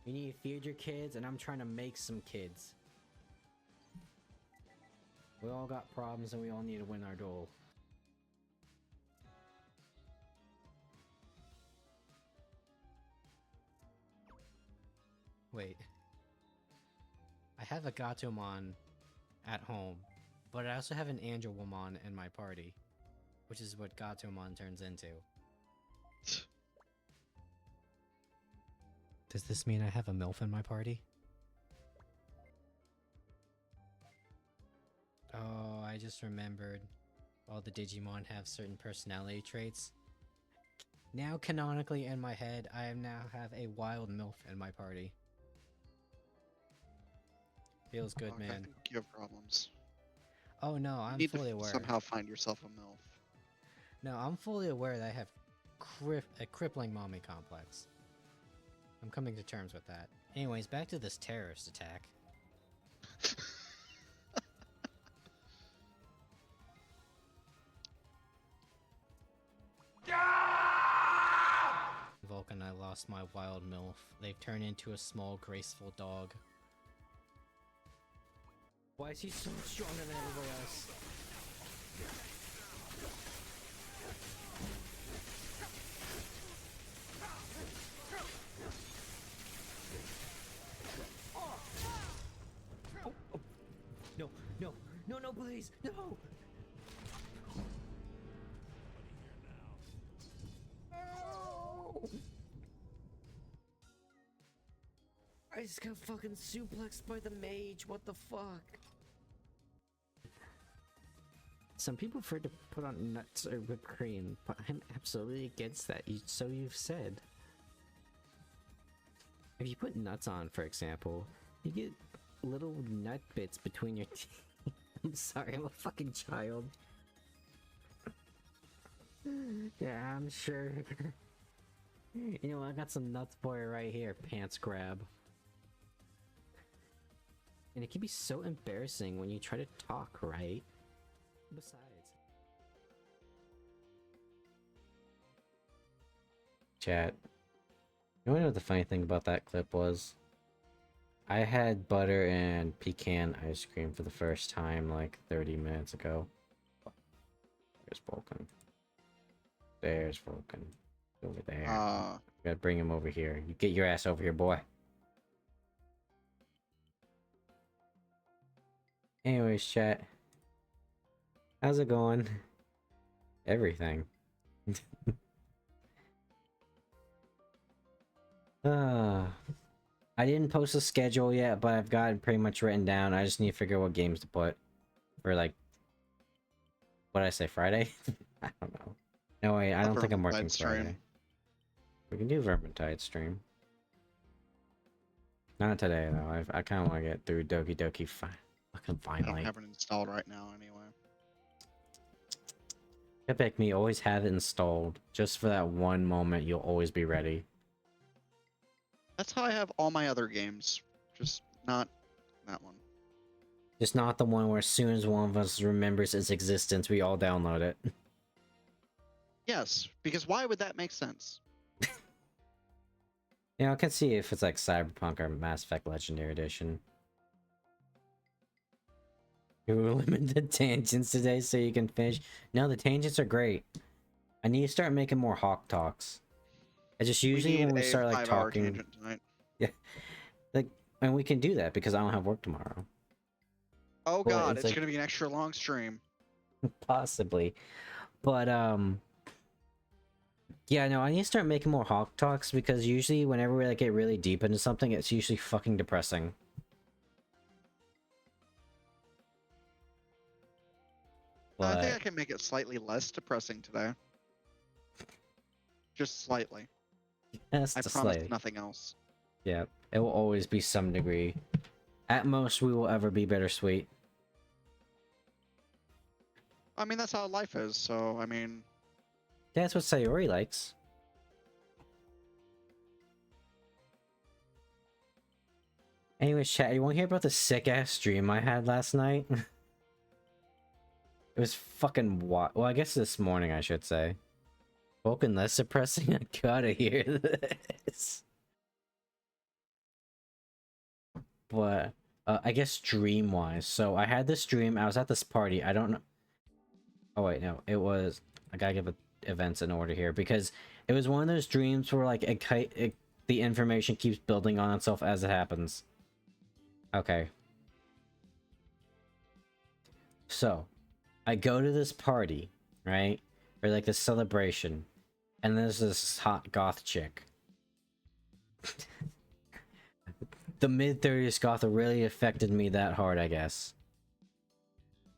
You need to feed your kids, and I'm trying to make some kids. We all got problems, and we all need to win our duel. Wait. I have a Gatomon at home, but I also have an Angelwomon in my party, which is what Gatomon turns into. Does this mean I have a MILF in my party? Oh, I just remembered. All the Digimon have certain personality traits. Now, canonically in my head, I now have a wild MILF in my party. Feels good, man. I think you have problems. Oh no, I'm you need fully to aware. somehow find yourself a MILF. No, I'm fully aware that I have a crippling mommy complex. I'm coming to terms with that. Anyways, back to this terrorist attack. Vulcan, I lost my wild MILF. They've turned into a small, graceful dog. Why is he so much stronger than everybody else? Oh, oh. No, no, no, no, please, no! I just got fucking suplexed by the mage, what the fuck? Some people prefer to put on nuts or whipped cream, but I'm absolutely against that, so you've said. If you put nuts on, for example, you get little nut bits between your teeth. I'm sorry, I'm a fucking child. Yeah, I'm sure. You know, I got some nuts for you right here, pants grab. And it can be so embarrassing when you try to talk, right? Besides. Chat. You wanna know what the funny thing about that clip was? I had butter and pecan ice cream for the first time like 30 minutes ago. There's Vulcan. There's Vulcan. Over there. Gotta bring him over here. You get your ass over here, boy. Anyways, chat. How's it going? Everything. I didn't post a schedule yet, but I've got it pretty much written down. I just need to figure out what games to put for, like, what did I say, Friday? I don't know. No, wait, I don't think I'm working Friday. We can do Vermintide stream. Not today, though. I kind of want to get through Doki fucking finally. I don't have it installed right now, anyway. Epic me, always have it installed. Just for that one moment, you'll always be ready. That's how I have all my other games. Just not that one. Just not the one where as soon as one of us remembers its existence, we all download it. Yes, because why would that make sense? Yeah, I can see if it's like Cyberpunk or Mass Effect Legendary Edition. You will limit the tangents today so you can finish. No, the tangents are great. I need to start making more Hawk Talks. I just usually when we start like talking. Yeah, like, and we can do that because I don't have work tomorrow. Oh god, it's like, gonna be an extra long stream. Possibly, but yeah, no, I need to start making more Hawk Talks because usually whenever we like get really deep into something, it's usually fucking depressing. But I think I can make it slightly less depressing today. Just slightly. Yes, I promise nothing else. Yeah, it will always be some degree. At most, we will ever be bittersweet. I mean, that's how life is, so, I mean... That's what Sayori likes. Anyways, chat, you want to hear about the sick-ass stream I had last night? It was fucking wild. Well, I guess this morning, I should say. Spoken less depressing? I gotta hear this. But I guess dream wise. So I had this dream. I was at this party. I don't know. Oh wait, no. It was. I gotta give events in order here because it was one of those dreams where like the information keeps building on itself as it happens. Okay. So I go to this party, right? Or like this celebration, and there's this hot goth chick. The mid-30s goth really affected me that hard, I guess.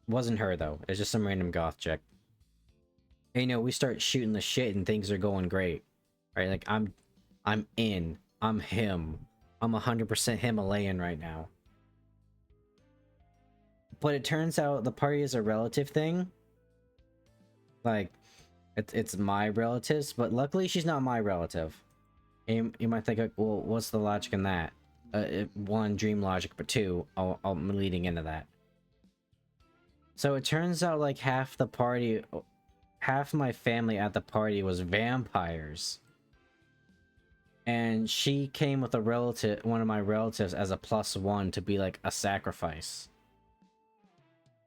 Wasn't her though. It's just some random goth chick. And, you know, we start shooting the shit and things are going great. Right? Like I'm in. I'm him. I'm 100% Himalayan right now. But it turns out the party is a relative thing. Like it's my relatives, but luckily she's not my relative. And you might think, like, well, what's the logic in that? One, dream logic, but two, I'm leading into that. So it turns out like half the party, half my family at the party was vampires. And she came with a relative, one of my relatives, as a +1 to be like a sacrifice.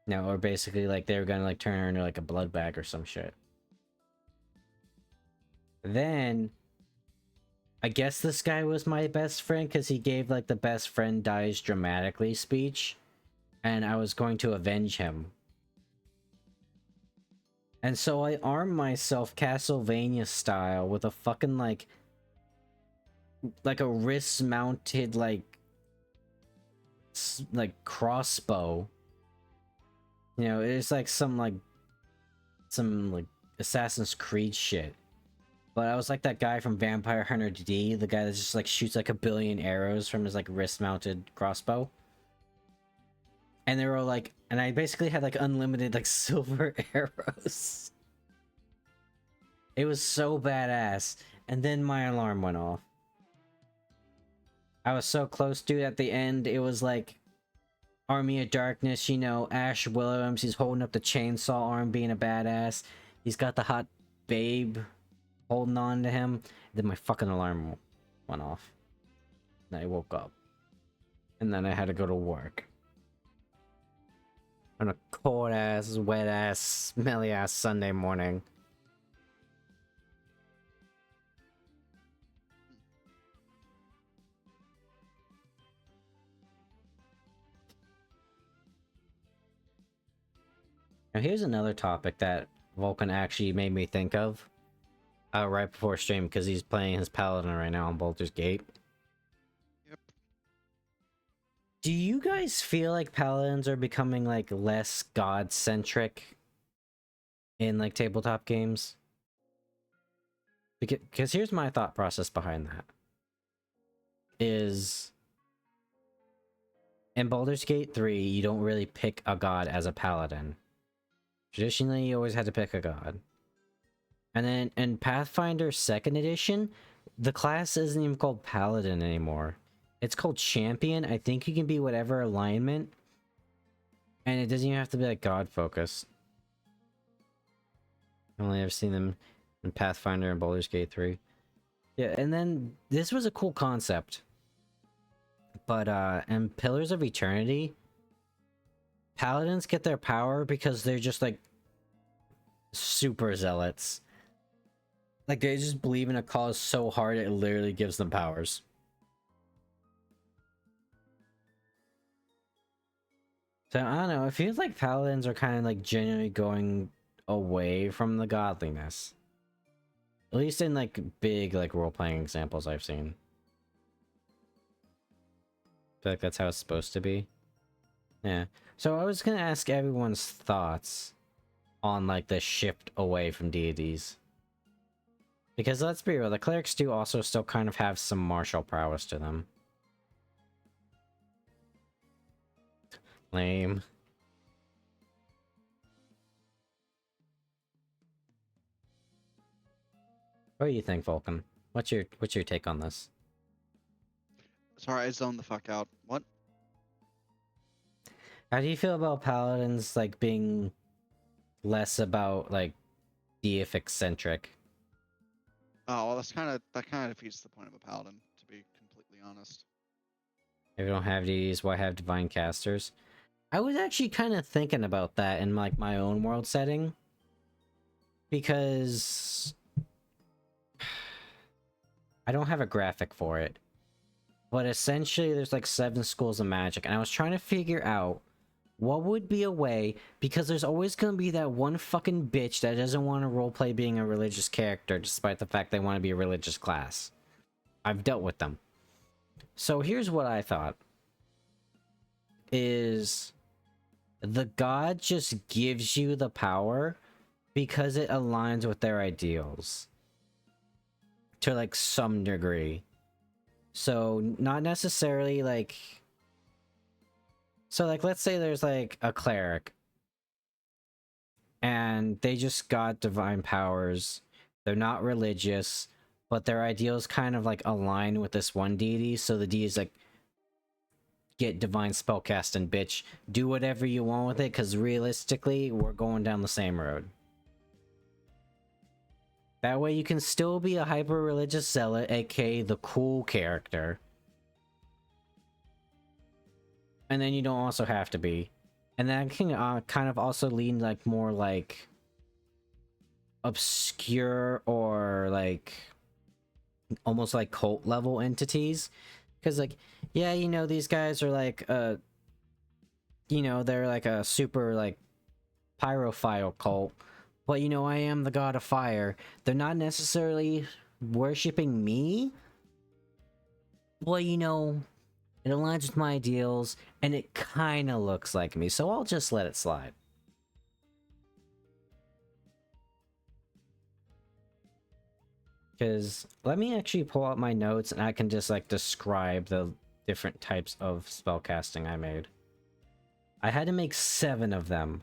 No, or basically like they were gonna like turn her into like a blood bag or some shit. Then I guess this guy was my best friend because he gave like the best friend dies dramatically speech, and I was going to avenge him. And so I armed myself Castlevania style with a fucking like a wrist mounted like crossbow. You know, it's like some like Assassin's Creed shit. But I was like that guy from Vampire Hunter D, the guy that just like shoots like a billion arrows from his like wrist mounted crossbow. And they were like, and I basically had like unlimited like silver arrows. It was so badass. And then my alarm went off. I was so close, dude. At the end, it was like Army of Darkness, you know, Ash Williams. He's holding up the chainsaw arm, being a badass. He's got the hot babe holding on to him. Then my fucking alarm went off. And I woke up. And then I had to go to work. On a cold ass, wet ass, smelly ass Sunday morning. Now here's another topic that Vulcan actually made me think of right before stream, because he's playing his paladin right now on Baldur's Gate. Yep. Do you guys feel like paladins are becoming like less god-centric in like tabletop games? Because here's my thought process behind that. Is in Baldur's Gate 3, you don't really pick a god as a paladin. Traditionally, you always had to pick a god. And then in Pathfinder 2nd edition, the class isn't even called paladin anymore. It's called champion. I think you can be whatever alignment. And it doesn't even have to be like god focused. I've only ever seen them in Pathfinder and Baldur's Gate 3. Yeah, and then this was a cool concept. But in Pillars of Eternity, paladins get their power because they're just like super zealots. Like they just believe in a cause so hard it literally gives them powers. So I don't know, it feels like paladins are kind of like genuinely going away from the godliness. At least in like big like role-playing examples I've seen. I feel like that's how it's supposed to be. Yeah. So I was gonna ask everyone's thoughts on like the shift away from deities. Because let's be real, the clerics do also still kind of have some martial prowess to them. Lame. What do you think, Vulcan? What's your take on this? Sorry, I zoned the fuck out. What? How do you feel about paladins like being less about like deific centric? Oh, well, that kind of defeats the point of a paladin, to be completely honest. If you don't have these, why have divine casters? I was actually kind of thinking about that in like my own world setting, because I don't have a graphic for it. But essentially, there's like 7 schools of magic, and I was trying to figure out what would be a way, because there's always gonna be that one fucking bitch that doesn't want to roleplay being a religious character, despite the fact they want to be a religious class. I've dealt with them. So here's what I thought: is the god just gives you the power because it aligns with their ideals to like some degree. So not necessarily like, so like let's say there's like a cleric and they just got divine powers. They're not religious, but their ideals kind of like align with this one deity, so the deity's like, get divine spellcasting, bitch. Do whatever you want with it, because realistically, we're going down the same road. That way you can still be a hyper-religious zealot, aka the cool character. And then you don't also have to be. And that can kind of also lean like more like obscure or like almost like cult level entities. Because like, yeah, you know, these guys are like, you know, they're like a super like pyrophile cult. But you know, I am the god of fire. They're not necessarily worshipping me. Well, you know, it aligns with my ideals, and it kind of looks like me, so I'll just let it slide. Because let me actually pull out my notes, and I can just like describe the different types of spellcasting I made. I had to make 7 of them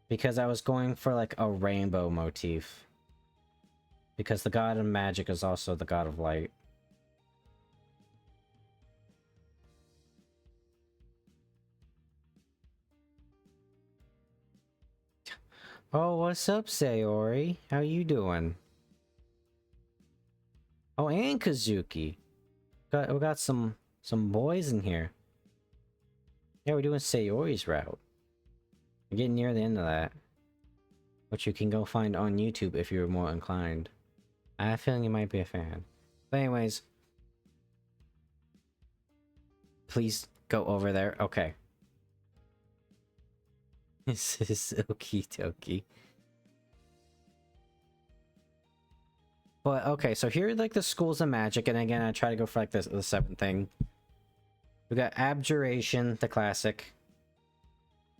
because I was going for like a rainbow motif. Because the god of magic is also the god of light. Oh, what's up, Sayori? How you doing? Oh, and Kazuki. We got some boys in here. Yeah, we're doing Sayori's route. We're getting near the end of that, which you can go find on YouTube if you're more inclined. I have a feeling you might be a fan. But anyways, please go over there. Okay. This is okie dokie. But okay, so here are like the schools of magic, and again, I try to go for like this the 7th thing. We got abjuration, the classic.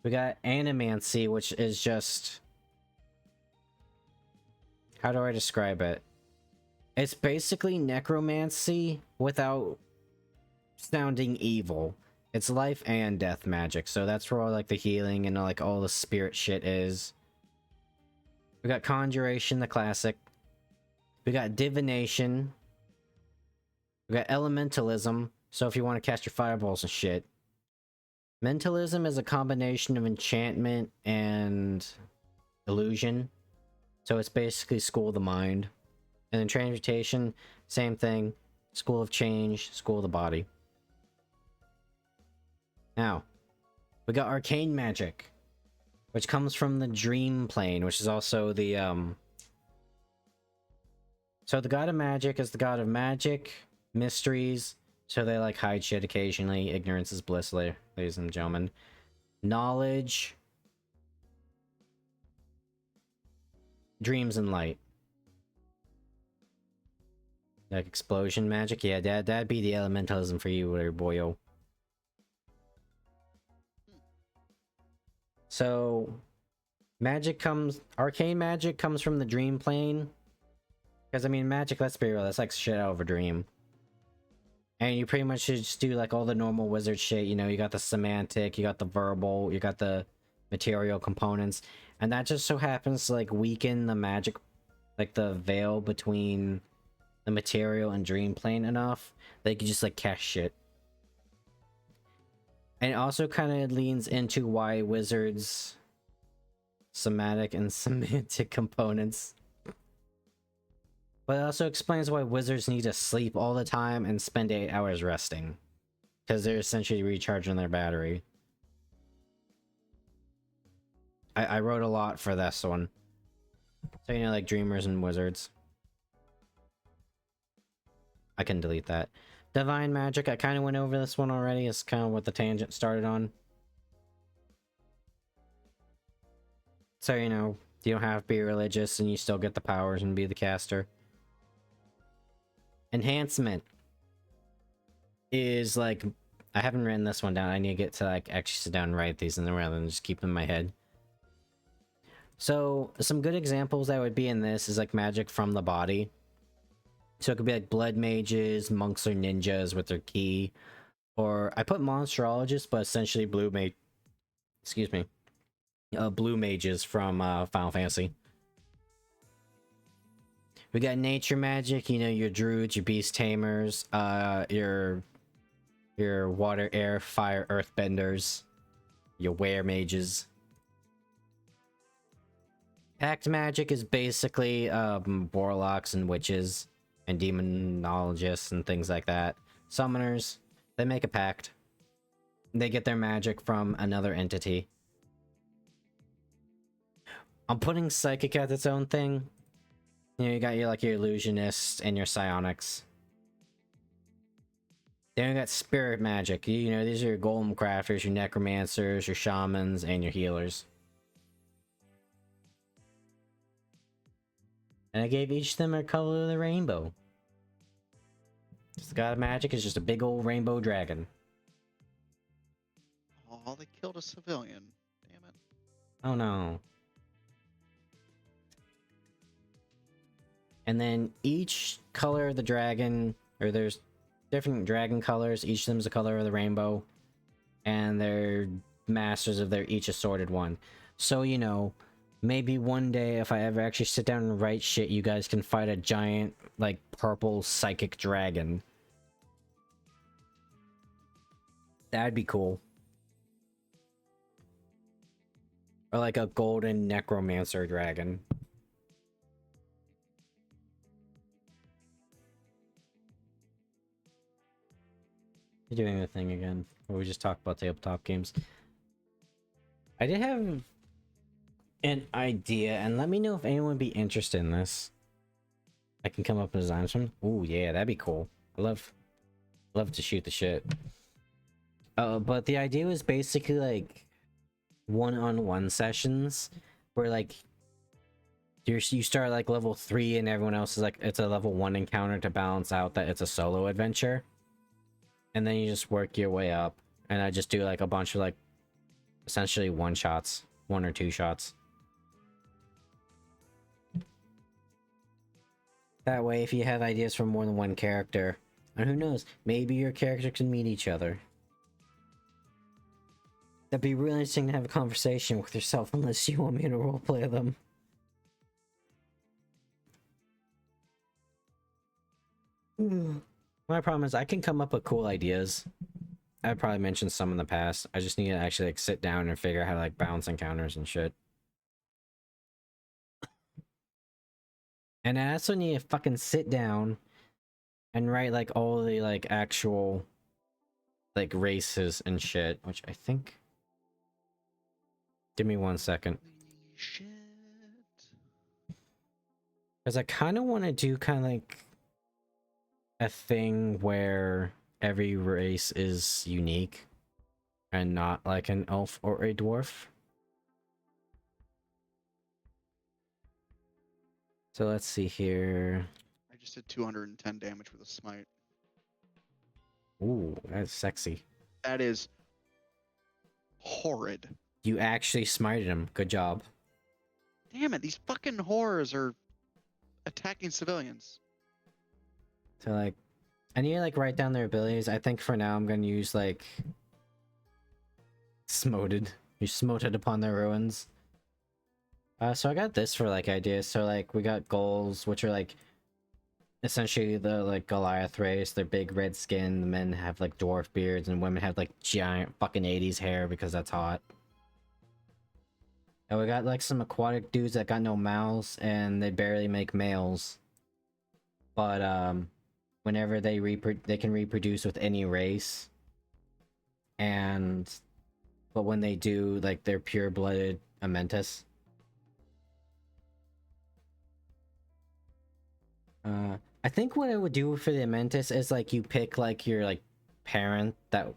We got animancy, which is just, how do I describe it? It's basically necromancy without sounding evil. It's life and death magic, so that's where all like the healing and like all the spirit shit is. We got conjuration, the classic. We got divination. We got elementalism, so if you want to cast your fireballs and shit. Mentalism is a combination of enchantment and illusion, so it's basically school of the mind. And then transmutation, same thing. School of change, school of the body. Now, we got arcane magic, which comes from the dream plane, which is also the so the god of magic is the god of magic, mysteries, so they like hide shit occasionally. Ignorance is bliss, ladies and gentlemen. Knowledge, dreams, and light. Like explosion magic, yeah, that'd be the elementalism for you, there, boyo. So, arcane magic comes from the dream plane. Because, I mean, magic, let's be real, that's like shit out of a dream. And you pretty much should just do like all the normal wizard shit, you know, you got the semantic, you got the verbal, you got the material components. And that just so happens to like weaken the magic, like the veil between the material and dream plane enough that you can just like cast shit. And it also kind of leans into why wizards somatic and semantic components. But it also explains why wizards need to sleep all the time and spend 8 hours resting. because they're essentially recharging their battery. I wrote a lot for this one. So, you know, like dreamers and wizards. I can delete that. Divine magic, I kind of went over this one already. It's kind of what the tangent started on. So, you know, you don't have to be religious and you still get the powers and be the caster. Enhancement is like, I haven't written this one down. I need to get to like actually sit down and write these in rather than just keep them in my head. So some good examples that would be in this is like magic from the body. So it could be like blood mages, monks or ninjas with their ki. Or I put monsterologists, but essentially blue mages from Final Fantasy. We got nature magic, you know, your druids, your beast tamers, your water, air, fire, earth benders, your were mages. Pact magic is basically warlocks and witches and demonologists and things like that. Summoners, they make a pact. They get their magic from another entity. I'm putting psychic as its own thing. You know, you got your like your illusionists and your psionics. Then we got spirit magic. You know, these are your golem crafters, your necromancers, your shamans, and your healers. And I gave each of them a color of the rainbow. The god of magic is just a big old rainbow dragon. Oh, they killed a civilian. Damn it. Oh no. And then each color of the dragon, or there's different dragon colors, each of them's a color of the rainbow. And they're masters of their each assorted one. So, you know, maybe one day if I ever actually sit down and write shit, you guys can fight a giant, like, purple psychic dragon. That'd be cool. Or like a golden necromancer dragon. You're doing the thing again. Or we just talked about tabletop games. I did have an idea, and let me know if anyone would be interested in this. I can come up and design some. Ooh, yeah, that'd be cool. I love to shoot the shit. But the idea was basically like one-on-one sessions where like you start like level 3 and everyone else is like it's a level 1 encounter to balance out that it's a solo adventure. And then you just work your way up. And I just do like a bunch of like essentially one-shots, 1 or 2 shots. That way, if you have ideas for more than one character, and who knows, maybe your character can meet each other. That'd be really interesting to have a conversation with yourself unless you want me to roleplay them. My problem is I can come up with cool ideas. I've probably mentioned some in the past. I just need to actually like sit down and figure out how to like balance encounters and shit. And I also need to fucking sit down and write like all the like actual like races and shit, which I think. Give me 1 second. Holy shit. Because I kind of want to do kind of like a thing where every race is unique and not like an elf or a dwarf. So let's see here. I just did 210 damage with a smite. Ooh, that's sexy. That is horrid. You actually smited him. Good job. Damn it, these fucking horrors are attacking civilians. So like, I need to like write down their abilities. I think for now I'm gonna use like smoted. You smoted upon their ruins. So I got this for like ideas. So like we got goals, which are like essentially the like Goliath race. They're big red skin. The men have like dwarf beards, and women have like giant fucking 80s hair because that's hot. And we got like some aquatic dudes that got no mouths and they barely make males. But whenever they can reproduce with any race, and but when they do, like, they're pure-blooded Amentus. I think what I would do for the Amentus is like you pick like your like parent that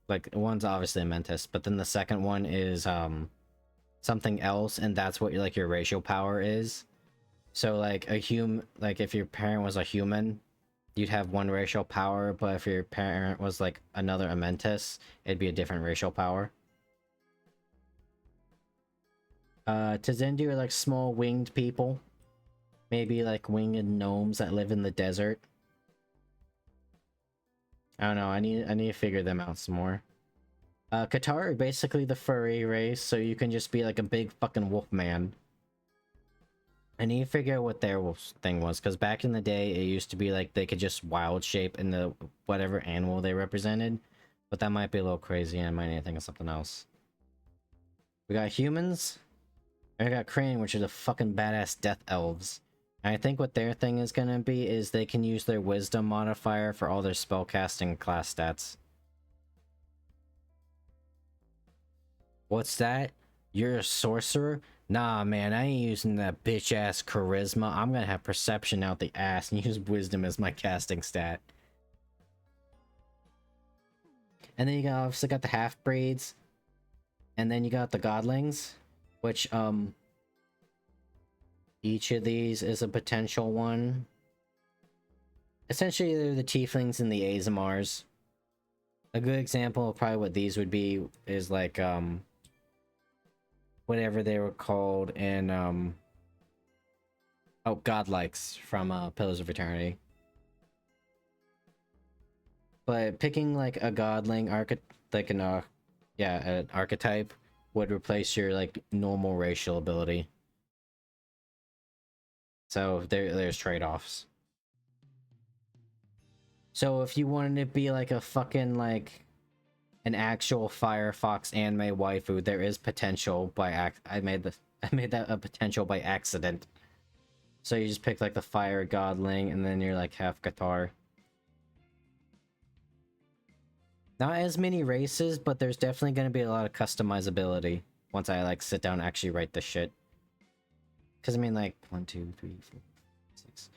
like one's obviously a Mentis, but then the second one is something else, and that's what like your racial power is. So like like if your parent was a human, you'd have one racial power, but if your parent was like another Amentis, it'd be a different racial power. Tizendu are like small winged people, maybe like winged gnomes that live in the desert. I don't know. I need to figure them out some more. Qatar are basically the furry race, so you can just be like a big fucking wolf man. I need to figure out what their wolf thing was, because back in the day, it used to be like they could just wild shape into whatever animal they represented, but that might be a little crazy, and I might need to think of something else. We got humans, and we got Crane, which are the fucking badass death elves. And I think what their thing is gonna be is they can use their wisdom modifier for all their spellcasting class stats. What's that? You're a sorcerer? Nah, man, I ain't using that bitch ass charisma. I'm gonna have perception out the ass and use wisdom as my casting stat. And then you got obviously got the half breeds, and then you got the godlings, which each of these is a potential one. Essentially, they're the tieflings and the Azamars. A good example of probably what these would be is like whatever they were called in oh, godlikes from Pillars of Eternity. But picking like a godling like an yeah, an archetype would replace your like normal racial ability. So there's trade-offs. So if you wanted to be like a fucking like an actual Firefox anime waifu, there is potential by I made that a potential by accident. So you just pick like the fire godling, and then you're like half Qatar. Not as many races, but there's definitely going to be a lot of customizability once I like sit down and actually write the shit. Because I mean, like 1, 2, 3, 4, 6.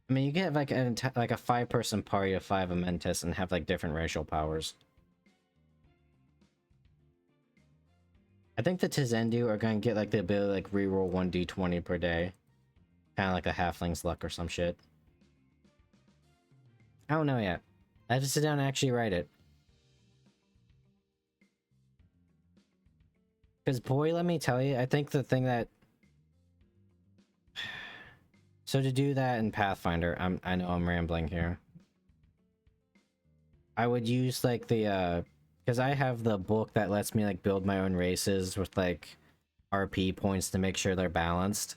I mean, you can have like like a 5-person party of 5 Amentis and have like different racial powers. I think the Tizendu are going to get like the ability to like reroll 1d20 per day, kind of like a halfling's luck or some shit. I don't know yet. I have to sit down and actually write it. Because boy, let me tell you, I think the thing that so to do that in Pathfinder, I know I'm rambling here. I would use like the because I have the book that lets me like build my own races with like RP points to make sure they're balanced.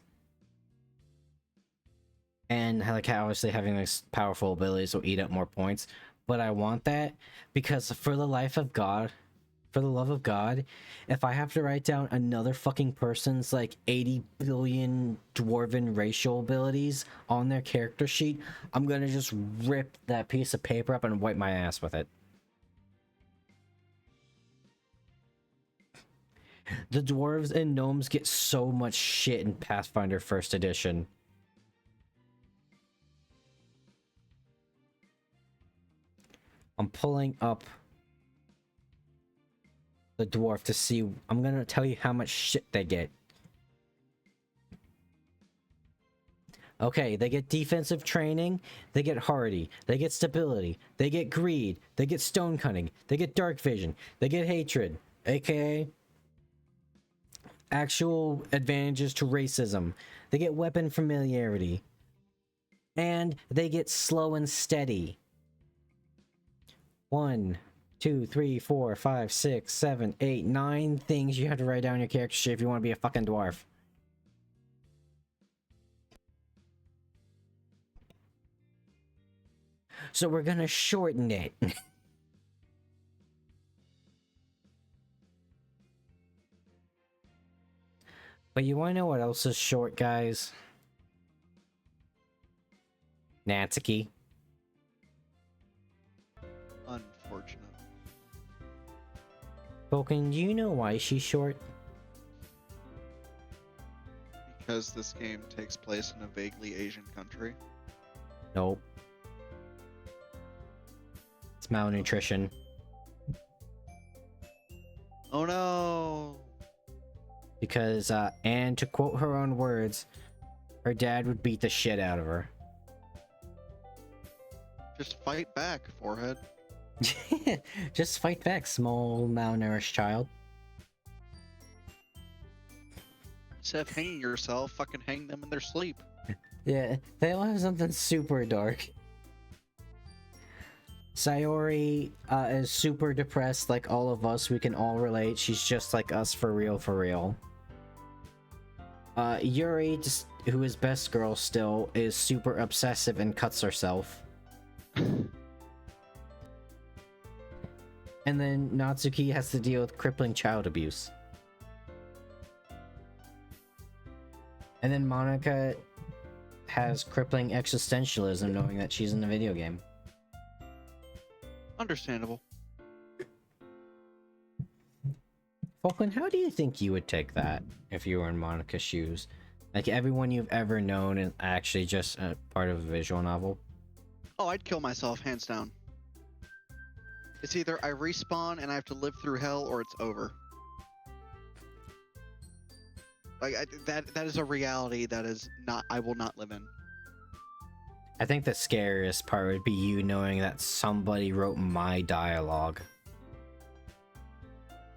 And like obviously having like powerful abilities will eat up more points. But I want that because for the life of God, for the love of God, if I have to write down another fucking person's like 80 billion dwarven racial abilities on their character sheet, I'm gonna just rip that piece of paper up and wipe my ass with it. The dwarves and gnomes get so much shit in Pathfinder 1st edition. I'm pulling up the dwarf to see. I'm gonna tell you how much shit they get. Okay, they get defensive training, they get hardy, they get stability, they get greed, they get stone cutting, they get dark vision, they get hatred, aka actual advantages to racism, they get weapon familiarity, and they get slow and steady. 1, 2, 3, 4, 5, 6, 7, 8, 9 things you have to write down in your character sheet if you want to be a fucking dwarf. So we're gonna shorten it. But you wanna know what else is short, guys? Natsuki. Unfortunate. Vulcan, do you know why she's short? Because this game takes place in a vaguely Asian country. Nope. It's malnutrition. Oh no! Because, and to quote her own words, her dad would beat the shit out of her. Just fight back, forehead. Just fight back, small malnourished child. Instead of hanging yourself, fucking hang them in their sleep. Yeah, they all have something super dark. Sayori is super depressed like all of us. We can all relate. She's just like us for real, for real. Yuri, just, who is best girl still, is super obsessive and cuts herself. And then Natsuki has to deal with crippling child abuse. And then Monica has crippling existentialism knowing that she's in a video game. Understandable. Falkland, how do you think you would take that if you were in Monica's shoes? Like everyone you've ever known is actually just a part of a visual novel? Oh, I'd kill myself, hands down. It's either I respawn and I have to live through hell, or it's over. Like that is a reality that is not I will not live in. I think the scariest part would be you knowing that somebody wrote my dialogue.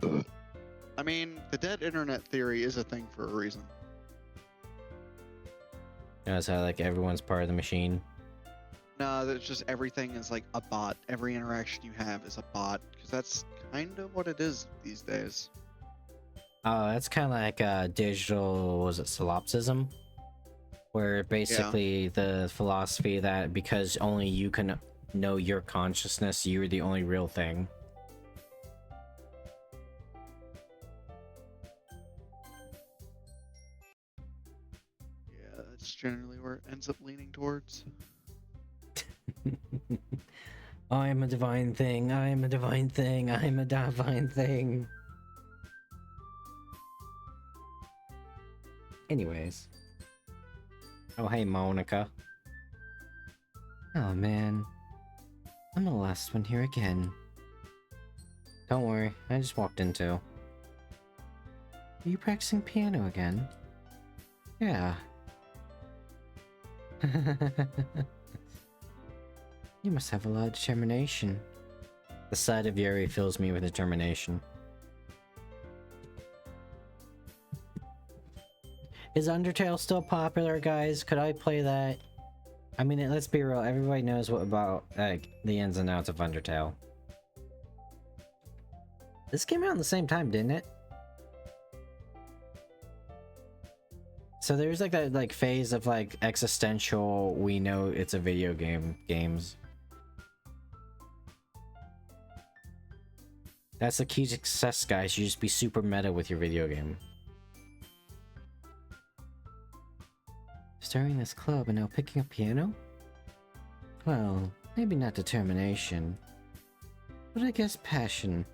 I mean, the dead internet theory is a thing for a reason. You know, it's how like everyone's part of the machine. No, that's just everything is like a bot. Every interaction you have is a bot, because that's kind of what it is these days. Oh, that's kind of like digital, was it solipsism? Where basically the philosophy that because only you can know your consciousness, you're the only real thing. Yeah, that's generally where it ends up leaning towards. I am a divine thing, I am a divine thing, I am a divine thing. Anyways. Oh, hey, Monica. Oh, man. I'm the last one here again. Don't worry, I just walked in too. Are you practicing piano again? Yeah. You must have a lot of determination. The sight of Yuri fills me with determination. Is Undertale still popular, guys? Could I play that? I mean, let's be real. Everybody knows what about like the ins and outs of Undertale. This came out at the same time, didn't it? So there's like that like phase of like existential. We know it's a video game. Games. That's the key to success, guys. You just be super meta with your video game. Starting this club and now picking up piano? Well, maybe not determination, but I guess passion.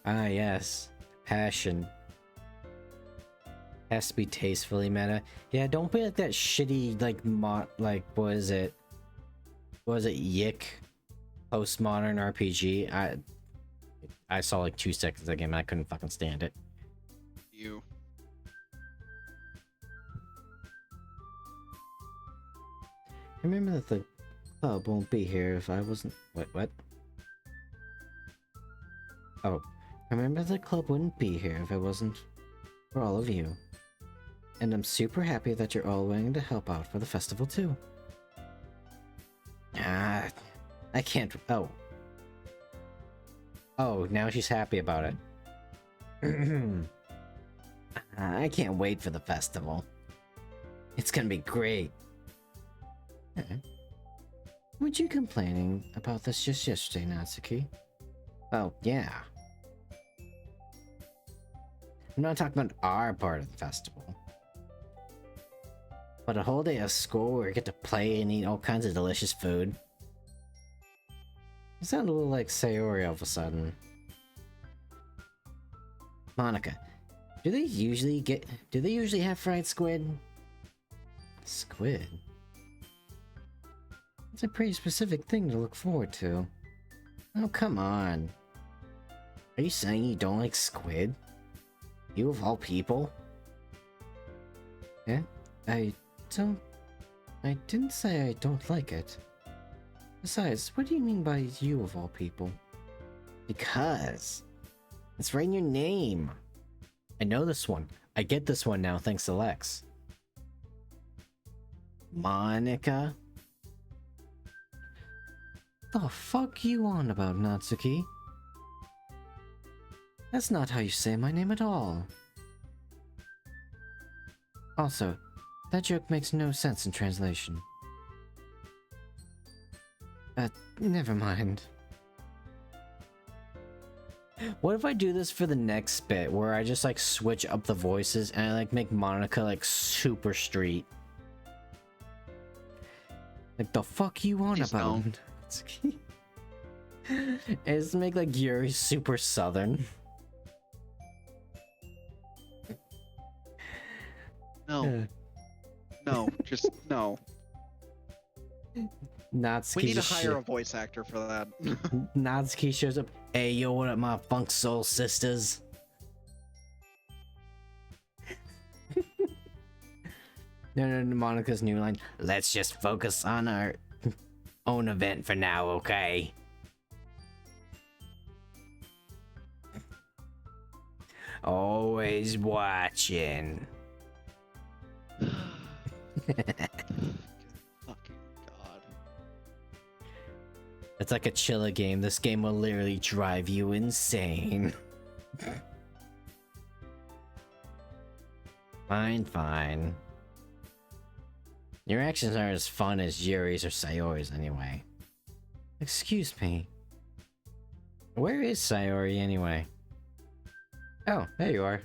Ah yes, passion. Has to be tastefully meta. Yeah, don't be like that shitty like what is it? What was it? Yick postmodern RPG. I saw like 2 seconds of the game and I couldn't fucking stand it. You. Remember that the club won't be here if I wasn't. What? Oh, remember the club wouldn't be here if it wasn't for all of you. And I'm super happy that you're all willing to help out for the festival too. Ah, I can't. Oh. Oh, now she's happy about it. I can't wait for the festival. It's gonna be great. Weren't you complaining about this just yesterday, Natsuki? Oh, yeah. I'm not talking about our part of the festival. But a whole day of school where you get to play and eat all kinds of delicious food. You sound a little like Sayori all of a sudden. Monica, do they usually have fried squid? Squid? It's a pretty specific thing to look forward to. Oh, come on. Are you saying you don't like squid? You of all people? Yeah, I didn't say I don't like it. Besides, what do you mean by you of all people? Because it's right in your name. I know this one. I get this one now thanks to Lex. Monica? The fuck you on about, Natsuki? That's not how you say my name at all. Also, that joke makes no sense in translation. Never mind. What if I do this for the next bit, where I just like switch up the voices and I like make Monica like super street? Like, the fuck you on Please about? don't. And just make like Yuri super southern. No. No, just no. Natsuki We need to just hire a voice actor for that. Natsuki shows up. Hey, yo, what up, my funk soul sisters? No, Monica's new line. Let's just focus on our own event for now, okay? Always watching. Fucking God. It's like a chiller game. This game will literally drive you insane. Fine. Your actions aren't as fun as Yuri's or Sayori's anyway. Excuse me. Where is Sayori anyway? Oh, there you are.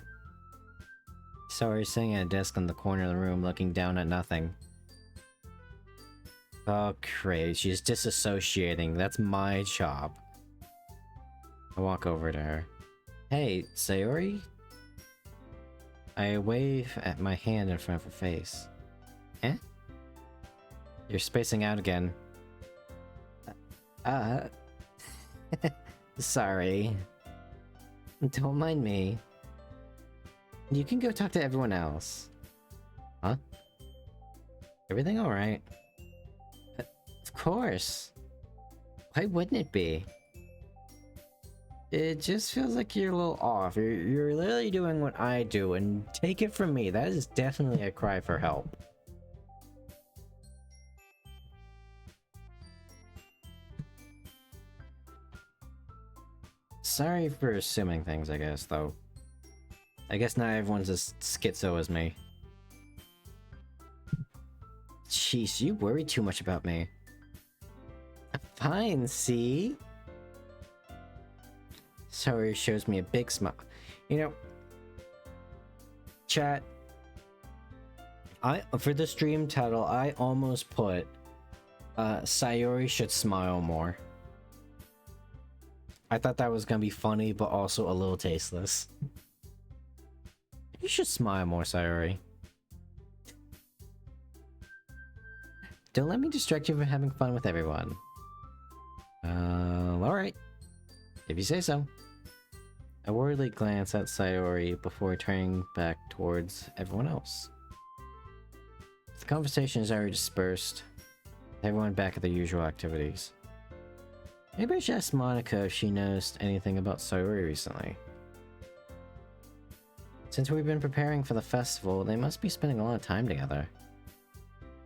Sayori's sitting at a desk in the corner of the room looking down at nothing. Oh, great. She's disassociating. That's my job. I walk over to her. Hey, Sayori? I wave at my hand in front of her face. Eh? You're spacing out again. Sorry. Don't mind me. You can go talk to everyone else. Huh? Everything alright? Of course. Why wouldn't it be? It just feels like you're a little off. You're literally doing what I do, and take it from me, that is definitely a cry for help. Sorry for assuming things, I guess, though. I guess not everyone's as schizo as me. Jeez, you worry too much about me. I'm fine, see? Sayori shows me a big smile. You know, chat, for the stream title, I almost put Sayori should smile more. I thought that was gonna be funny, but also a little tasteless. You should smile more, Sayori. Don't let me distract you from having fun with everyone. Alright. If you say so. I worriedly glance at Sayori before turning back towards everyone else. The conversation is already dispersed, with everyone back at their usual activities. Maybe I should ask Monica if she noticed anything about Sayori recently. Since we've been preparing for the festival, they must be spending a lot of time together.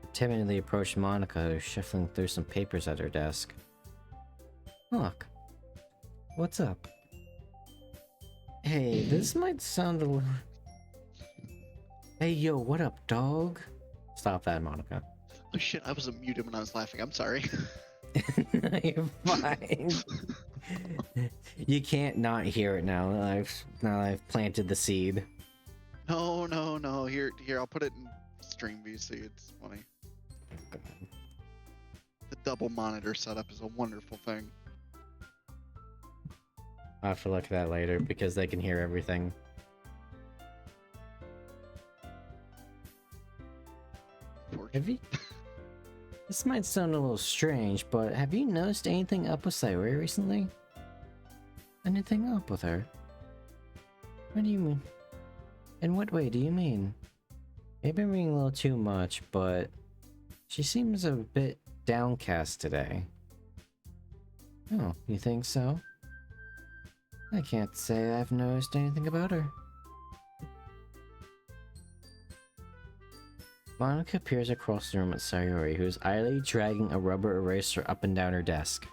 I timidly approached Monica, who's shuffling through some papers at her desk. Look. What's up? Hey, this might sound a little... Hey, yo, what up, dog? Stop that, Monica. Oh shit, I wasn't muted when I was laughing. I'm sorry. You're fine. You can't not hear it now that I've planted the seed. No. Here, I'll put it in stream view so it's funny. The double monitor setup is a wonderful thing. I'll have to look at that later because they can hear everything. Have you? This might sound a little strange, but have you noticed anything up with Sayori recently? Anything up with her? What do you mean? In what way do you mean? Maybe I'm reading a little too much, but she seems a bit downcast today. Oh, you think so? I can't say I've noticed anything about her. Monica peers across the room at Sayori, who is idly dragging a rubber eraser up and down her desk.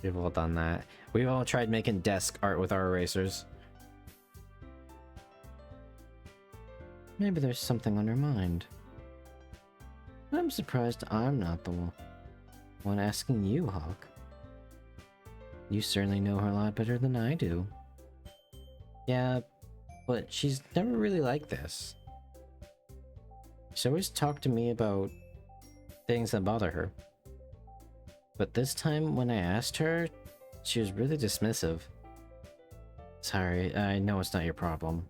We've all done that. We've all tried making desk art with our erasers. Maybe there's something on her mind. I'm surprised I'm not the one asking you, Hawk. You certainly know her a lot better than I do. Yeah, but she's never really like this. She's always talked to me about things that bother her. But this time when I asked her, she was really dismissive. Sorry, I know it's not your problem.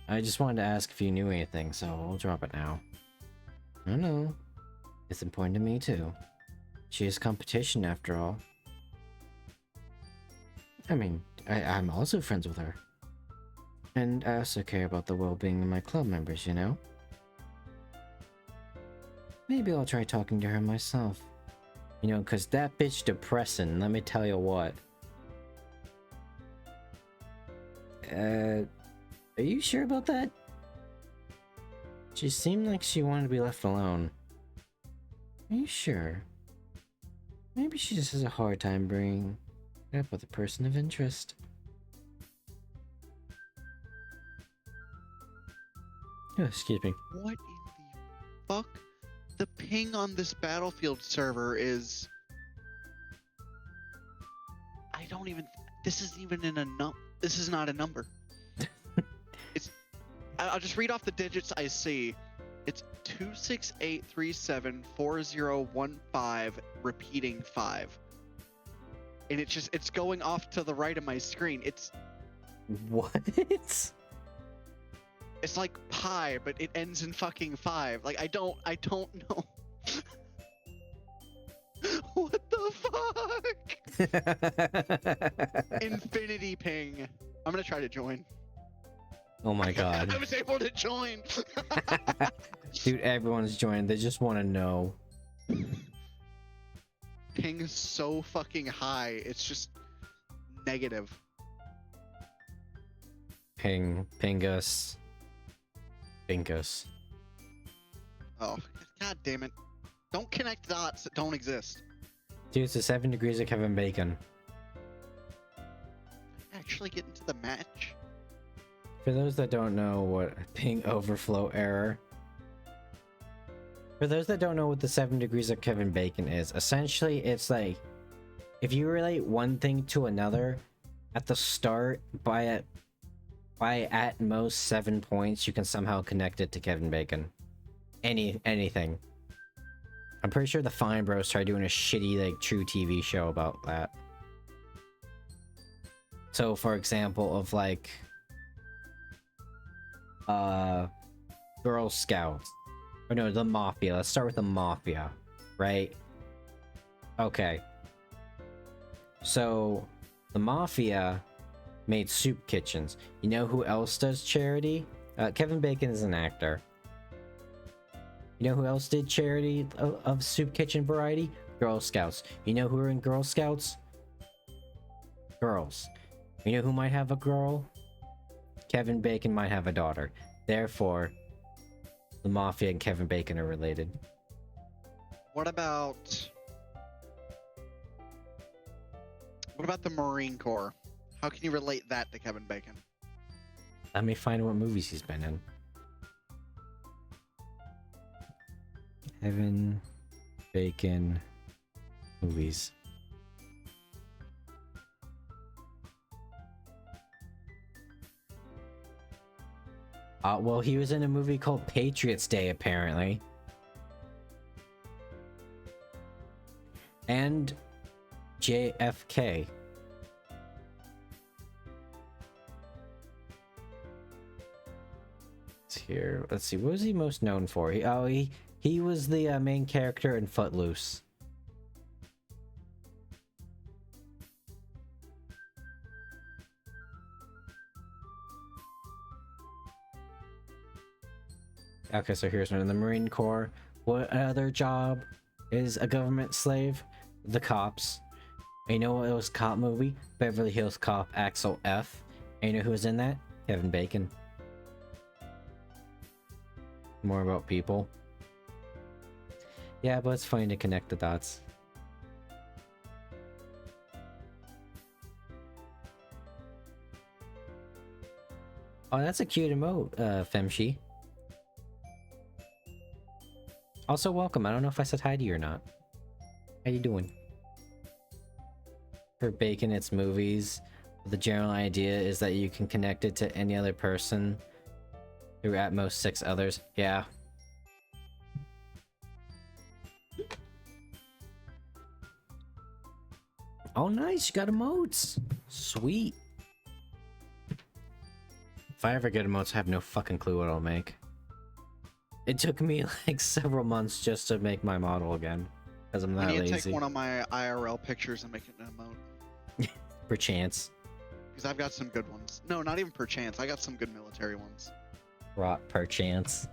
I just wanted to ask if you knew anything, so I'll drop it now. I know. It's important to me too. She is competition after all. I mean, I'm also friends with her. And I also care about the well-being of my club members, you know? Maybe I'll try talking to her myself. You know, cause that bitch depressing, let me tell you what. Are you sure about that? She seemed like she wanted to be left alone. Are you sure? Maybe she just has a hard time bringing it up with a person of interest. Oh, excuse me. What in the fuck? The ping on this Battlefield server is... I don't even... This isn't even in a This is not a number. I'll just read off the digits I see. It's 268374015 repeating 5. And it's going off to the right of my screen. It's What? like pi, but it ends in fucking 5. Like I don't know. What the fuck? Infinity ping. I'm gonna try to join. Oh my god. I was able to join. Dude, everyone's joined. They just want to know. Ping is so fucking high. It's just negative. Pingus. Oh, god damn it. Don't connect dots that don't exist. Dude, it's the 7 degrees of Kevin Bacon. Actually get into the match? For those that don't know what ping overflow error. For those that don't know what the 7 degrees of Kevin Bacon is, essentially it's like if you relate one thing to another at the start by at most 7 points, you can somehow connect it to Kevin Bacon. Anything. I'm pretty sure the Fine Bros tried doing a shitty like true TV show about that. So for example of like Girl Scouts. Or no, the Mafia. Let's start with the Mafia, right? Okay. So, the Mafia made soup kitchens. You know who else does charity? Kevin Bacon is an actor. You know who else did charity of soup kitchen variety? Girl Scouts. You know who are in Girl Scouts? Girls. You know who might have a girl? Kevin Bacon might have a daughter. Therefore, the Mafia and Kevin Bacon are related. What about the Marine Corps? How can you relate that to Kevin Bacon? Let me find what movies he's been in. Kevin Bacon movies. Well, he was in a movie called Patriots Day, apparently. And JFK. here. Let's see, what was he most known for? He was the main character in Footloose. Okay, so here's one in the Marine Corps. What other job is a government slave? The cops. And you know what? It was a cop movie? Beverly Hills Cop Axel F. And you know who was in that? Kevin Bacon. More about people. Yeah, but it's funny to connect the dots. Oh, that's a cute emote, Femshi. Also, welcome. I don't know if I said hi to you or not. How you doing? For Bacon, it's movies. The general idea is that you can connect it to any other person through at most 6 others. Yeah. Oh, nice. You got emotes. Sweet. If I ever get emotes, I have no fucking clue what I'll make. It took me like several months just to make my model again. Because I'm that I need to lazy. take one of my IRL pictures and make it an emote. Perchance. Because I've got some good ones. No, not even perchance. I got some good military ones. Rot perchance.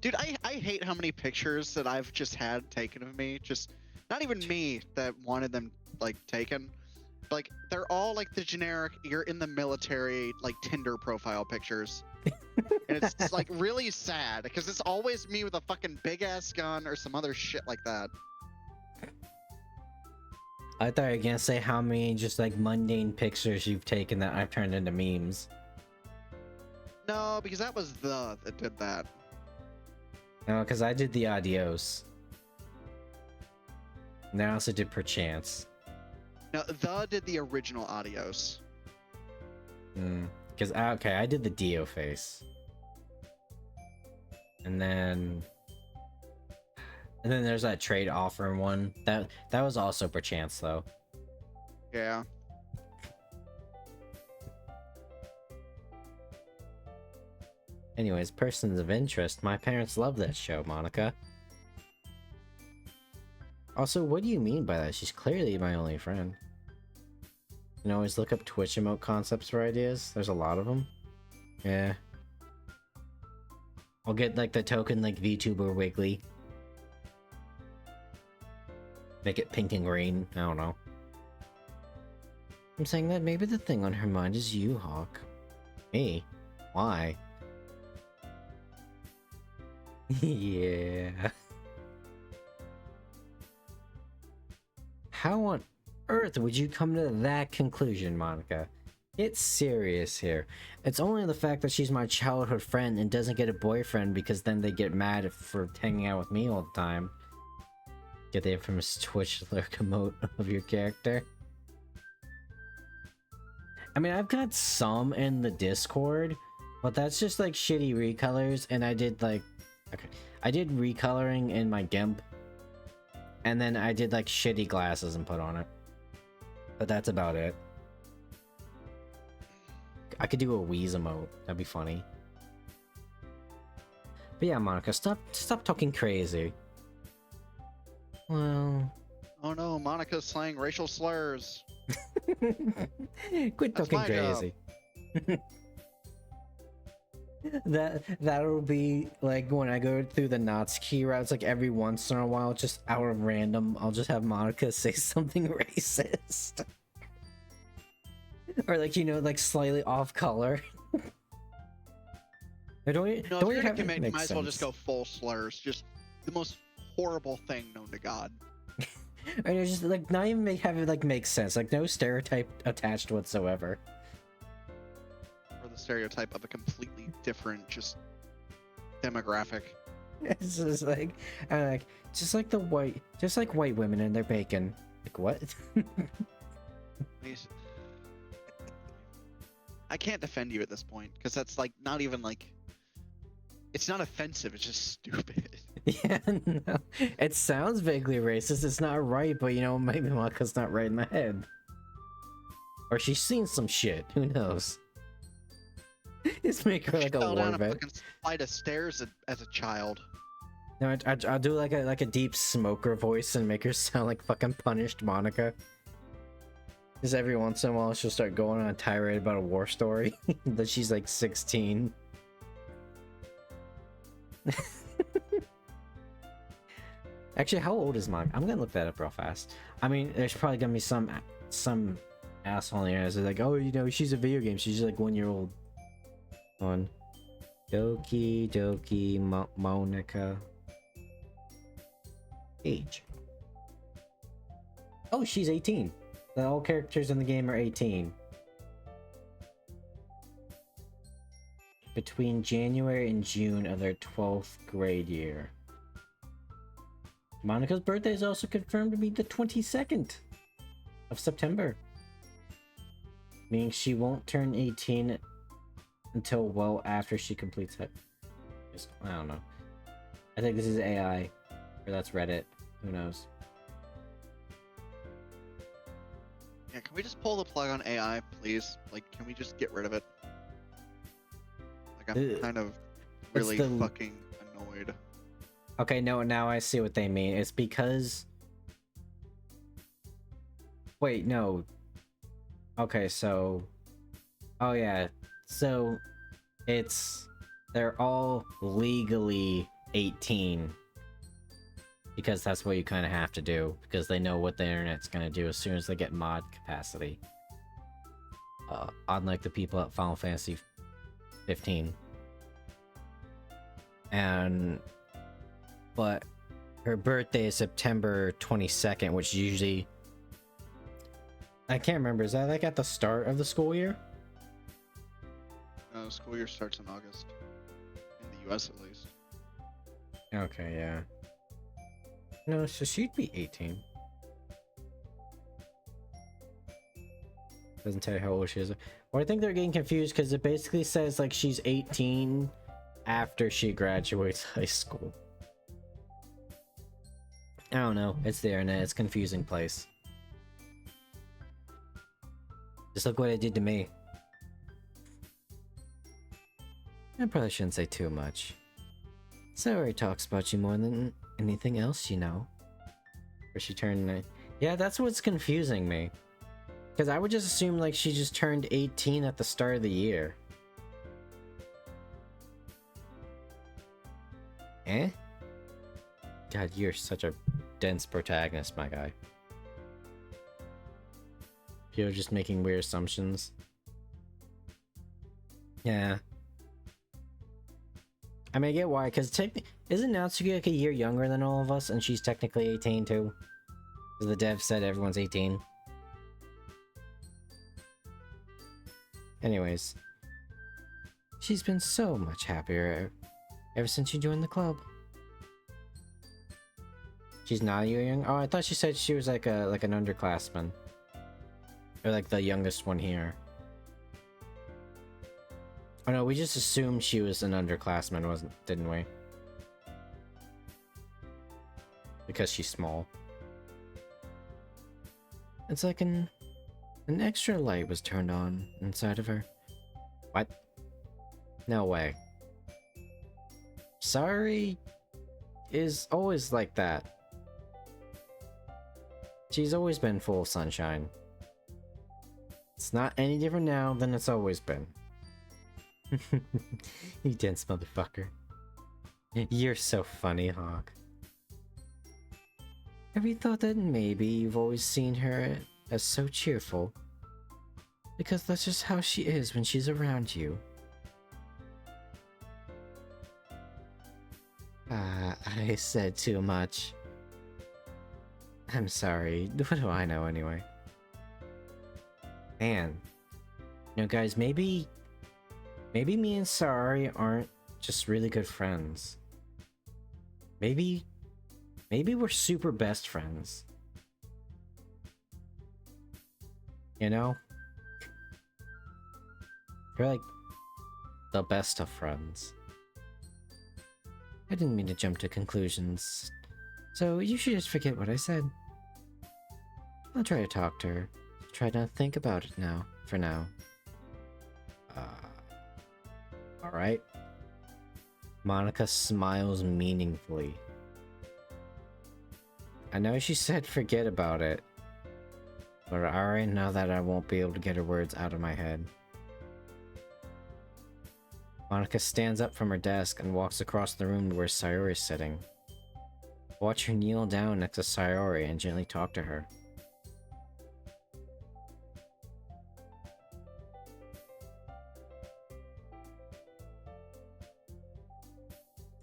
Dude, I hate how many pictures that I've just had taken of me. Just not even me that wanted them like taken. Like they're all like the generic you're in the military like Tinder profile pictures. And it's like really sad because it's always me with a fucking big ass gun or some other shit like that. I thought you were gonna say how many just like mundane pictures you've taken that I've turned into memes. No, because that was that did that. No, because I did the adios. And I also did perchance. No, did the original adios. Because okay, I did the Dio face. And then there's that trade offer one. That was also perchance though. Yeah. Anyways, persons of interest. My parents love that show, Monica. Also, what do you mean by that? She's clearly my only friend. You can always look up Twitch emote concepts for ideas. There's a lot of them. Yeah. I'll get like the token like VTuber Wiggly. Make it pink and green. I don't know. I'm saying that maybe the thing on her mind is you, Hawk. Me? Why? Yeah. How on earth would you come to that conclusion, Monica? Get serious here. It's only the fact that she's my childhood friend and doesn't get a boyfriend because then they get mad for hanging out with me all the time. Get the infamous Twitch lurk emote of your character. I mean, I've got some in the Discord, but that's just like shitty recolors, and I did like... Okay, I did recoloring in my GIMP, and then I did like shitty glasses and put on it. But that's about it. I could do a Wheeze emote. That'd be funny. But yeah, Monica, stop talking crazy. Well... Oh no, Monica's slaying racial slurs. Quit That's talking my crazy. That'll be like when I go through the NATsuki routes, like every once in a while, just out of random, I'll just have Monica say something racist. Or like, you know, like slightly off color. Don't you, No, don't if you you're have gonna it commit, you make might as well just sense? go full slurs. Just the most horrible thing known to God. And it's just like not even have it like make sense, like no stereotype attached whatsoever. Or the stereotype of a completely different, just demographic. It's just like, I'm like, just like white women and their bacon. Like what? I can't defend you at this point because that's like not even like. It's not offensive. It's just stupid. Yeah, no. It sounds vaguely racist. It's not right, but you know, maybe Maka's not right in the head. Or she's seen some shit. Who knows? Just make her like a Fell war down a vet. fucking flight of stairs as a child. No, I'll do like a deep smoker voice and make her sound like fucking punished Monica. Just every once in a while she'll start going on a tirade about a war story that she's like 16. Actually, how old is Monica? I'm gonna look that up real fast. I mean, there's probably gonna be some asshole in here that's like, oh, you know, she's a video game. She's like 1 year old. On Doki Monica. Age. Oh, she's 18. All characters in the game are 18. Between January and June of their 12th grade year. Monica's birthday is also confirmed to be the 22nd of September. Meaning she won't turn 18 until well after she completes it. I don't know. I think this is AI. Or that's Reddit. Who knows? Yeah, can we just pull the plug on AI, please? Like, can we just get rid of it? Like, I'm kind of really fucking annoyed. Okay, no, now I see what they mean. It's because... Wait, no. Okay, so... Oh, yeah. So, they're all legally 18. Because that's what you kind of have to do. Because they know what the internet's going to do as soon as they get mod capacity. Unlike the people at Final Fantasy 15. But her birthday is September 22nd, which usually... I can't remember, is that like at the start of the school year? No, school year starts in August. In the US, at least. Okay, yeah. No, so she'd be 18. Doesn't tell you how old she is. Well, I think they're getting confused because it basically says like she's 18 after she graduates high school. I don't know. It's the internet. It's a confusing place. Just look what it did to me. I probably shouldn't say too much. Sayori talks about you more than anything else, you know. Or she turned... Yeah, that's what's confusing me. Because I would just assume like she just turned 18 at the start of the year. Eh? God, you're such a dense protagonist, my guy. You're just making weird assumptions. Yeah. I mean, I get why, because isn't Natsuki like a year younger than all of us, and she's technically 18 too? Because the dev said everyone's 18. Anyways. She's been so much happier ever since she joined the club. She's not a year young? Oh, I thought she said she was like an underclassman. Or like the youngest one here. Oh no, we just assumed she was an underclassman, didn't we? Because she's small. It's like an extra light was turned on inside of her. What? No way. Sayori is always like that. She's always been full of sunshine. It's not any different now than it's always been. You dense motherfucker. You're so funny, Hawk. Have you thought that maybe you've always seen her as so cheerful? Because that's just how she is when she's around you. I said too much. I'm sorry. What do I know anyway? Man. You know, guys, maybe me and Sayori aren't just really good friends. Maybe we're super best friends. You know? We're like the best of friends. I didn't mean to jump to conclusions, so you should just forget what I said. I'll try to talk to her, try not to think about it now, for now. Alright. Monica smiles meaningfully. I know she said forget about it, but I already know that I won't be able to get her words out of my head. Monica stands up from her desk and walks across the room to where Sayori is sitting. Watch her kneel down next to Sayori and gently talk to her.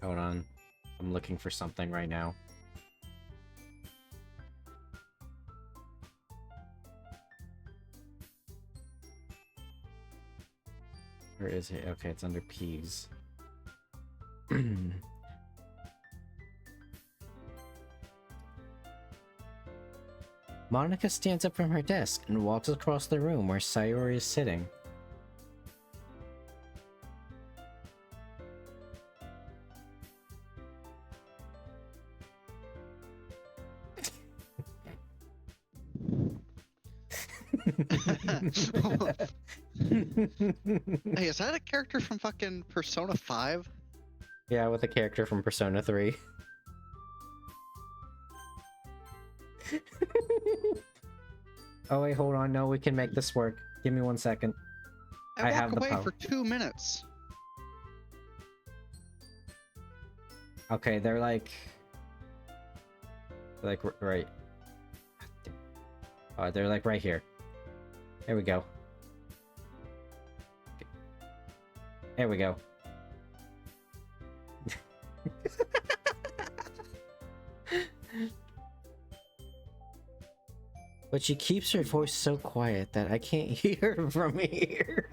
Hold on. I'm looking for something right now. Where is it? Okay, it's under P's. Monica stands up from her desk and walks across the room where Sayori is sitting. Hey, is that a character from fucking Persona 5? Yeah, with a character from Persona 3. Oh wait, hold on. No, we can make this work. Give me 1 second. I walk have the away power. for 2 minutes. Okay, they're like right. They're like right here. There we go. There we go. But she keeps her voice so quiet that I can't hear her from here.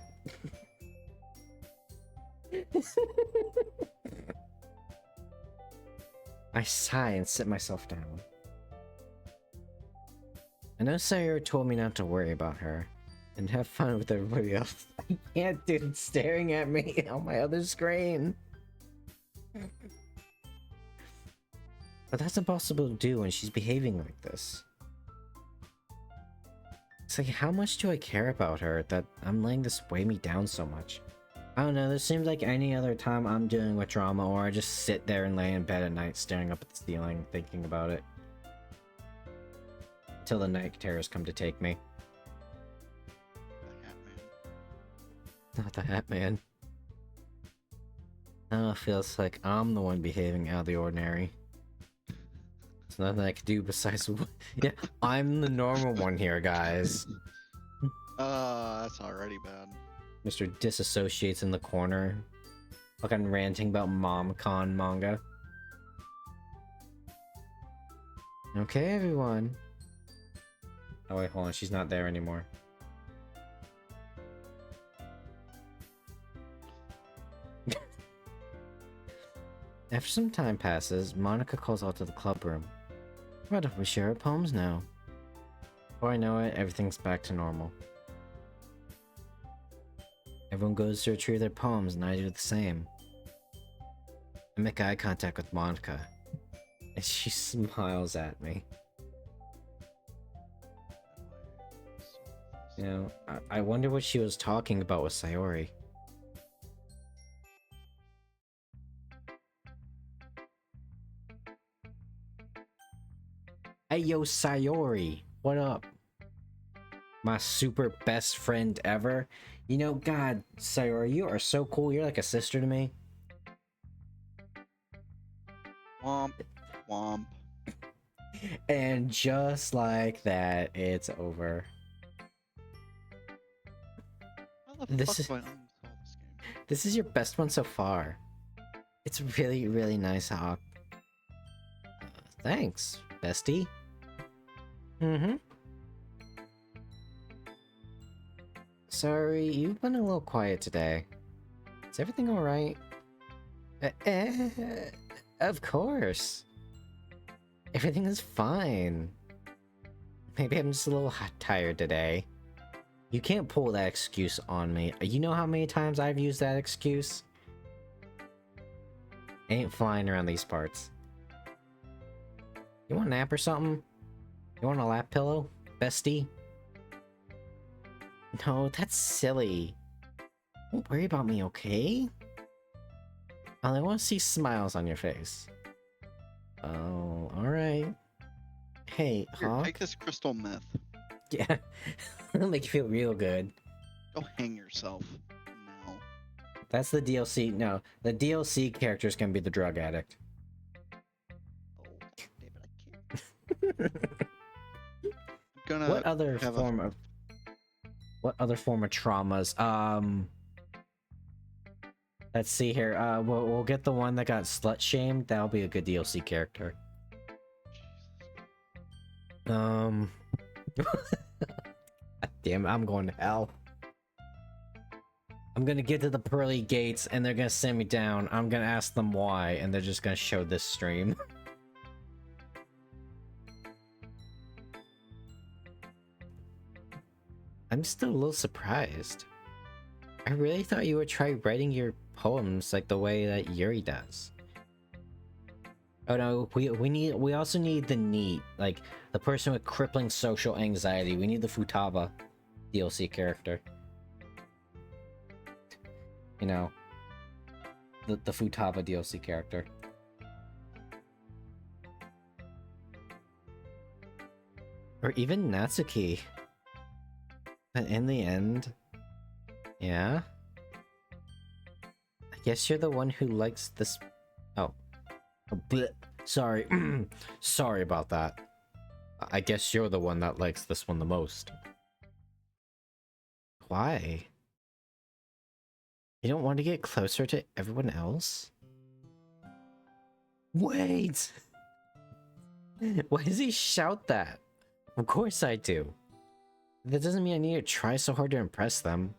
I sigh and sit myself down. I know Sayori told me not to worry about her and have fun with everybody else. I can't, dude. It's staring at me on my other screen. But that's impossible to do when she's behaving like this. It's like, how much do I care about her that I'm letting this weigh me down so much? I don't know, this seems like any other time I'm dealing with drama, or I just sit there and lay in bed at night staring up at the ceiling, thinking about it. Until the night terrors come to take me. The Hat Man. Not the Hat Man. Now it feels like I'm the one behaving out of the ordinary. There's nothing I can do besides... Yeah, I'm the normal one here, guys. That's already bad. Mr. Disassociates in the corner. Fucking ranting about MomCon manga. Okay, everyone. Oh wait, hold on, she's not there anymore. After some time passes, Monica calls out to the club room. What if we share our poems now? Before I know it, everything's back to normal. Everyone goes to retrieve their poems, and I do the same. I make eye contact with Monica, and she smiles at me. You know, I wonder what she was talking about with Sayori. Hey yo, Sayori, what up? My super best friend ever. You know, God, Sayori, you are so cool. You're like a sister to me. Womp. Womp. And just like that, it's over. How the This fuck is- do I uninstall this game? This is your best one so far. It's really, really nice, Hawk. Thanks, bestie. Mm-hmm. Sorry, you've been a little quiet today. Is everything alright? Of course. Everything is fine. Maybe I'm just a little tired today. You can't pull that excuse on me. You know how many times I've used that excuse? Ain't flying around these parts. You want a nap or something? You want a lap pillow, bestie? No, that's silly. Don't worry about me, okay? All I want to see smiles on your face. Oh, alright. Hey, Here, Hawk. take this crystal meth. Yeah. It'll make you feel real good. Go hang yourself. No. That's the DLC. No, the DLC characters can be the drug addict. Oh, damn it, I can't. I'm gonna What other have form of traumas? Let's see here. We'll get the one that got slut shamed. That'll be a good DLC character. Damn, I'm going to hell. I'm gonna get to the pearly gates and they're gonna send me down. I'm gonna ask them why, and they're just gonna show this stream. I'm still a little surprised. I really thought you would try writing your poems like the way that Yuri does. Oh no, we also need the NEAT, like the person with crippling social anxiety. We need the Futaba DLC character. You know, the Futaba DLC character. Or even Natsuki. But in the end, yeah? I guess you're the one who likes this... Oh. Bleh. Sorry. Sorry about that. I guess you're the one that likes this one the most. Why? You don't want to get closer to everyone else? Wait! Why does he shout that? Of course I do. That doesn't mean I need to try so hard to impress them.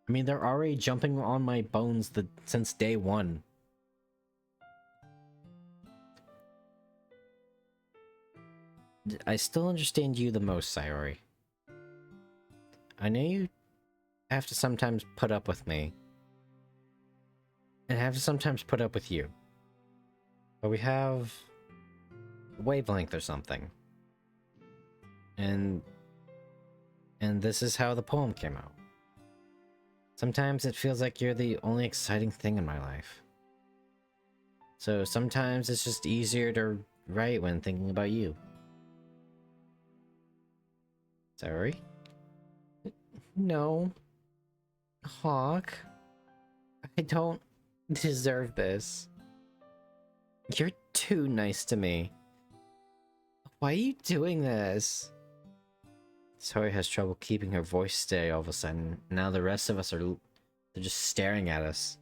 I mean, they're already jumping on my bones since day one. I still understand you the most, Sayori. I know you have to sometimes put up with me. And I have to sometimes put up with you. But we have a wavelength or something. And this is how the poem came out. Sometimes it feels like you're the only exciting thing in my life. So sometimes it's just easier to write when thinking about you. Sorry? No. Hawk. I don't deserve this. You're too nice to me. Why are you doing this? Sayori has trouble keeping her voice steady all of a sudden. Now the rest of us they're just staring at us.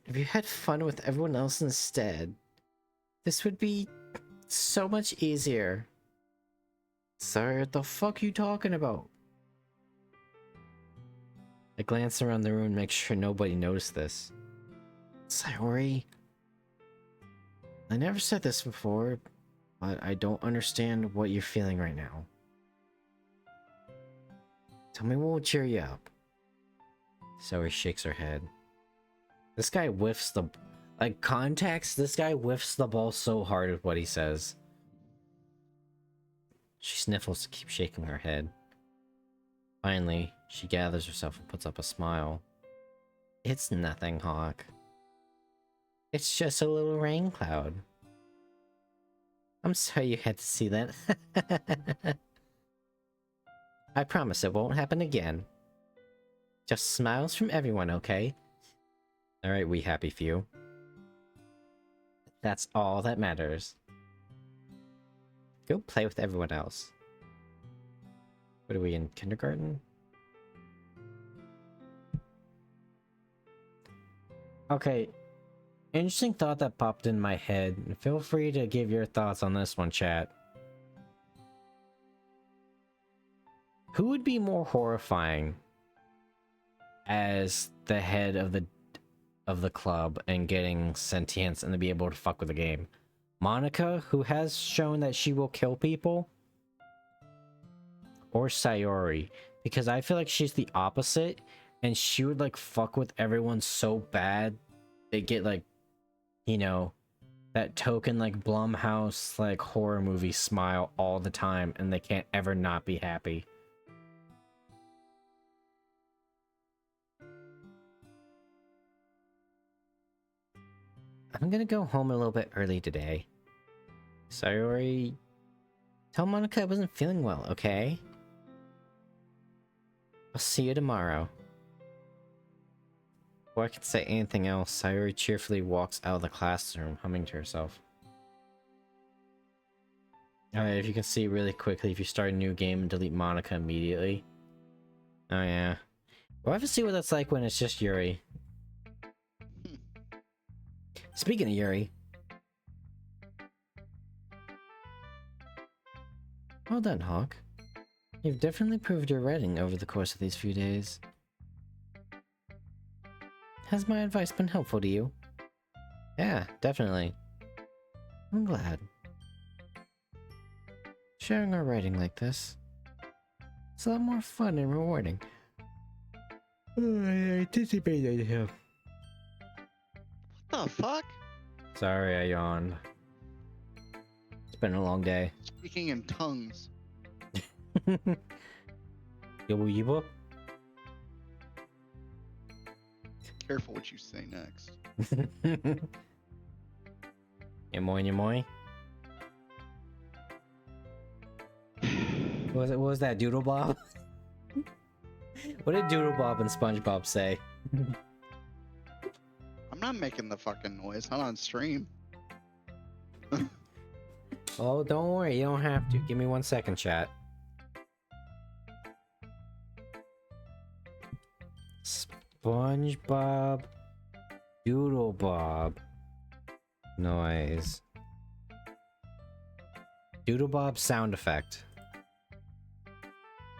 If you had fun with everyone else instead, this would be so much easier. Sorry, what the fuck you talking about? I glance around the room and make sure nobody noticed this. Sayori, I never said this before, but I don't understand what you're feeling right now. Tell me what will cheer you up. Sayori shakes her head. This guy whiffs the... Like, context, this guy whiffs the ball so hard with what he says. She sniffles to keep shaking her head. Finally, she gathers herself and puts up a smile. It's nothing, Hawk. It's just a little rain cloud. I'm sorry you had to see that. I promise it won't happen again. Just smiles from everyone, okay? Alright, we happy few. That's all that matters. Go play with everyone else. What are we in kindergarten? Okay. Interesting thought that popped in my head. Feel free to give your thoughts on this one, chat. Who would be more horrifying as the head of the club and getting sentience and to be able to fuck with the game? Monica, who has shown that she will kill people? Or Sayori? Because I feel like she's the opposite and she would like fuck with everyone so bad they get like, you know, that token like Blumhouse like horror movie smile all the time, and they can't ever not be happy. I'm gonna go home a little bit early today. Sayori, tell Monica I wasn't feeling well, okay? I'll see you tomorrow. Before I can say anything else, Sayori cheerfully walks out of the classroom, humming to herself. Alright, if you can see really quickly, if you start a new game and delete Monica immediately. Oh yeah. We'll have to see what that's like when it's just Yuri. Speaking of Yuri. Well done, Hawk. You've definitely improved your writing over the course of these few days. Has my advice been helpful to you? Yeah, definitely. I'm glad. Sharing our writing like this, it's a lot more fun and rewarding. I anticipated him. What the fuck? Sorry, I yawned. It's been a long day. Speaking in tongues. Yibo yibo? Careful what you say next. Yamoy yamoy? What was that, Doodle Bob? What did Doodle Bob and SpongeBob say? I'm not making the fucking noise. Not on stream. Oh, don't worry, you don't have to. Give me 1 second, chat. SpongeBob, Doodle Bob, noise. Doodle Bob sound effect.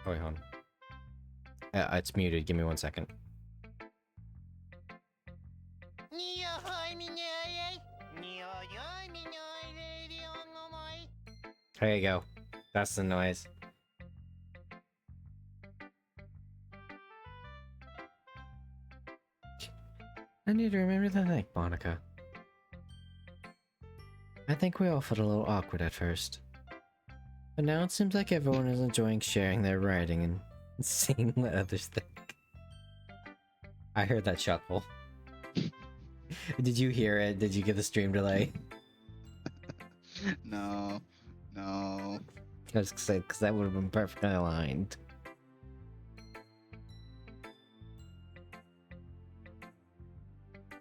Oh, wait, hold on. It's muted. Give me 1 second. There you go. That's the noise. I need to remember to thank Monica. I think we all felt a little awkward at first. But now it seems like everyone is enjoying sharing their writing and seeing what others think. I heard that chuckle. Did you hear it? Did you get the stream delay? No. No. I was excited because that would have been perfectly aligned.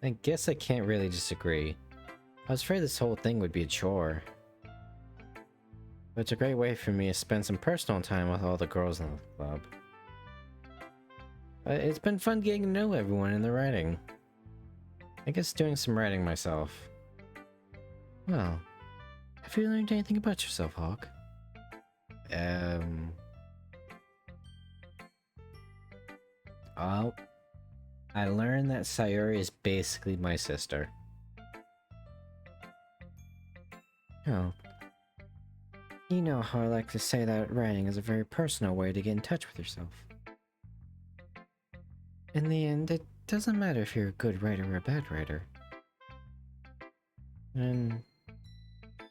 I guess I can't really disagree. I was afraid this whole thing would be a chore. But it's a great way for me to spend some personal time with all the girls in the club. It's been fun getting to know everyone in the writing. I guess doing some writing myself. Well, have you learned anything about yourself, Hawk? Oh, I learned that Sayori is basically my sister. Oh. You know how I like to say that writing is a very personal way to get in touch with yourself. In the end, it doesn't matter if you're a good writer or a bad writer. And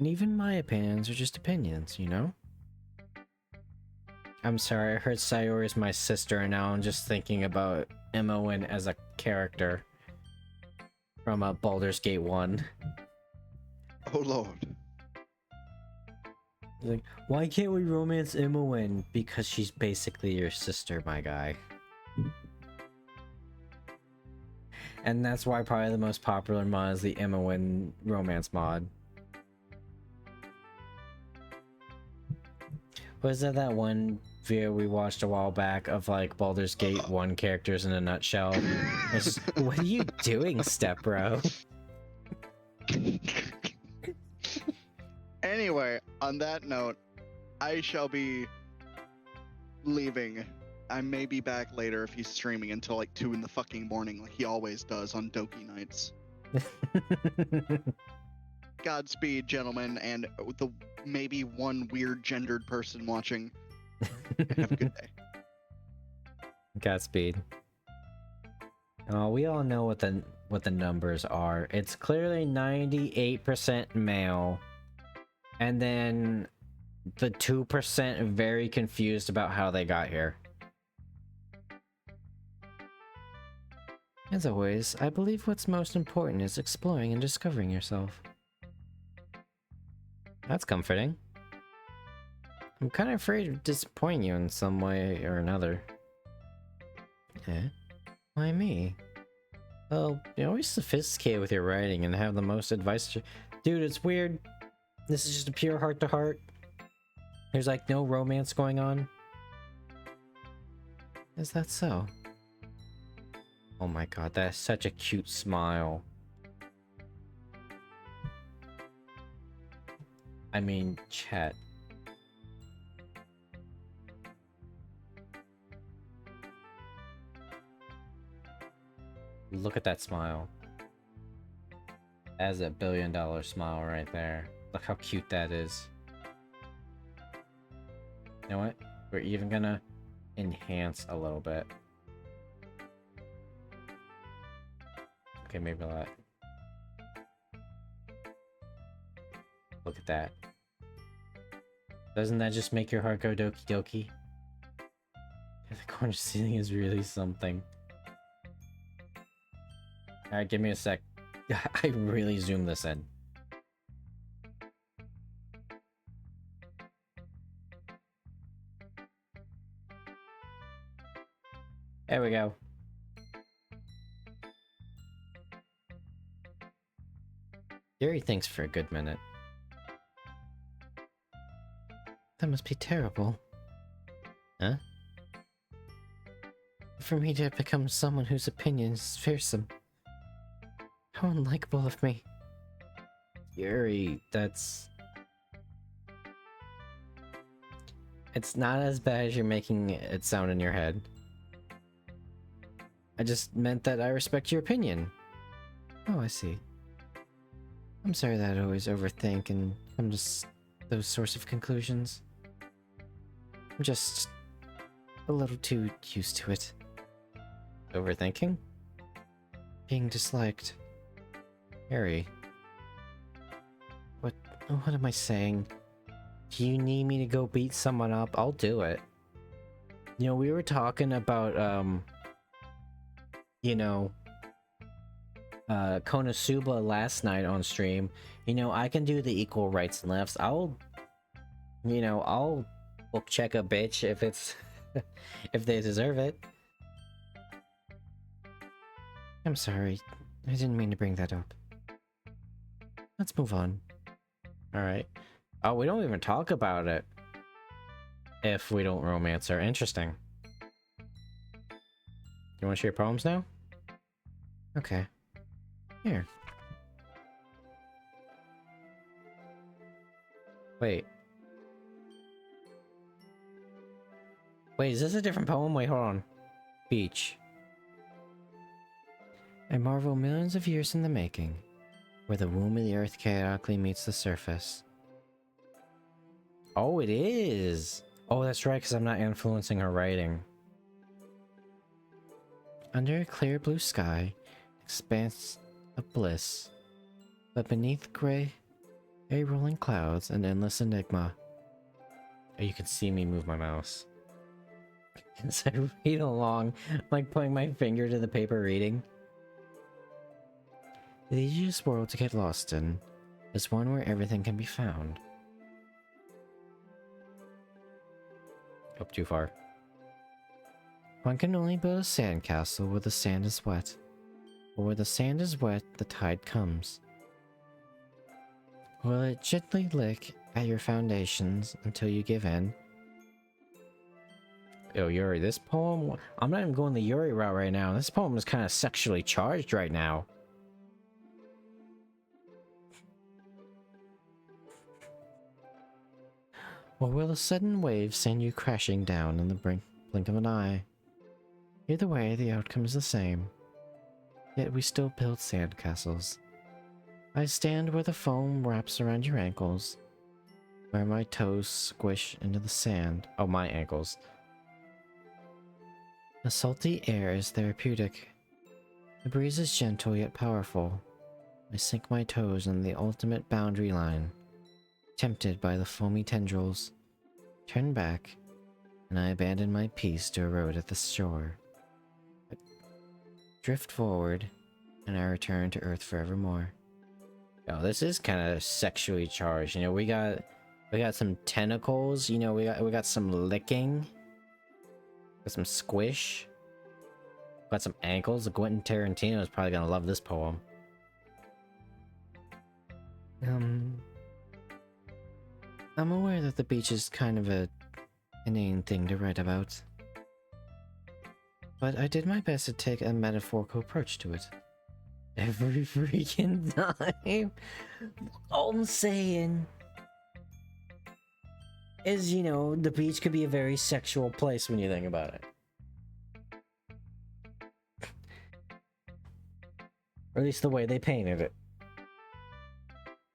even my opinions are just opinions, you know? I'm sorry, I heard Sayori is my sister, and now I'm just thinking about Moen as a character from Baldur's Gate 1. Oh lord. Like, why can't we romance Moen? Because she's basically your sister, my guy. And that's why probably the most popular mod is the Moen romance mod. Was that one video we watched a while back of like Baldur's Gate 1 characters in a nutshell? It's just, what are you doing, step bro? Anyway, on that note, I shall be leaving. I may be back later if he's streaming until like 2 in the fucking morning like he always does on Doki nights. Godspeed, gentlemen, and the maybe one weird gendered person watching. Have a good day. Godspeed. We all know what what the numbers are. It's clearly 98% male. And then the 2% very confused about how they got here. As always, I believe what's most important is exploring and discovering yourself. That's comforting. I'm kind of afraid of disappointing you in some way or another. Eh? Why me? Well, you're always sophisticated with your writing and have the most advice. Dude, it's weird. This is just a pure heart-to-heart. There's like no romance going on. Is that so? Oh my god, that's such a cute smile. I mean, chat. Look at that smile. That's a $1 billion smile right there. Look how cute that is. You know what? We're even gonna enhance a little bit. Okay, maybe that. Look at that. Doesn't that just make your heart go doki doki? The corner ceiling is really something. Alright, give me a sec. I really zoomed this in. There we go. Yuri thinks for a good minute. That must be terrible. Huh? For me to become someone whose opinion is fearsome. How unlikable of me. Yuri, that's... It's not as bad as you're making it sound in your head. I just meant that I respect your opinion. Oh, I see. I'm sorry that I always overthink and come to those sorts of conclusions. I'm just a little too used to it. Overthinking? Being disliked. Harry. What am I saying? Do you need me to go beat someone up? I'll do it. You know, we were talking about, you know, Konosuba last night on stream. You know, I can do the equal rights and lefts. I'll book check a bitch if it's if they deserve it. I'm sorry. I didn't mean to bring that up. Let's move on. Alright. Oh, we don't even talk about it if we don't romance her. Interesting. You want to share your poems now? Okay. Here. Wait. Wait, is this a different poem? Wait, hold on. Beach. I marvel millions of years in the making, where the womb of the earth chaotically meets the surface. Oh, it is! Oh, that's right, because I'm not influencing her writing. Under a clear blue sky, expanse of bliss, but beneath gray rolling clouds, an endless enigma. Oh, you can see me move my mouse. As I read along, like putting my finger to the paper reading. The easiest world to get lost in is one where everything can be found. Oh, too far. One can only build a sandcastle where the sand is wet. Or where the sand is wet, the tide comes. Will it gently lick at your foundations until you give in? Yo, Yuri, this poem... I'm not even going the Yuri route right now. This poem is kind of sexually charged right now. Or will a sudden wave send you crashing down in the blink of an eye? Either way, the outcome is the same. Yet we still build sandcastles. I stand where the foam wraps around your ankles, where my toes squish into the sand. Oh, my ankles. The salty air is therapeutic. The breeze is gentle yet powerful. I sink my toes on the ultimate boundary line, tempted by the foamy tendrils. Turn back, and I abandon my piece to erode at the shore. I drift forward, and I return to Earth forevermore. Oh, this is kind of sexually charged. You know, we got some tentacles. You know, we got some licking, got some squish, got some ankles. Quentin Tarantino is probably gonna love this poem. I'm aware that the beach is kind of a inane thing to write about, but I did my best to take a metaphorical approach to it. Every freaking time. All I'm saying is, you know, the beach could be a very sexual place when you think about it. Or at least the way they painted it.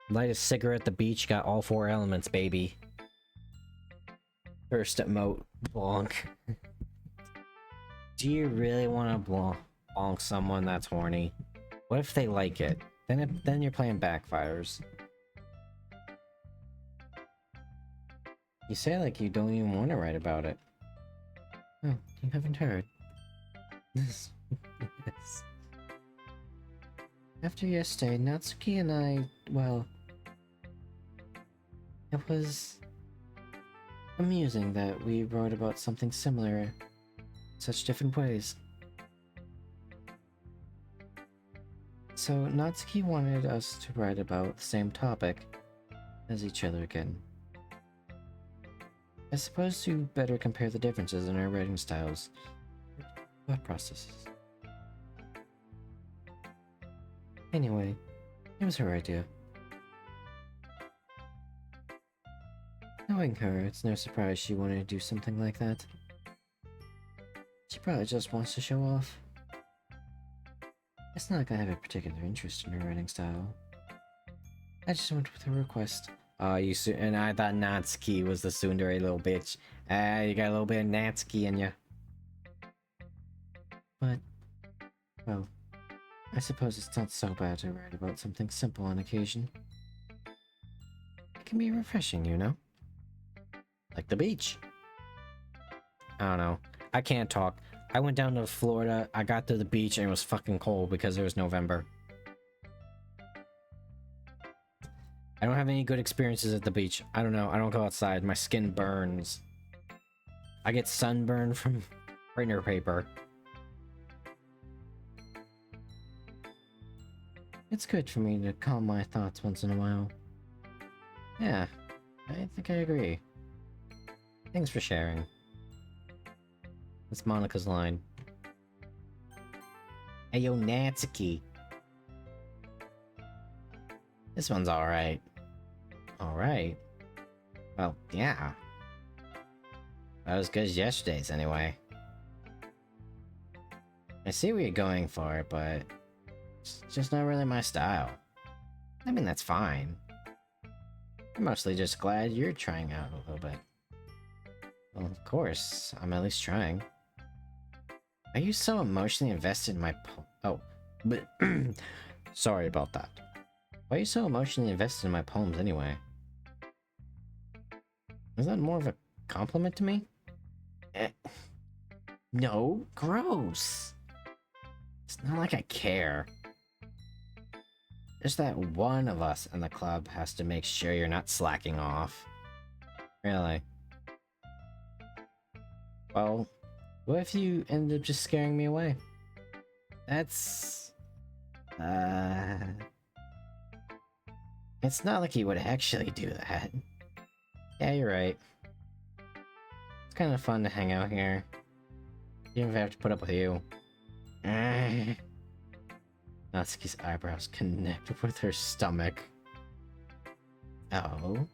Light a cigarette at the beach, got all 4 elements, baby. First emote, bonk. Do you really want to bonk someone that's horny? What if they like it? Then you're playing backfires. You say like you don't even want to write about it. Oh, you haven't heard. Yes. After yesterday, Natsuki and I, well... It was... amusing that we wrote about something similar in such different ways. So, Natsuki wanted us to write about the same topic as each other again. I suppose you better compare the differences in our writing styles, thought processes. Anyway, it was her idea. Knowing her, it's no surprise she wanted to do something like that. She probably just wants to show off. It's not like I have a particular interest in her writing style. I just went with her request. And I thought Natsuki was the tsundere little bitch. You got a little bit of Natsuki in ya. But, well, I suppose it's not so bad to write about something simple on occasion. It can be refreshing, you know? Like the beach. I don't know. I can't talk. I went down to Florida, I got to the beach, and it was fucking cold because it was November. I don't have any good experiences at the beach. I don't know. I don't go outside. My skin burns. I get sunburn from printer paper. It's good for me to calm my thoughts once in a while. Yeah, I think I agree. Thanks for sharing. That's Monica's line. Hey yo, Natsuki. This one's alright. Alright. Well, yeah. Not as good as yesterday's, anyway. I see what you're going for, but it's just not really my style. I mean, that's fine. I'm mostly just glad you're trying out a little bit. Well, of course, I'm at least trying. Are you so emotionally invested in my oh, but sorry about that. Why are you so emotionally invested in my poems anyway? Is that more of a compliment to me? No, gross. It's not like I care. Just that one of us in the club has to make sure you're not slacking off. Really? Well, what if you end up just scaring me away? That's... It's not like he would actually do that. Yeah, you're right. It's kind of fun to hang out here. Even if I have to put up with you. Natsuki's eyebrows connect with her stomach. Oh?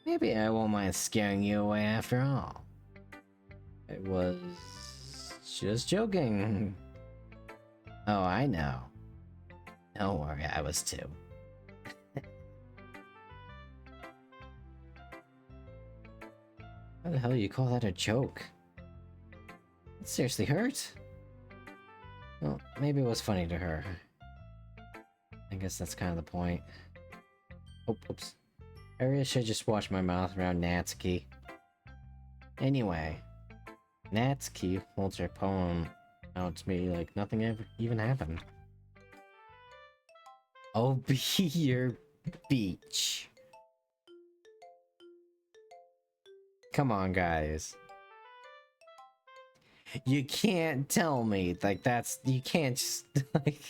Maybe I won't mind scaring you away after all. I was just joking. Oh, I know. Don't worry, I was too. How the hell do you call that a joke? It seriously hurt. Well, maybe it was funny to her. I guess that's kind of the point. Oh, oops. I really should just watch my mouth around Natsuki. Anyway, Natsuki holds her poem out to me like nothing ever even happened. I'll be your beach. Come on, guys. You can't tell me like that's you can't just like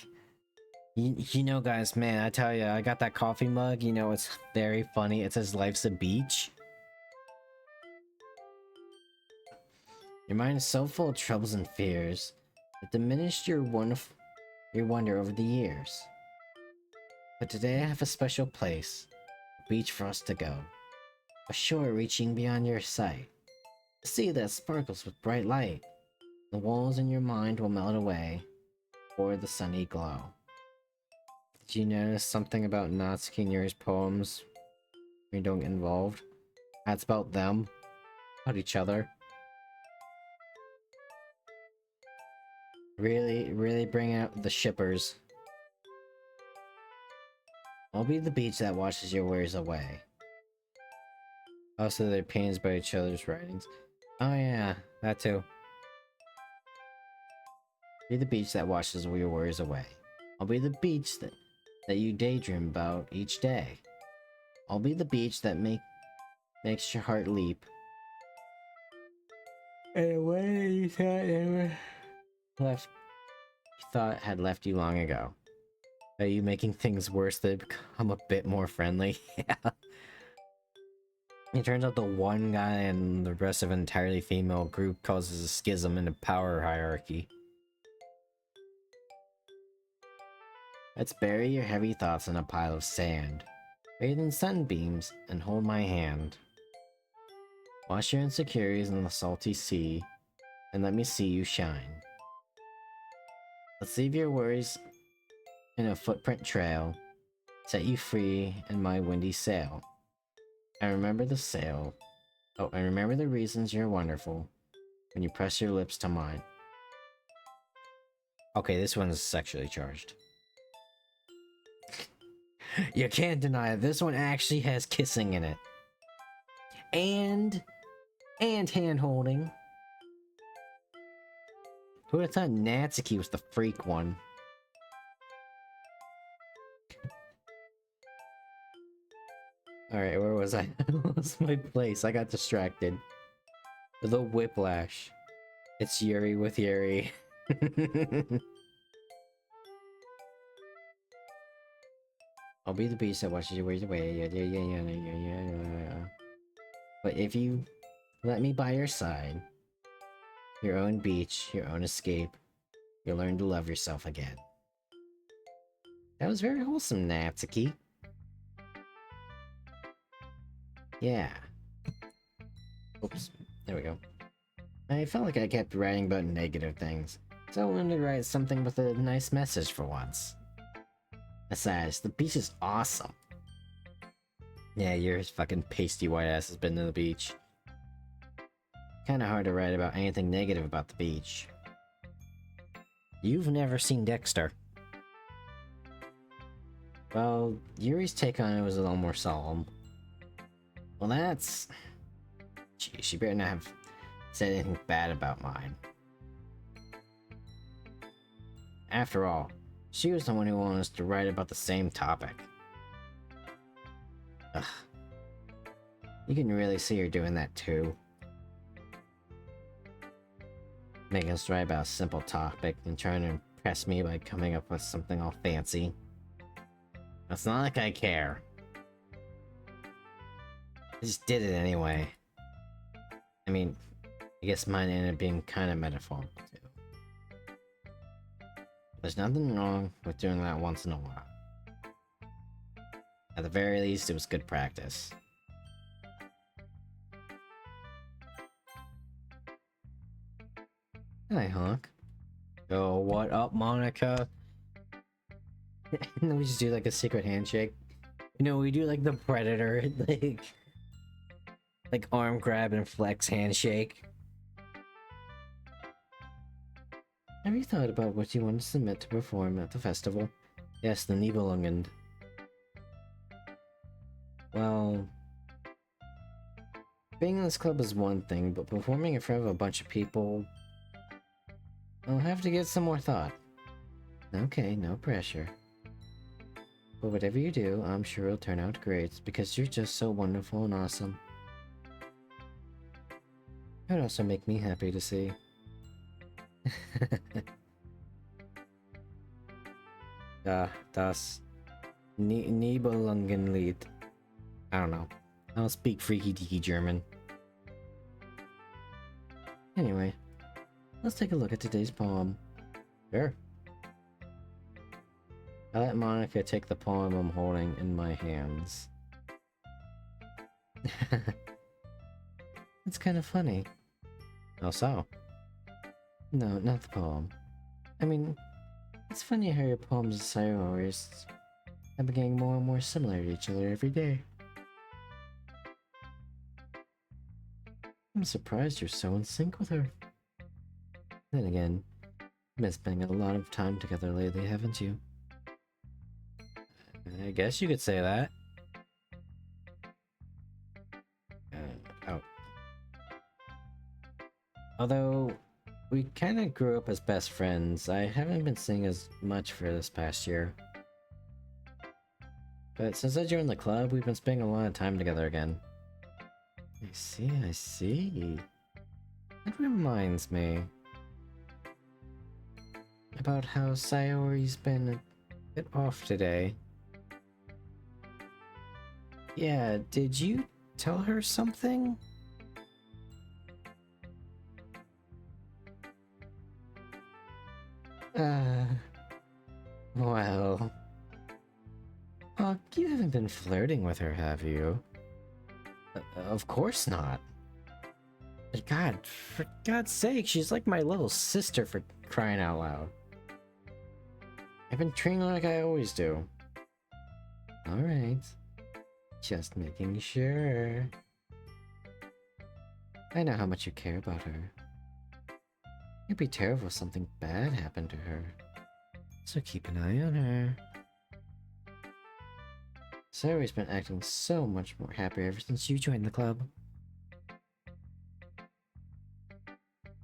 you know, guys, man, I tell you, I got that coffee mug, you know, it's very funny. It says life's a beach. Your mind is so full of troubles and fears that diminished your wonder over the years. But today I have a special place, a beach for us to go, a shore reaching beyond your sight, a sea that sparkles with bright light. The walls in your mind will melt away for the sunny glow. Did you notice something about Natsuki and Yuri's poems when you don't get involved? That's about them, about each other. Really bring out the shippers. I'll be the beach that washes your worries away. Also, they're pains by each other's writings. Oh yeah, that too. Be the beach that washes all your worries away. I'll be the beach that you daydream about each day. I'll be the beach that makes your heart leap. And a way you thought had left you long ago. Are you making things worse to become a bit more friendly? Yeah. It turns out the one guy and the rest of an entirely female group causes a schism in the power hierarchy. Let's bury your heavy thoughts in a pile of sand. Bathe in sunbeams and hold my hand. Wash your insecurities in the salty sea and let me see you shine. Let's leave your worries in a footprint trail, set you free in my windy sail. I remember the sail. Oh, I remember the reasons you're wonderful when you press your lips to mine. Okay, this one's sexually charged. You can't deny it. This one actually has kissing in it. And hand holding. Who would have thought Natsuki was the freak one? Alright, where was I? I lost my place. I got distracted. The whiplash. It's Yuri with Yuri. I'll be the beast that watches you ways away. Yeah. But if you let me by your side, your own beach, your own escape, you'll learn to love yourself again. That was very wholesome, Natsuki. Yeah. Oops. There we go. I felt like I kept writing about negative things, so I wanted to write something with a nice message for once. Besides, the beach is awesome. Yeah, your fucking pasty white ass has been to the beach. Kinda hard to write about anything negative about the beach. You've never seen Dexter. Well, Yuri's take on it was a little more solemn. Well, that's... Gee, she better not have said anything bad about mine. After all, she was the one who wanted us to write about the same topic. Ugh. You can really see her doing that too. Making us write about a simple topic and trying to impress me by coming up with something all fancy. It's not like I care. I just did it anyway. I mean, I guess mine ended up being kind of metaphorical too. There's nothing wrong with doing that once in a while. At the very least, it was good practice. Hi, Honk. Yo, what up, Monica? And then we just do like a secret handshake. You know, we do like the Predator, like arm grab and flex handshake. Have you thought about what you want to submit to perform at the festival? Yes, the Nibelungen. Well, being in this club is one thing, but performing in front of a bunch of people... I'll have to give some more thought. Okay, no pressure. But whatever you do, I'm sure it'll turn out great, because you're just so wonderful and awesome. It would also make me happy to see. Das Nibelungenlied. I don't know. I don't speak freaky deaky German. Anyway, let's take a look at today's poem. Sure. I let Monica take the poem I'm holding in my hands. It's kind of funny. How so? No, not the poem. I mean, it's funny how your poems and Sayori's have been getting more and more similar to each other every day. I'm surprised you're so in sync with her. Then again, you've been spending a lot of time together lately, haven't you? I guess you could say that. Oh. Although, we kinda grew up as best friends, I haven't been seeing as much for this past year. But since I joined the club, we've been spending a lot of time together again. I see, I see. That reminds me about how Sayori's been a bit off today. Yeah, did you tell her something? Well... you haven't been flirting with her, have you? Of course not. But God, for God's sake, she's like my little sister for crying out loud. I've been treating her like I always do. Alright. Just making sure. I know how much you care about her. It'd be terrible if something bad happened to her. So keep an eye on her. Sayori's been acting so much more happier ever since you joined the club.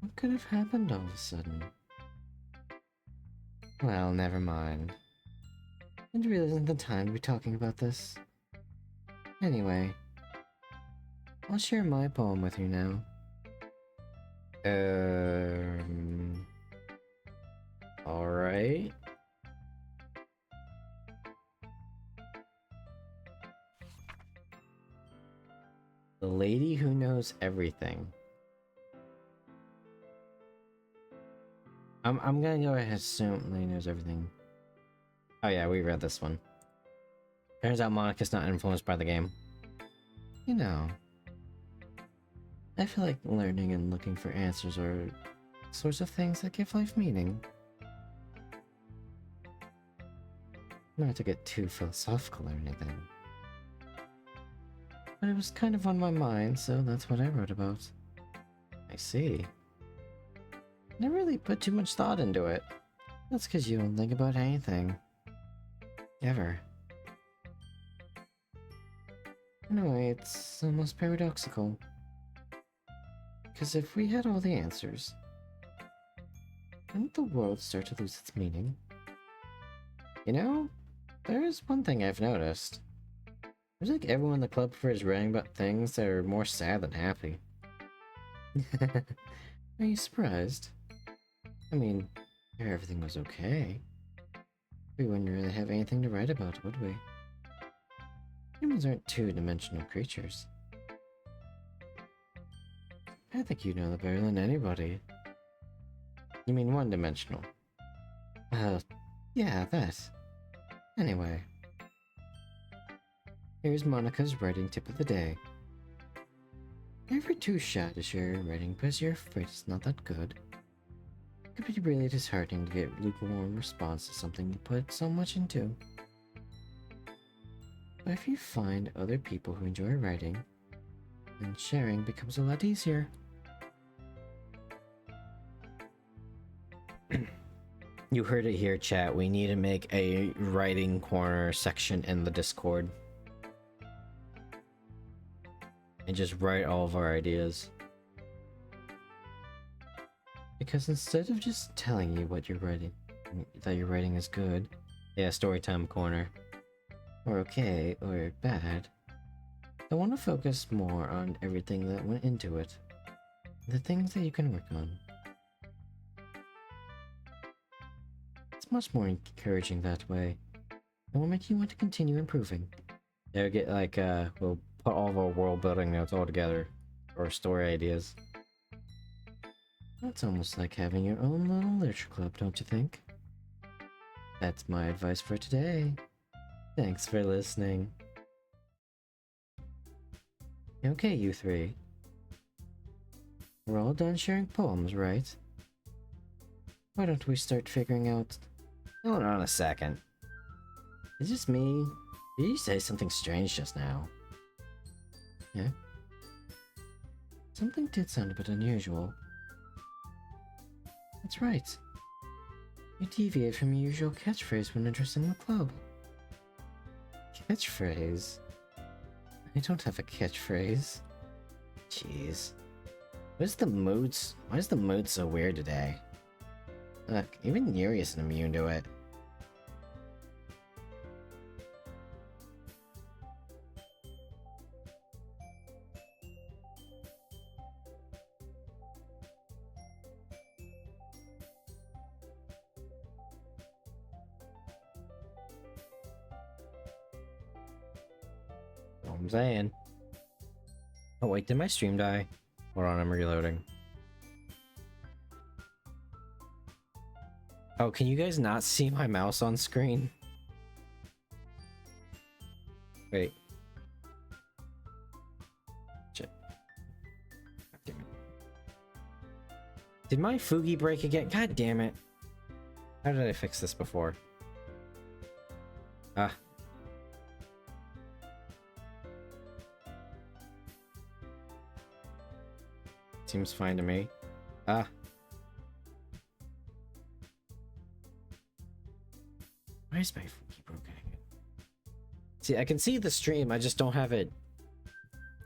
What could have happened all of a sudden? Well, never mind. It really isn't the time to be talking about this. Anyway, I'll share my poem with you now. Alright. The lady who knows everything. I'm gonna go ahead and assume the lady knows everything. Oh yeah, we read this one. Turns out Monica's not influenced by the game. You know, I feel like learning and looking for answers are sorts of things that give life meaning. Not to get too philosophical or anything. But it was kind of on my mind, so that's what I wrote about. I see. Never really put too much thought into it. That's because you don't think about anything. Ever. Anyway, it's almost paradoxical. Because if we had all the answers, wouldn't the world start to lose its meaning? You know, there is one thing I've noticed. There's like everyone in the club prefers writing about things that are more sad than happy. Are you surprised? I mean, if everything was okay, we wouldn't really have anything to write about, would we? Humans aren't two-dimensional creatures. I think you know that better than anybody. You mean one-dimensional? Yeah, that. Anyway. Here's Monica's writing tip of the day. Never too shy to share your writing because you're afraid it's not that good. It could be really disheartening to get lukewarm response to something you put so much into. But if you find other people who enjoy writing, then sharing becomes a lot easier. You heard it here, chat. We need to make a writing corner section in the Discord. And just write all of our ideas. Because instead of just telling you what you're writing, that your writing is good, yeah, storytime corner, or okay, or bad, I want to focus more on everything that went into it. The things that you can work on. It's much more encouraging that way. It will make you want to continue improving. Yeah, get like, we'll put all of our world building notes all together. Or story ideas. That's almost like having your own little literature club, don't you think? That's my advice for today. Thanks for listening. Okay, you three. We're all done sharing poems, right? Why don't we start figuring out... Hold on a second. Is this me? Did you say something strange just now? Yeah? Something did sound a bit unusual. That's right. You deviate from your usual catchphrase when addressing the club. Catchphrase? I don't have a catchphrase. Jeez. Why is the mood so weird today? Look, even Yuri isn't immune to it. I'm saying. Oh wait, did my stream die? Hold on, I'm reloading. Oh, can you guys not see my mouse on screen? Wait. Shit. God damn it. Did my Fugi break again? God damn it. How did I fix this before? Ah. Seems fine to me. Ah. Why is my Fugi broken again? See, I can see the stream, I just don't have it.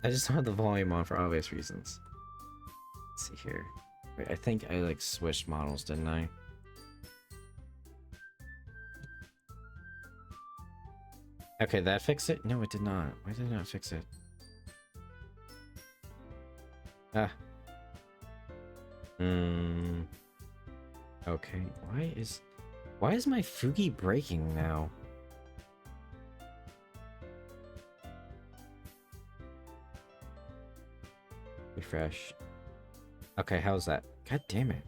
I just don't have the volume on for obvious reasons. Let's see here. Wait, I think I like switched models, didn't I? Okay, that fixed it? No, it did not. Why did it not fix it? Ah. Okay, why is my Fugi breaking now? Refresh. Okay, how's that? God damn it.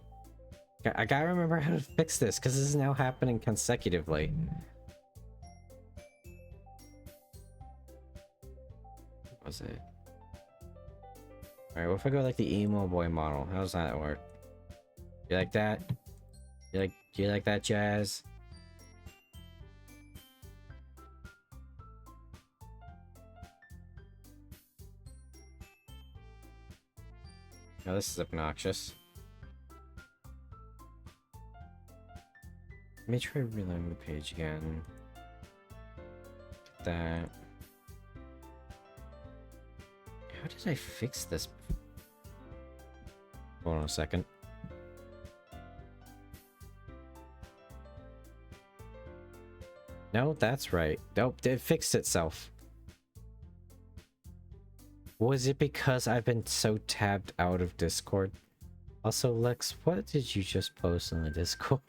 I gotta remember how to fix this, because this is now happening consecutively. What was it? Alright, what if I go like the emo boy model? How's that work? You like that? Do you like that, Jazz? Oh, this is obnoxious. Let me try reloading the page again. Get that. How did I fix this? Hold on a second. No, that's right. Nope, it fixed itself. Was it because I've been so tabbed out of Discord? Also, Lex, what did you just post on the Discord?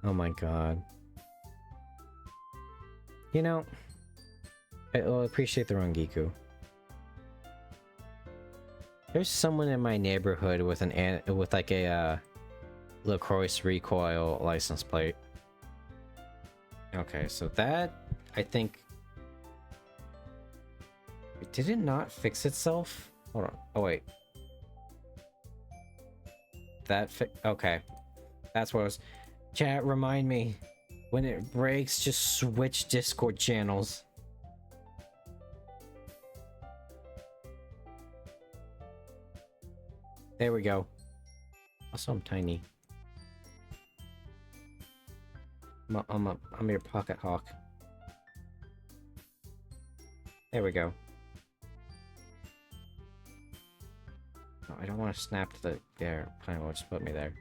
Oh my god. You know, I'll appreciate the Rangiku. There's someone in my neighborhood with with like a LaCroix recoil license plate. Okay, so that I think did it not fix itself? Hold on. Oh wait. Okay. That's what I was. Chat, remind me when it breaks, just switch Discord channels. There we go. Also, I'm tiny. I'm your pocket hawk. There we go. No, I don't want to snap to the... There, fine, will just put me there.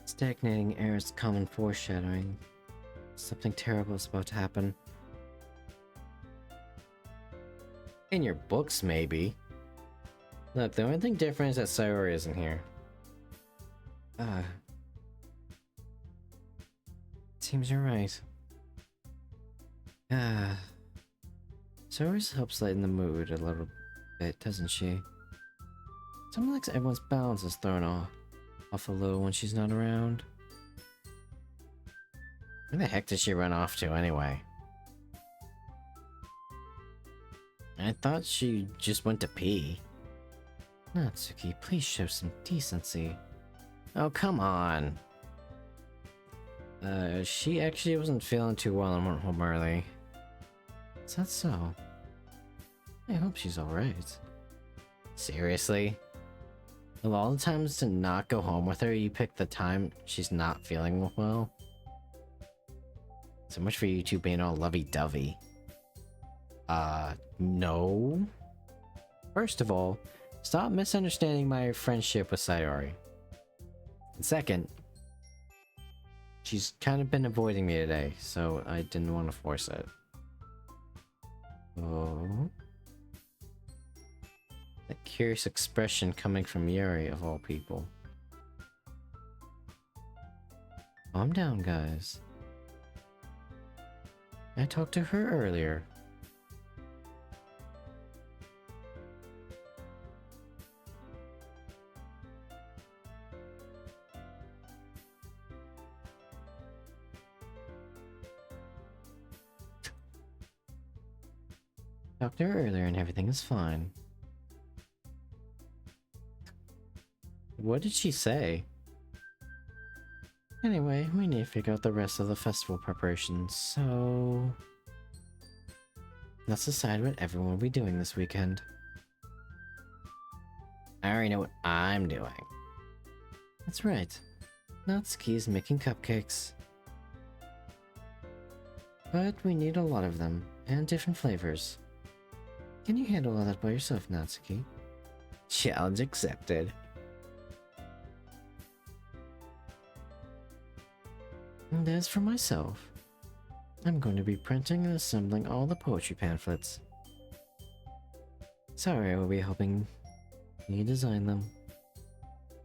Stagnating air is common foreshadowing. Something terrible is about to happen. In your books, maybe. Look, the only thing different is that Sayori isn't here. Seems you're right. Sayori helps lighten the mood a little bit, doesn't she? Someone likes everyone's balance is thrown off a little when she's not around. Where the heck did she run off to anyway? I thought she just went to pee. Natsuki, please show some decency. Oh, come on. She actually wasn't feeling too well and went home early. Is that so? I hope she's alright. Seriously? Of all the times to not go home with her, you pick the time she's not feeling well? So much for you two being all lovey-dovey. No. First of all, stop misunderstanding my friendship with Sayori. And second, she's kind of been avoiding me today, so I didn't want to force it. Oh. That curious expression coming from Yuri, of all people. Calm down, guys. I talked to her earlier. Talked to her earlier and everything is fine. What did she say? Anyway, we need to figure out the rest of the festival preparations, so... let's decide what everyone will be doing this weekend. I already know what I'm doing. That's right. Natsuki is making cupcakes. But we need a lot of them, and different flavors. Can you handle all that by yourself, Natsuki? Challenge accepted. And as for myself, I'm going to be printing and assembling all the poetry pamphlets. Sorry, I will be helping you design them.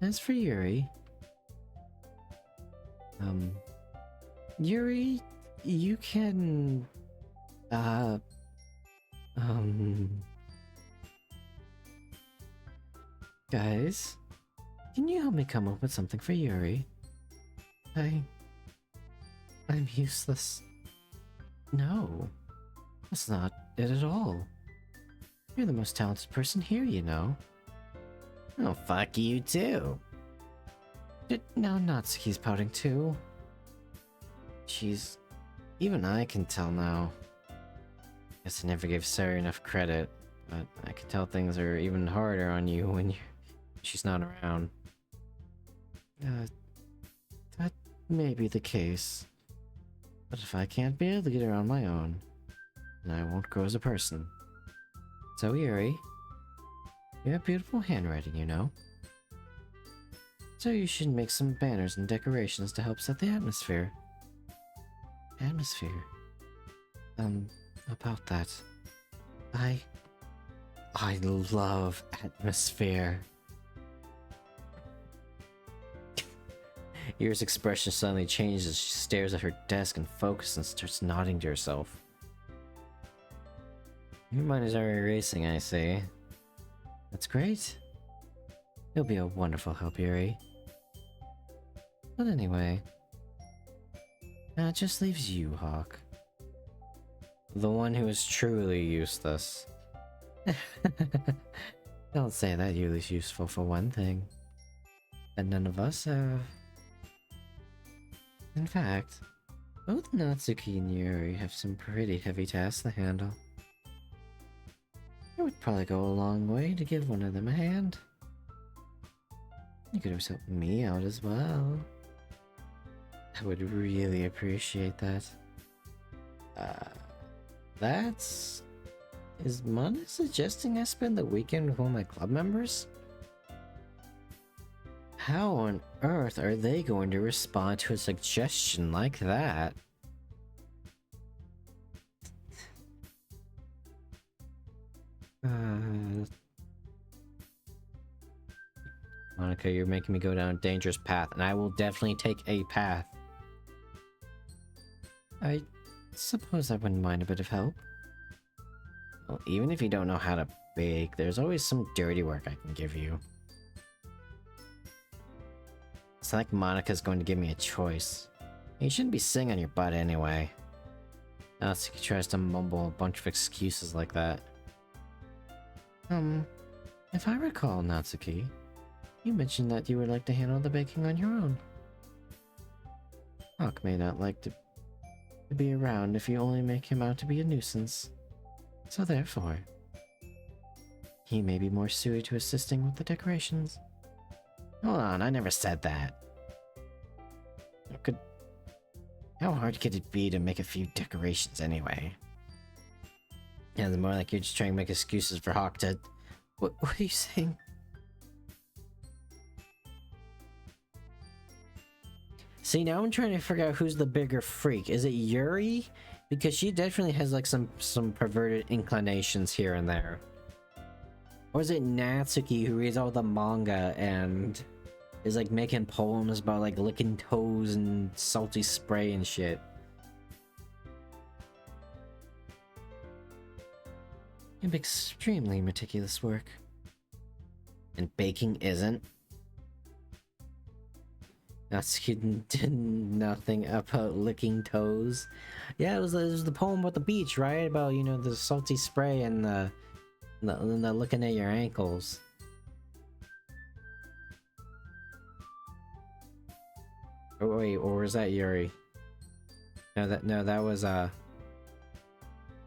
As for Yuri... Yuri, you can... Guys, can you help me come up with something for Yuri? I'm useless. No, that's not it at all. You're the most talented person here, you know. Oh, fuck you too. Now Natsuki's pouting too. She's... even I can tell now. Guess I never gave Sarah enough credit, but I can tell things are even harder on you when she's not around. That may be the case. But if I can't be a leader on my own, then I won't grow as a person. So Yuri, you have beautiful handwriting, you know. So you should make some banners and decorations to help set the atmosphere. Atmosphere? About that. I love atmosphere. Yuri's expression suddenly changes as she stares at her desk and focuses and starts nodding to herself. Your mind is already racing, I see. That's great. You'll be a wonderful help, Yuri. But anyway... that just leaves you, Hawk. The one who is truly useless. Don't say that Yuli's useful for one thing. And none of us have. In fact, both Natsuki and Yuri have some pretty heavy tasks to handle. It would probably go a long way to give one of them a hand. You could have helped me out as well. I would really appreciate that. That's... Is Mana suggesting I spend the weekend with one of my club members? How on earth are they going to respond to a suggestion like that? Monica, you're making me go down a dangerous path, and I will definitely take a path. I suppose I wouldn't mind a bit of help. Well, even if you don't know how to bake, there's always some dirty work I can give you. It's not like Monica's going to give me a choice. You shouldn't be sitting on your butt anyway. Natsuki tries to mumble a bunch of excuses like that. If I recall, Natsuki, you mentioned that you would like to handle the baking on your own. Hawk may not like to be around if you only make him out to be a nuisance. So therefore, he may be more suited to assisting with the decorations. Hold on, I never said that. How hard could it be to make a few decorations anyway? Yeah, the more like you're just trying to make excuses for Hawk to... What are you saying? See, now I'm trying to figure out who's the bigger freak. Is it Yuri? Because she definitely has like some perverted inclinations here and there. Or is it Natsuki, who reads all the manga and is like making poems about like licking toes and salty spray and shit? You have extremely meticulous work. And baking isn't? Natsuki did nothing about licking toes. Yeah, it was the poem about the beach, right? About, you know, the salty spray and the looking at your ankles. Oh wait, or was that Yuri? No, that was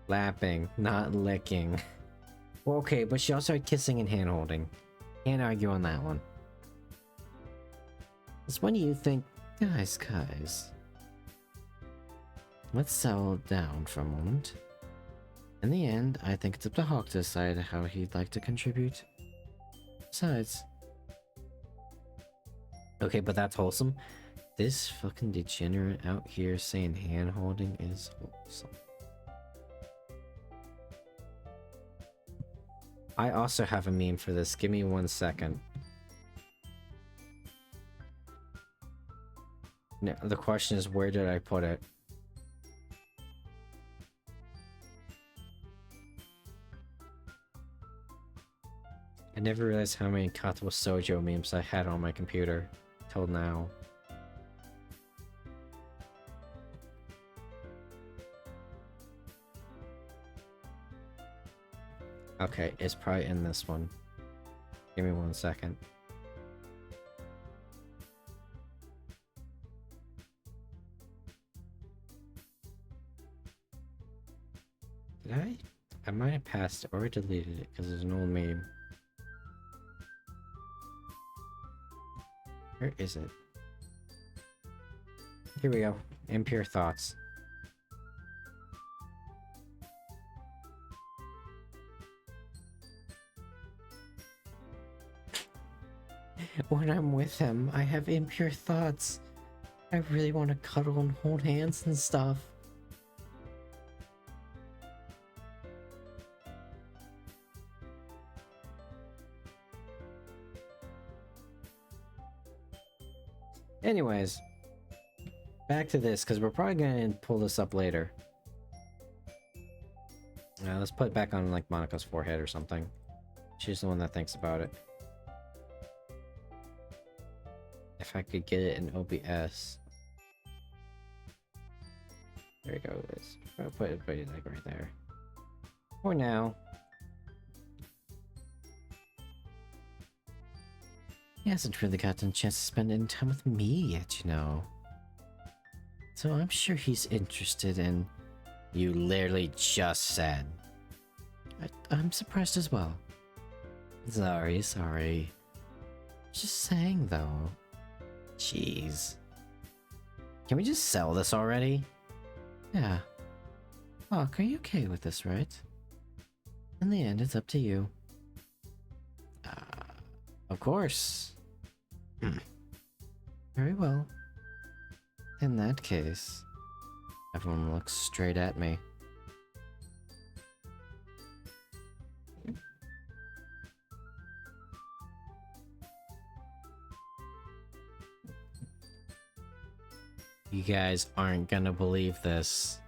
lapping, not licking. Well, okay, but she also had kissing and hand holding. Can't argue on that one. It's when you think, guys, let's settle down for a moment. In the end, I think it's up to Hawk to decide how he'd like to contribute. Besides... Okay, but that's wholesome. This fucking degenerate out here saying hand-holding is wholesome. I also have a meme for this. Give me 1 second. No, the question is, where did I put it? I never realized how many Katawa Sojo memes I had on my computer till now. Okay, it's probably in this one. Give me 1 second. Did I might have passed it or deleted it because there's an old meme. Where is it? Here we go. Impure thoughts. When I'm with him, I have impure thoughts. I really want to cuddle and hold hands and stuff. Anyways, back to this, because we're probably going to pull this up later. Let's put it back on, like, Monica's forehead or something. She's the one that thinks about it. If I could get it in OBS. There you go. I'll put it like right there. For now. He hasn't really gotten a chance to spend any time with me yet, you know. So I'm sure he's interested in... You literally just said. I'm surprised as well. Sorry. Just saying though. Jeez. Can we just sell this already? Yeah. Hawk, are you okay with this, right? In the end, it's up to you. Of course. Very well. In that case, everyone looks straight at me. You guys aren't gonna believe this.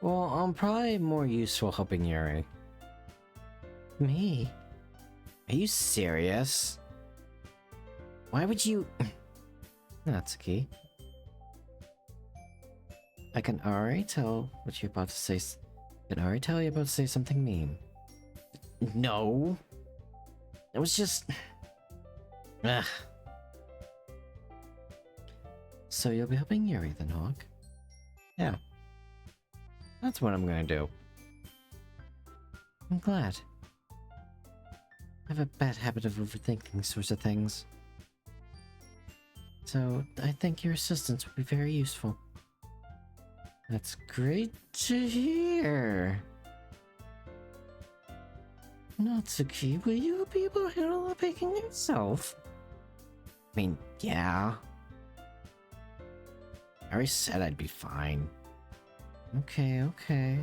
Well, I'm probably more useful helping Yuri. Me? Are you serious? Why would you... Natsuki. I can already tell what you're about to say. I can already tell you're about to say something mean. No! It was just... Ugh. So you'll be helping Yuri then, Hawk? Yeah. That's what I'm gonna do. I'm glad. I have a bad habit of overthinking sorts of things. So, I think your assistance would be very useful. That's great to hear. Natsuki, will you be able to handle the baking yourself? I mean, yeah. I already said I'd be fine. Okay.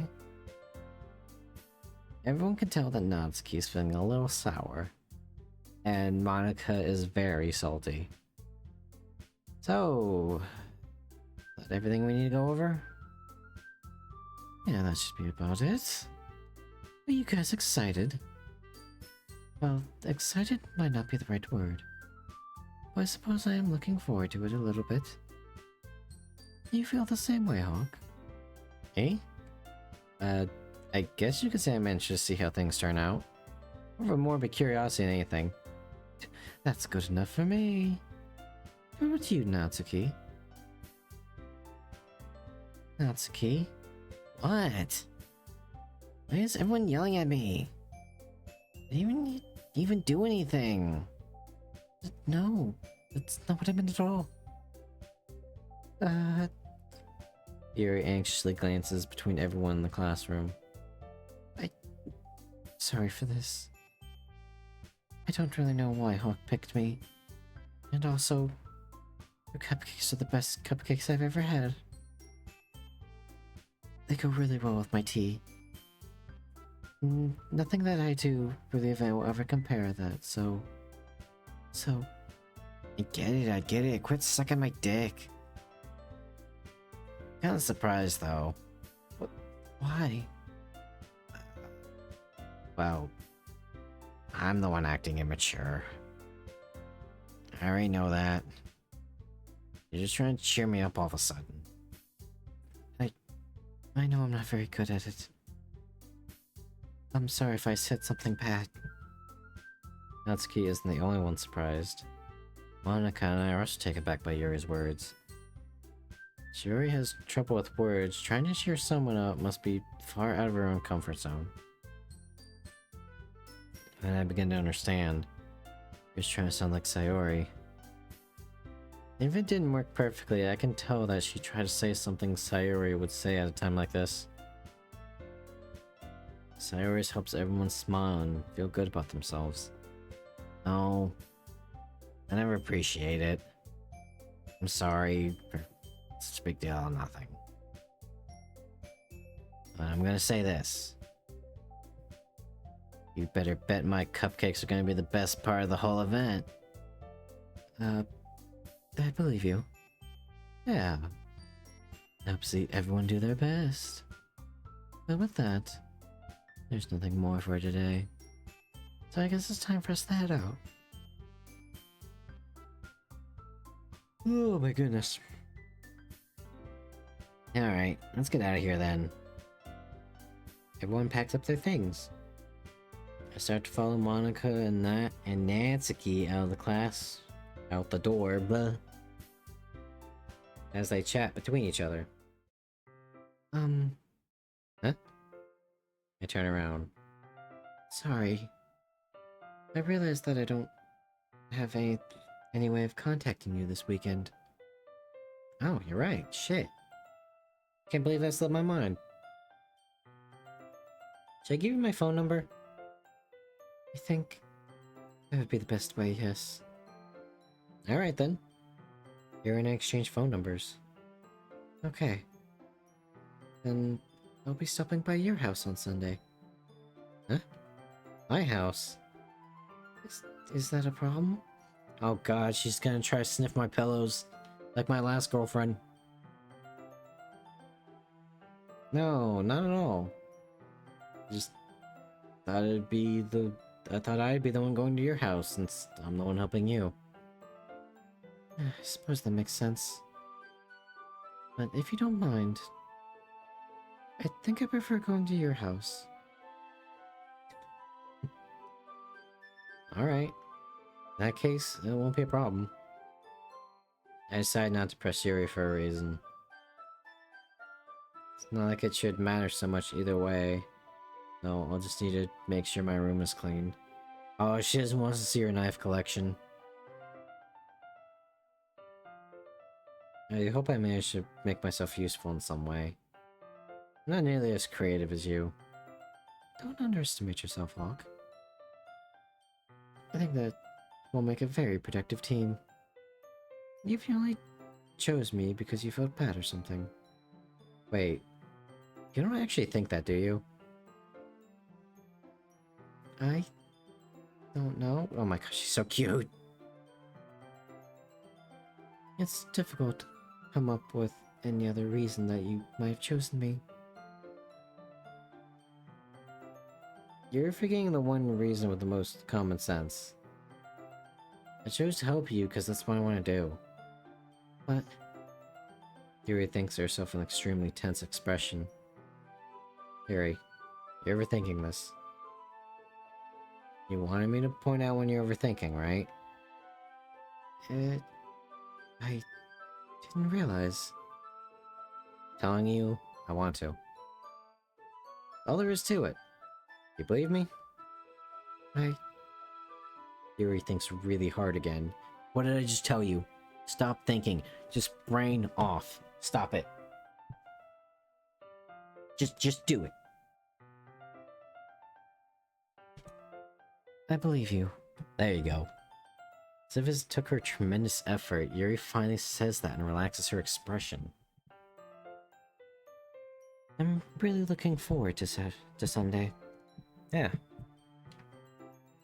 Everyone can tell that Natsuki is feeling a little sour. And Monica is very salty. So... is that everything we need to go over? Yeah, that should be about it. Are you guys excited? Well, excited might not be the right word. But I suppose I am looking forward to it a little bit. You feel the same way, Hawk? Eh? I guess you could say I'm anxious to see how things turn out. More of a morbid curiosity than anything. That's good enough for me. What about you, Natsuki? Natsuki? What? Why is everyone yelling at me? I didn't even do anything. No, that's not what I meant at all. Yuri anxiously glances between everyone in the classroom. Sorry for this. I don't really know why Hawk picked me. And also, your cupcakes are the best cupcakes I've ever had. They go really well with my tea. Nothing that I do for the event will ever compare that, so... I get it. Quit sucking my dick. Kinda surprised, though. What? Why? Well, I'm the one acting immature. I already know that. You're just trying to cheer me up all of a sudden. I know I'm not very good at it. I'm sorry if I said something bad. Natsuki isn't the only one surprised. Monica and I are also taken back by Yuri's words. Sayori has trouble with words. Trying to cheer someone up must be far out of her own comfort zone. And I begin to understand. She's trying to sound like Sayori. If it didn't work perfectly, I can tell that she tried to say something Sayori would say at a time like this. Sayori helps everyone smile and feel good about themselves. No, I never appreciate it. I'm sorry for such a big deal on nothing. But I'm gonna say this. You better bet my cupcakes are gonna be the best part of the whole event. I believe you. Yeah. Help see everyone do their best. But with that, there's nothing more for today. So I guess it's time for us to head out. Oh my goodness. Alright, let's get out of here then. Everyone packs up their things. I start to follow Monica and Natsuki out of the class, out the door, blah, as they chat between each other. Huh? I turn around. Sorry. I realized that I don't have any way of contacting you this weekend. Oh, you're right. Shit. Can't believe that slipped my mind. Should I give you my phone number? I think that would be the best way, yes. Alright then. You're gonna exchange phone numbers. Okay. Then I'll be stopping by your house on Sunday. Huh? My house? Is that a problem? Oh god, she's gonna try to sniff my pillows. Like my last girlfriend. No, not at all. Just thought it'd be the... I thought I'd be the one going to your house since I'm the one helping you. I suppose that makes sense. But if you don't mind, I think I prefer going to your house. Alright. In that case, it won't be a problem. I decided not to press Yuri for a reason. It's not like it should matter so much either way. No, I'll just need to make sure my room is clean. Oh, she just wants to see her knife collection. I hope I managed to make myself useful in some way. I'm not nearly as creative as you. Don't underestimate yourself, Hawk. I think that we'll make a very productive team. You only chose me because you felt bad or something. Wait, you don't actually think that, do you? I don't know. Oh my gosh, she's so cute. It's difficult to come up with any other reason that you might have chosen me. You're forgetting the one reason with the most common sense. I chose to help you because that's what I want to do. But... Yuri thinks to herself an extremely tense expression. Yuri, you're overthinking this. You wanted me to point out when you're overthinking, right? I didn't realize. Telling you, I want to. All there is to it. You believe me? Yuri thinks really hard again. What did I just tell you? Stop thinking. Just brain off. Stop it. Just do it. I believe you. There you go. As if it took her tremendous effort, Yuri finally says that and relaxes her expression. I'm really looking forward to Sunday. Yeah.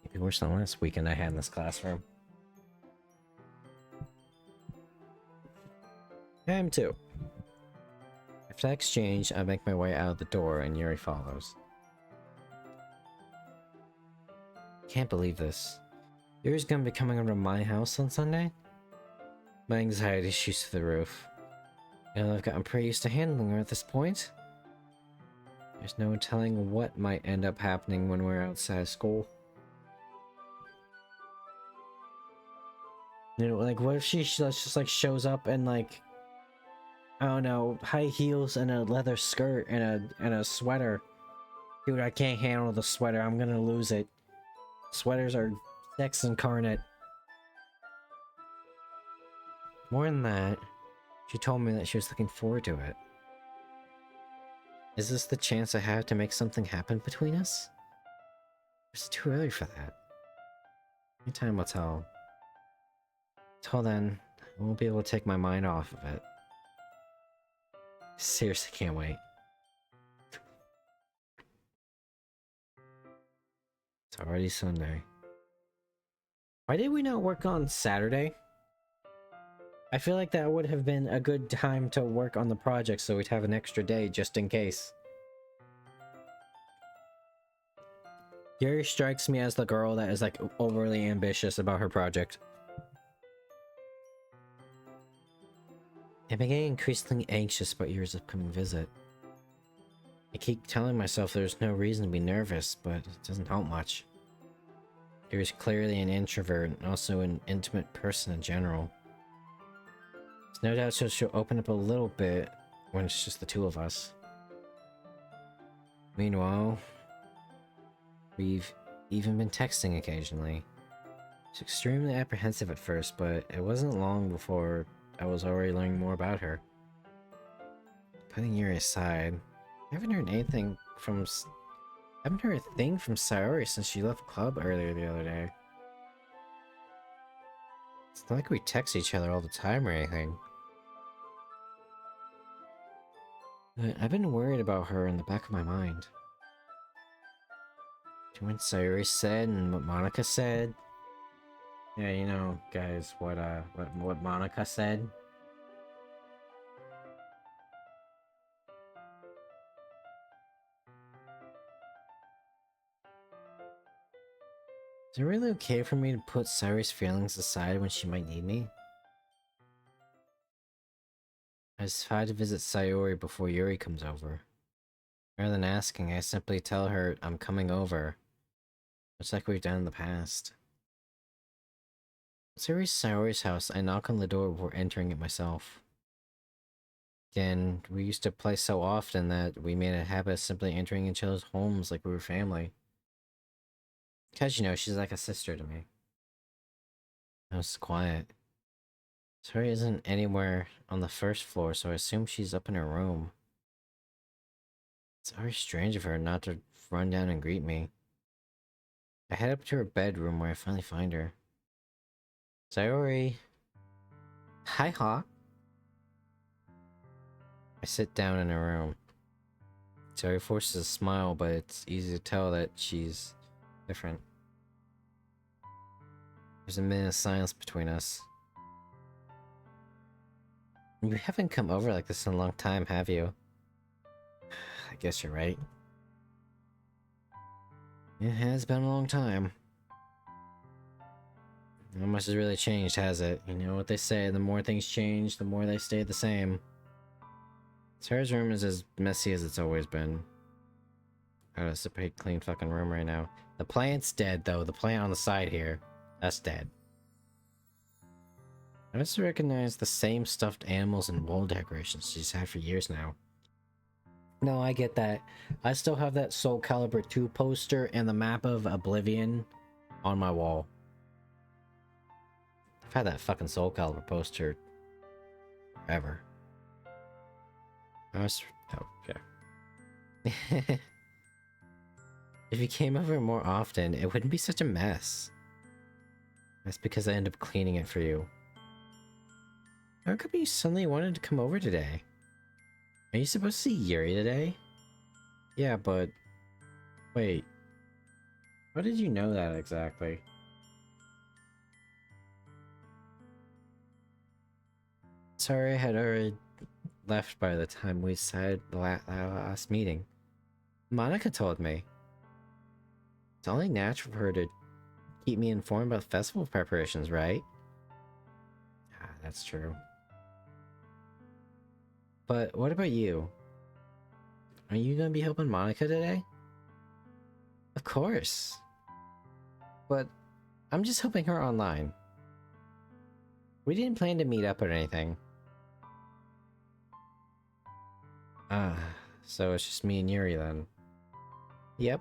Maybe worse than last weekend I had in this classroom. I am too. After that exchange, I make my way out of the door and Yuri follows. Can't believe this. Yuri's gonna be coming over to my house on Sunday? My anxiety shoots through the roof. And I've gotten pretty used to handling her at this point. There's no telling what might end up happening when we're outside of school. You know, like, what if she just like shows up and like, I don't know, high heels and a leather skirt and a sweater. Dude, I can't handle the sweater. I'm gonna lose it. Sweaters are sex incarnate. More than that, she told me that she was looking forward to it. Is this the chance I have to make something happen between us? It's too early for that. Any time will tell. Till then, I won't be able to take my mind off of it. Seriously can't wait. It's already Sunday. Why did we not work on Saturday? I feel like that would have been a good time to work on the project so we'd have an extra day just in case. Yuri strikes me as the girl that is like overly ambitious about her project. I'm getting increasingly anxious about Yuri's upcoming visit. I keep telling myself there's no reason to be nervous, but it doesn't help much. Yuri's clearly an introvert and also an intimate person in general. There's no doubt she'll open up a little bit when it's just the two of us. Meanwhile, we've even been texting occasionally. She's extremely apprehensive at first, but it wasn't long before I was already learning more about her. Putting Yuri aside, I haven't heard anything from I haven't heard a thing from Sayori since she left club earlier the other day. It's not like we text each other all the time or anything. But I've been worried about her in the back of my mind. What Sayori said and what Monica said. Yeah, you know, guys, what Monica said. Is it really okay for me to put Sayori's feelings aside when she might need me? I decide to visit Sayori before Yuri comes over. Rather than asking, I simply tell her I'm coming over, much like we've done in the past. Once I reach Sayori's house, I knock on the door before entering it myself. Again, we used to play so often that we made a habit of simply entering each other's homes like we were family. Cause you know, she's like a sister to me. The house is quiet. Sayori isn't anywhere on the first floor, so I assume she's up in her room. It's very strange of her not to run down and greet me. I head up to her bedroom where I finally find her. Sayori! Hi, Hawk! I sit down in her room. Sayori forces a smile, but it's easy to tell that she's different. There's a minute of silence between us. You haven't come over like this in a long time, have you? I guess you're right. It has been a long time. Not much has really changed, has it? You know what they say, the more things change, the more they stay the same. Sarah's room is as messy as it's always been. Oh, it's a pretty clean fucking room right now. The plant's dead, though. The plant on the side here. That's dead. I also recognize the same stuffed animals and wall decorations she's had for years now. No, I get that. I still have that Soul Calibur 2 poster and the map of Oblivion on my wall. I've had that fucking Soul Calibur poster forever. Oh, okay. If you came over more often, it wouldn't be such a mess. That's because I end up cleaning it for you. How come you suddenly wanted to come over today? Are you supposed to see Yuri today? Yeah, but... Wait. How did you know that exactly? Sorry, I had already left by the time we decided the last meeting. Monica told me. It's only natural for her to keep me informed about festival preparations, right? Ah, that's true. But what about you? Are you gonna be helping Monica today? Of course. But I'm just helping her online. We didn't plan to meet up or anything. Ah, so it's just me and Yuri then. Yep.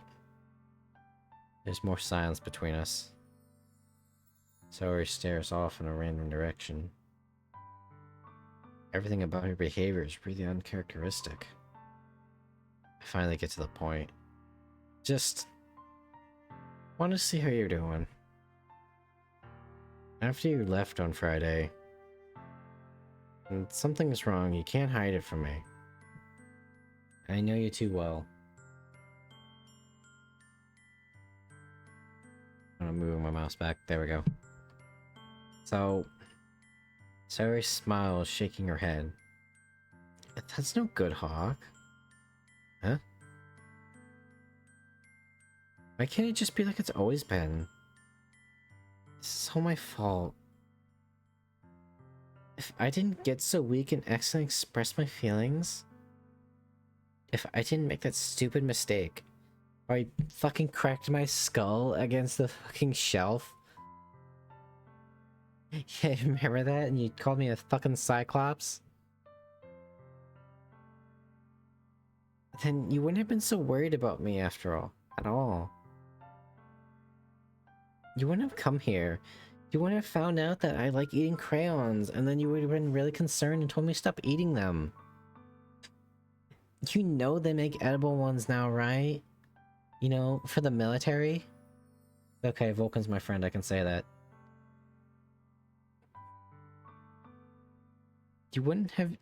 There's more silence between us. Sayori stares off in a random direction. Everything about her behavior is really uncharacteristic. I finally get to the point. Just want to see how you're doing. After you left on Friday, and something's wrong, you can't hide it from me. I know you too well. I'm moving my mouse back. There we go. So, Sayori smiles, shaking her head. That's no good, Hawk. Huh? Why can't it just be like it's always been? This is all my fault. If I didn't get so weak and accidentally express my feelings, if I didn't make that stupid mistake, or I fucking cracked my skull against the fucking shelf. Yeah, remember that? And you called me a fucking Cyclops? then you wouldn't have been so worried about me after all. At all. You wouldn't have come here. You wouldn't have found out that I like eating crayons, and then you would have been really concerned and told me to stop eating them. You know they make edible ones now, right? You know, for the military? Okay, Vulcan's my friend, I can say that. You wouldn't have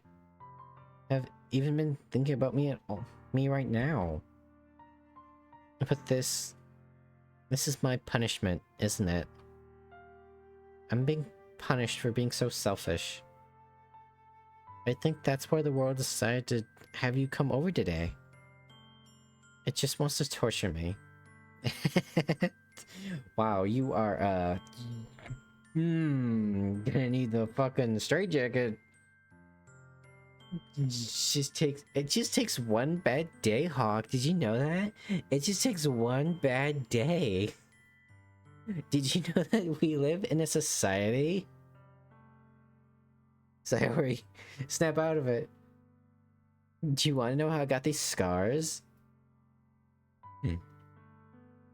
even been thinking about me at all, me right now. But this is my punishment, isn't it? I'm being punished for being so selfish. I think that's why the world decided to have you come over today. It just wants to torture me. Wow, you are, gonna need the fucking straitjacket. It just takes one bad day, Hawk. Did you know that? It just takes one bad day. Did you know that we live in a society? Sayori, snap out of it. Do you want to know how I got these scars?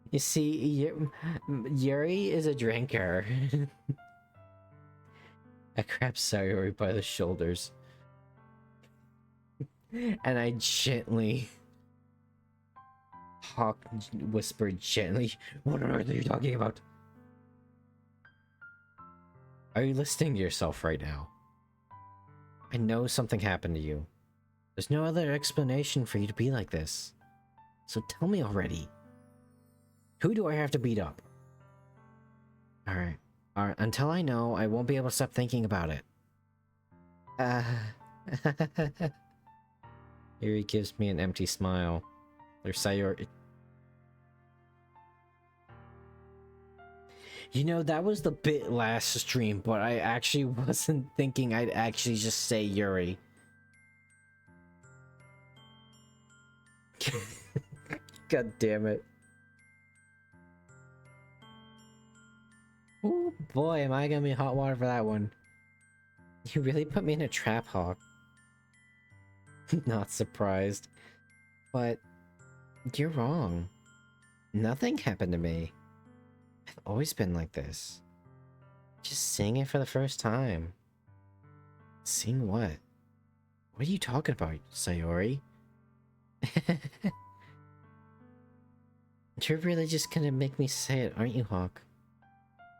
You see, Yuri is a drinker. I grabbed Sayori by the shoulders. And I gently... Hawk whispered gently, "What on earth are you talking about?" Are you listening to yourself right now? I know something happened to you. There's no other explanation for you to be like this. So tell me already. Who do I have to beat up? Alright. Until I know, I won't be able to stop thinking about it. Yuri gives me an empty smile. There's Sayori. You know, that was the bit last stream, but I actually wasn't thinking I'd actually just say Yuri. God damn it. Oh boy, am I gonna be hot water for that one. You really put me in a trap, Hawk. Not surprised. But you're wrong. Nothing happened to me. I've always been like this. Just seeing it for the first time. Seeing what? What are you talking about, Sayori? You're really just gonna make me say it, aren't you, Hawk?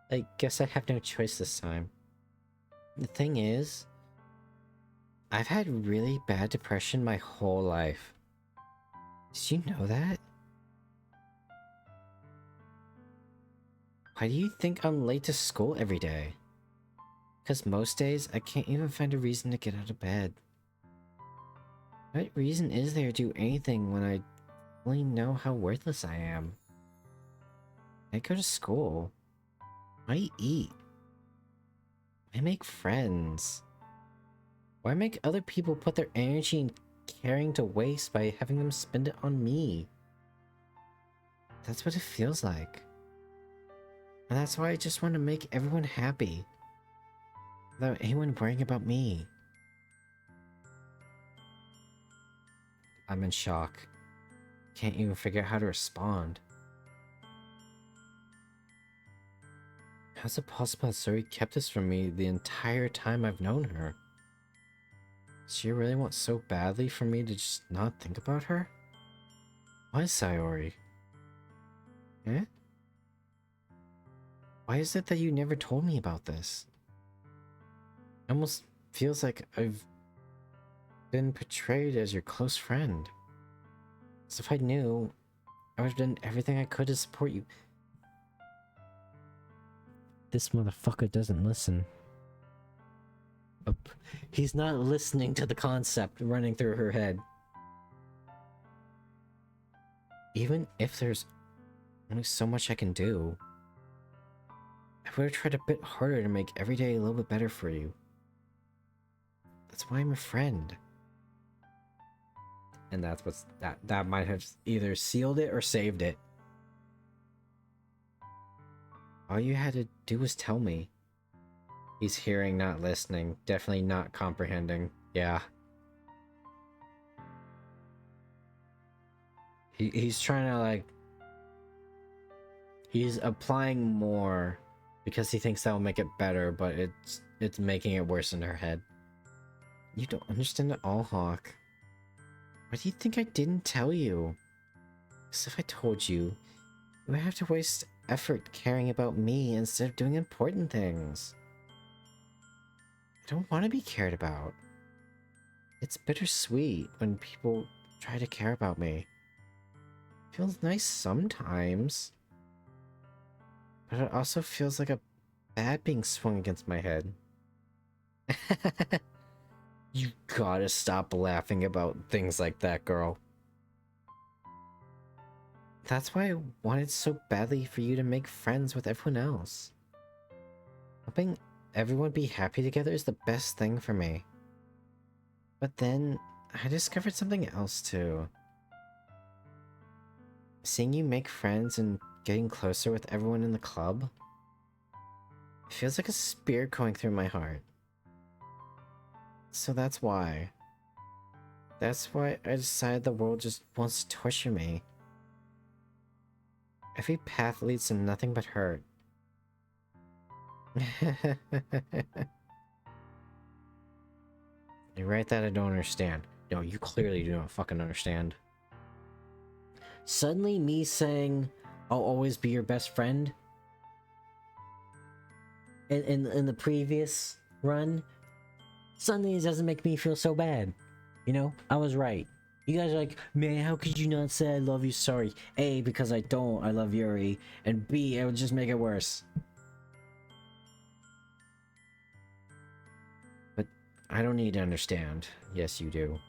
I guess I have no choice this time. The thing is, I've had really bad depression my whole life. Did you know that? Why do you think I'm late to school every day? Because most days, I can't even find a reason to get out of bed. What reason is there to do anything when I really know how worthless I am? I go to school. I eat. I make friends. Why make other people put their energy and caring to waste by having them spend it on me? That's what it feels like. And that's why I just want to make everyone happy. Without anyone worrying about me. I'm in shock. Can't even figure out how to respond. How's it possible that Sayori kept this from me the entire time I've known her? Does she really want so badly for me to just not think about her? Why Sayori? Eh? Why is it that you never told me about this? It almost feels like I've been portrayed as your close friend. So if I knew, I would have done everything I could to support you. This motherfucker doesn't listen. He's not listening to the concept running through her head. Even if there's only so much I can do, I would have tried a bit harder to make every day a little bit better for you. That's why I'm a friend. And that's what's that might have either sealed it or saved it. All you had to do was tell me. He's hearing, not listening. Definitely not comprehending. Yeah. He's trying to like he's applying more because he thinks that will make it better, but it's making it worse in her head. You don't understand at all, Hawk. Why do you think I didn't tell you? Because if I told you, you would have to waste effort caring about me instead of doing important things. I don't want to be cared about. It's bittersweet when people try to care about me. It feels nice sometimes. But it also feels like a bat being swung against my head. You gotta stop laughing about things like that, girl. That's why I wanted so badly for you to make friends with everyone else. Helping everyone be happy together is the best thing for me. But then, I discovered something else too. Seeing you make friends and getting closer with everyone in the club, it feels like a spear going through my heart. So that's why. That's why I decided the world just wants to torture me. Every path leads to nothing but hurt. You're right that I don't understand. No, you clearly do not fucking understand. Suddenly me saying, I'll always be your best friend? In the previous run, suddenly it doesn't make me feel so bad. You know, I was right. You guys are like, man, how could you not say I love you? Sorry. A, because I don't, I love Yuri. And B, it would just make it worse. But I don't need to understand. Yes, you do.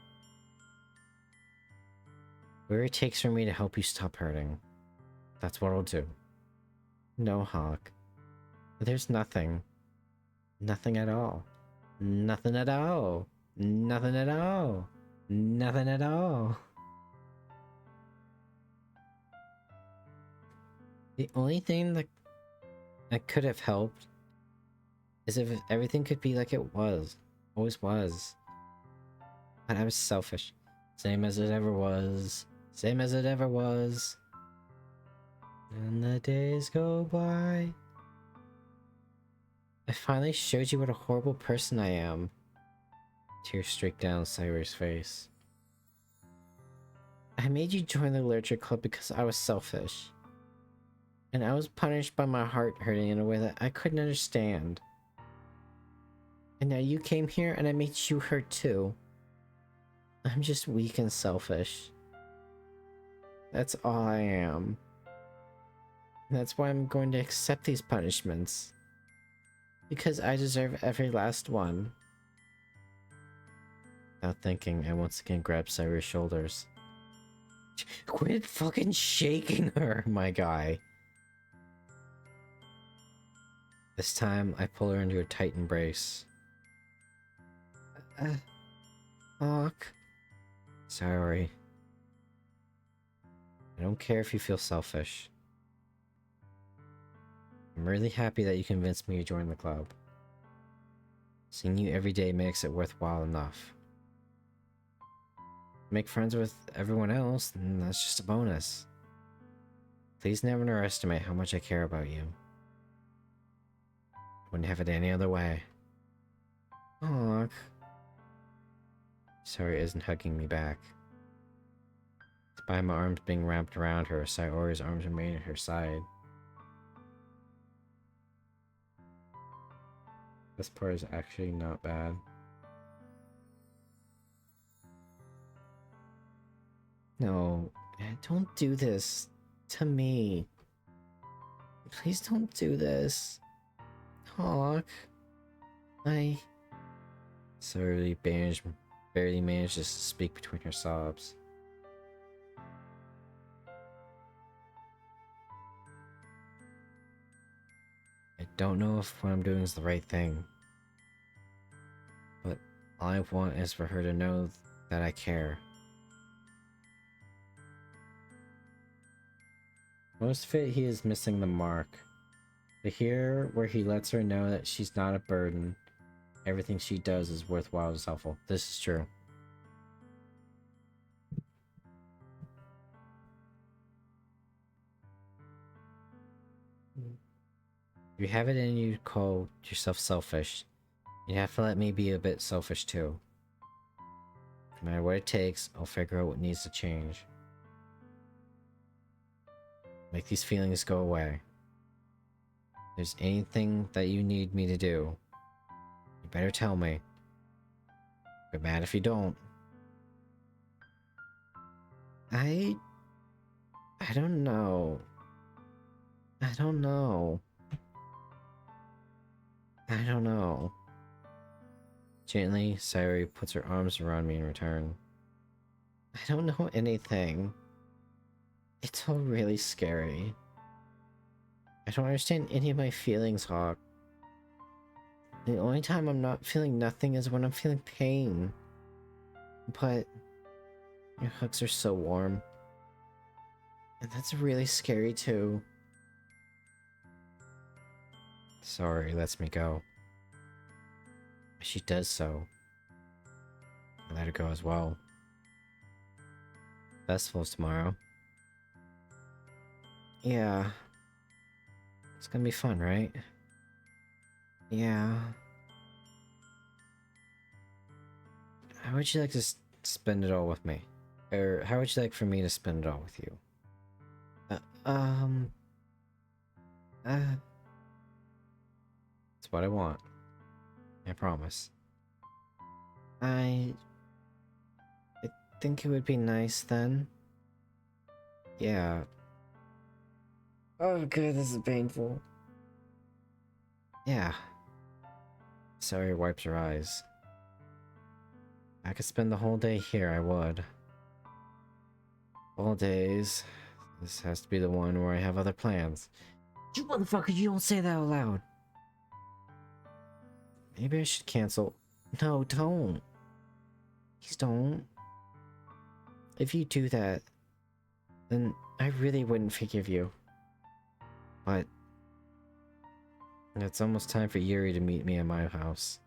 Whatever it takes for me to help you stop hurting, that's what I'll do. No, Hawk. There's nothing. Nothing at all. Nothing at all. Nothing at all. Nothing at all. The only thing that could have helped is if everything could be like it was. Always was. But I was selfish. Same as it ever was. Same as it ever was. And the days go by. I finally showed you what a horrible person I am. Tears streaked down Sayori's face. I made you join the literature club because I was selfish. And I was punished by my heart hurting in a way that I couldn't understand. And now you came here and I made you hurt too. I'm just weak and selfish. That's all I am. And that's why I'm going to accept these punishments. Because I deserve every last one. Without thinking, I once again grabbed Sayori's shoulders. Quit fucking shaking her, my guy. This time, I pull her into a tight embrace. Hawk. Sayori. I don't care if you feel selfish. I'm really happy that you convinced me to join the club. Seeing you every day makes it worthwhile enough. Make friends with everyone else, and that's just a bonus. Please never underestimate how much I care about you. Wouldn't have it any other way. Hawk. Sayori isn't hugging me back. Despite my arms being wrapped around her, Sayori's arms remain at her side. This part is actually not bad. No, don't do this to me. Please don't do this. Hawk. Sayori barely manages to speak between her sobs. I don't know if what I'm doing is the right thing. But all I want is for her to know that I care. Most fit he is missing the mark. But here, where he lets her know that she's not a burden, everything she does is worthwhile and helpful. This is true. If you have it in you to call yourself selfish, you have to let me be a bit selfish too. No matter what it takes, I'll figure out what needs to change. Make these feelings go away. If there's anything that you need me to do, you better tell me. Get mad if you don't. I don't know. I don't know. I don't know. Gently, Sayori puts her arms around me in return. I don't know anything. It's all really scary. I don't understand any of my feelings, Hawk. The only time I'm not feeling nothing is when I'm feeling pain. But your hugs are so warm. And that's really scary too. Sayori lets me go. She does so. I let her go as well. Festival's tomorrow. Yeah. It's gonna be fun, right? Yeah. How would you like to spend it all with me? Or how would you like for me to spend it all with you? Uh, it's what I want. I promise. I think it would be nice then. Yeah. Oh god, this is painful. Yeah. Sayori wipes her eyes. I could spend the whole day here, I would. All days. This has to be the one where I have other plans. You motherfucker, you don't say that out loud. Maybe I should cancel. No, don't. Please don't. If you do that, then I really wouldn't forgive you. But it's almost time for Yuri to meet me at my house.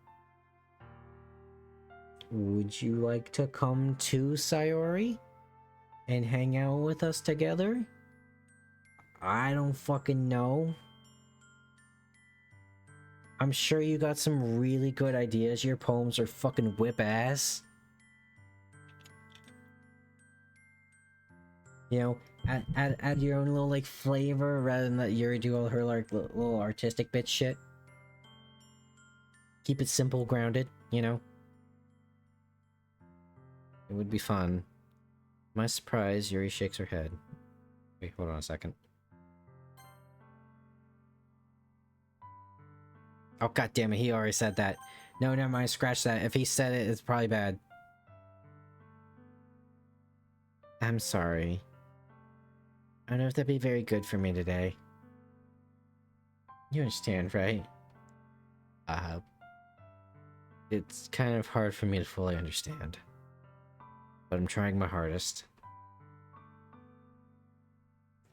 Would you like to come too, Sayori? And hang out with us together? I don't fucking know. I'm sure you got some really good ideas. Your poems are fucking whip ass. You know, add your own little like flavor rather than let Yuri do all her like little artistic bitch shit. Keep it simple, grounded, you know? It would be fun. To my surprise, Yuri shakes her head. Wait, hold on a second. Oh god damn it, he already said that. No, never mind, scratch that. If he said it, it's probably bad. I'm sorry. I don't know if that'd be very good for me today. You understand, right? It's kind of hard for me to fully understand. But I'm trying my hardest.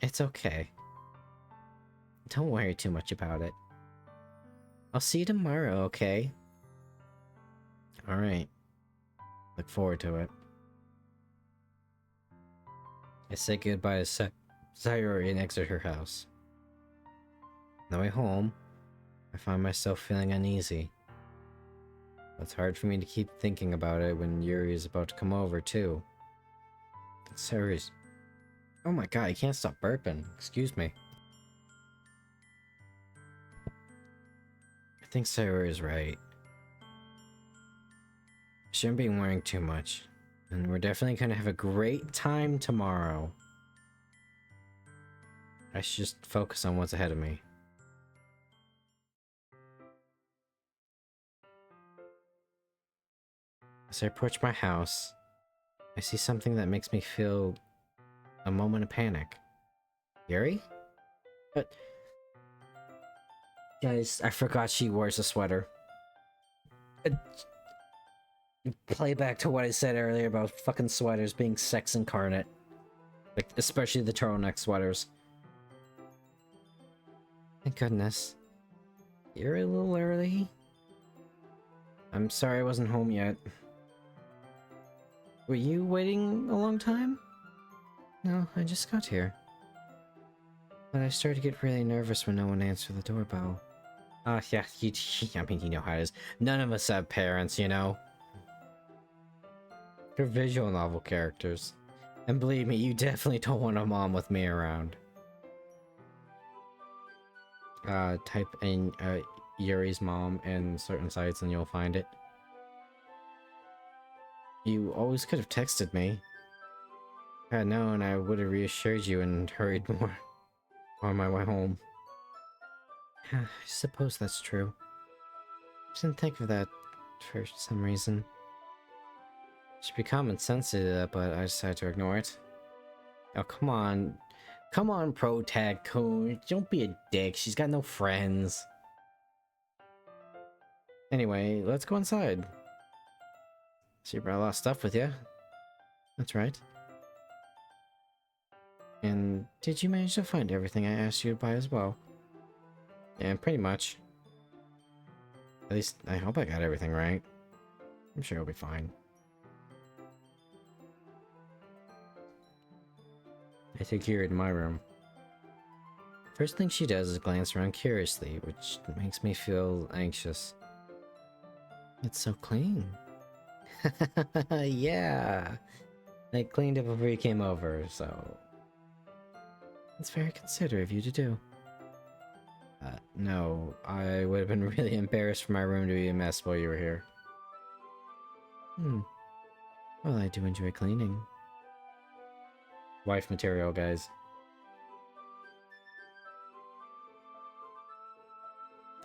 It's okay. Don't worry too much about it. I'll see you tomorrow, okay? Alright. Look forward to it. I say goodbye to Sayori and exit her house. On the way home, I find myself feeling uneasy. It's hard for me to keep thinking about it when Yuri is about to come over, too. Sayori's... Oh my god, I can't stop burping. Excuse me. I think Sayori is right. I shouldn't be worrying too much. And we're definitely gonna have a great time tomorrow. I should just focus on what's ahead of me. As I approach my house, I see something that makes me feel a moment of panic. Yuri? But... Guys, I forgot she wears a sweater. Play back to what I said earlier about fucking sweaters being sex incarnate. Like, especially the turtleneck sweaters. Thank goodness. You're a little early. I'm sorry I wasn't home yet. Were you waiting a long time? No, I just got here. But I started to get really nervous when no one answered the doorbell. Yeah, I mean, you know how it is. None of us have parents, you know? They're visual novel characters. And believe me, you definitely don't want a mom with me around. Type in Yuri's mom in certain sites and you'll find it. You always could have texted me. If I had known, I would have reassured you and hurried more on my way home. I suppose that's true. I didn't think of that for some reason. Should be common sense to that, but I decided to ignore it. Oh, come on. Come on, Pro Tycoon. Don't be a dick. She's got no friends. Anyway, let's go inside. So you brought a lot of stuff with you. That's right. And did you manage to find everything I asked you to buy as well? Yeah, pretty much. At least, I hope I got everything right. I'm sure it'll be fine. I take Kira to my room. First thing she does is glance around curiously, which makes me feel anxious. It's so clean. Yeah! I cleaned it before you came over, so... It's very considerate of you to do. No, I would have been really embarrassed for my room to be a mess while you were here. Well, I do enjoy cleaning. Wife material, guys.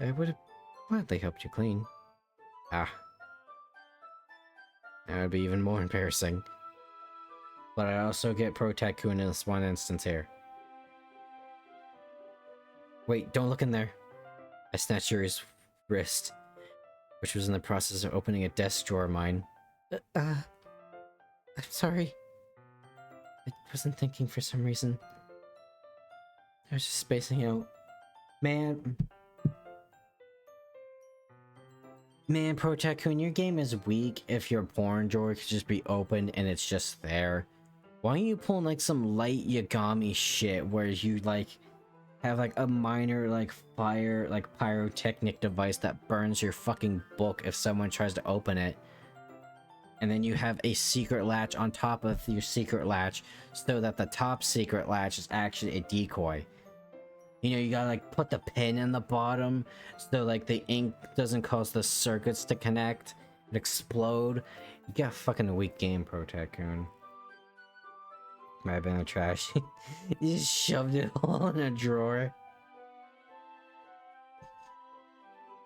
I would have gladly helped you clean. Ah. That would be even more embarrassing. But I also get Pro Tycoon in this one instance here. Wait, don't look in there. I snatched Yuri's wrist, which was in the process of opening a desk drawer of mine. I'm sorry. I wasn't thinking for some reason. I was just spacing out. Man, Pro Tycoon, your game is weak if your porn drawer could just be opened and it's just there. Why don't you pull like some light Yagami shit where you like have like a minor like fire like pyrotechnic device that burns your fucking book if someone tries to open it, and then you have a secret latch on top of your secret latch so that the top secret latch is actually a decoy. You know, you gotta like put the pin in the bottom so like the ink doesn't cause the circuits to connect and explode. You got a fucking weak game, Pro Tycoon. Might have been in the trash. You just shoved it all in a drawer.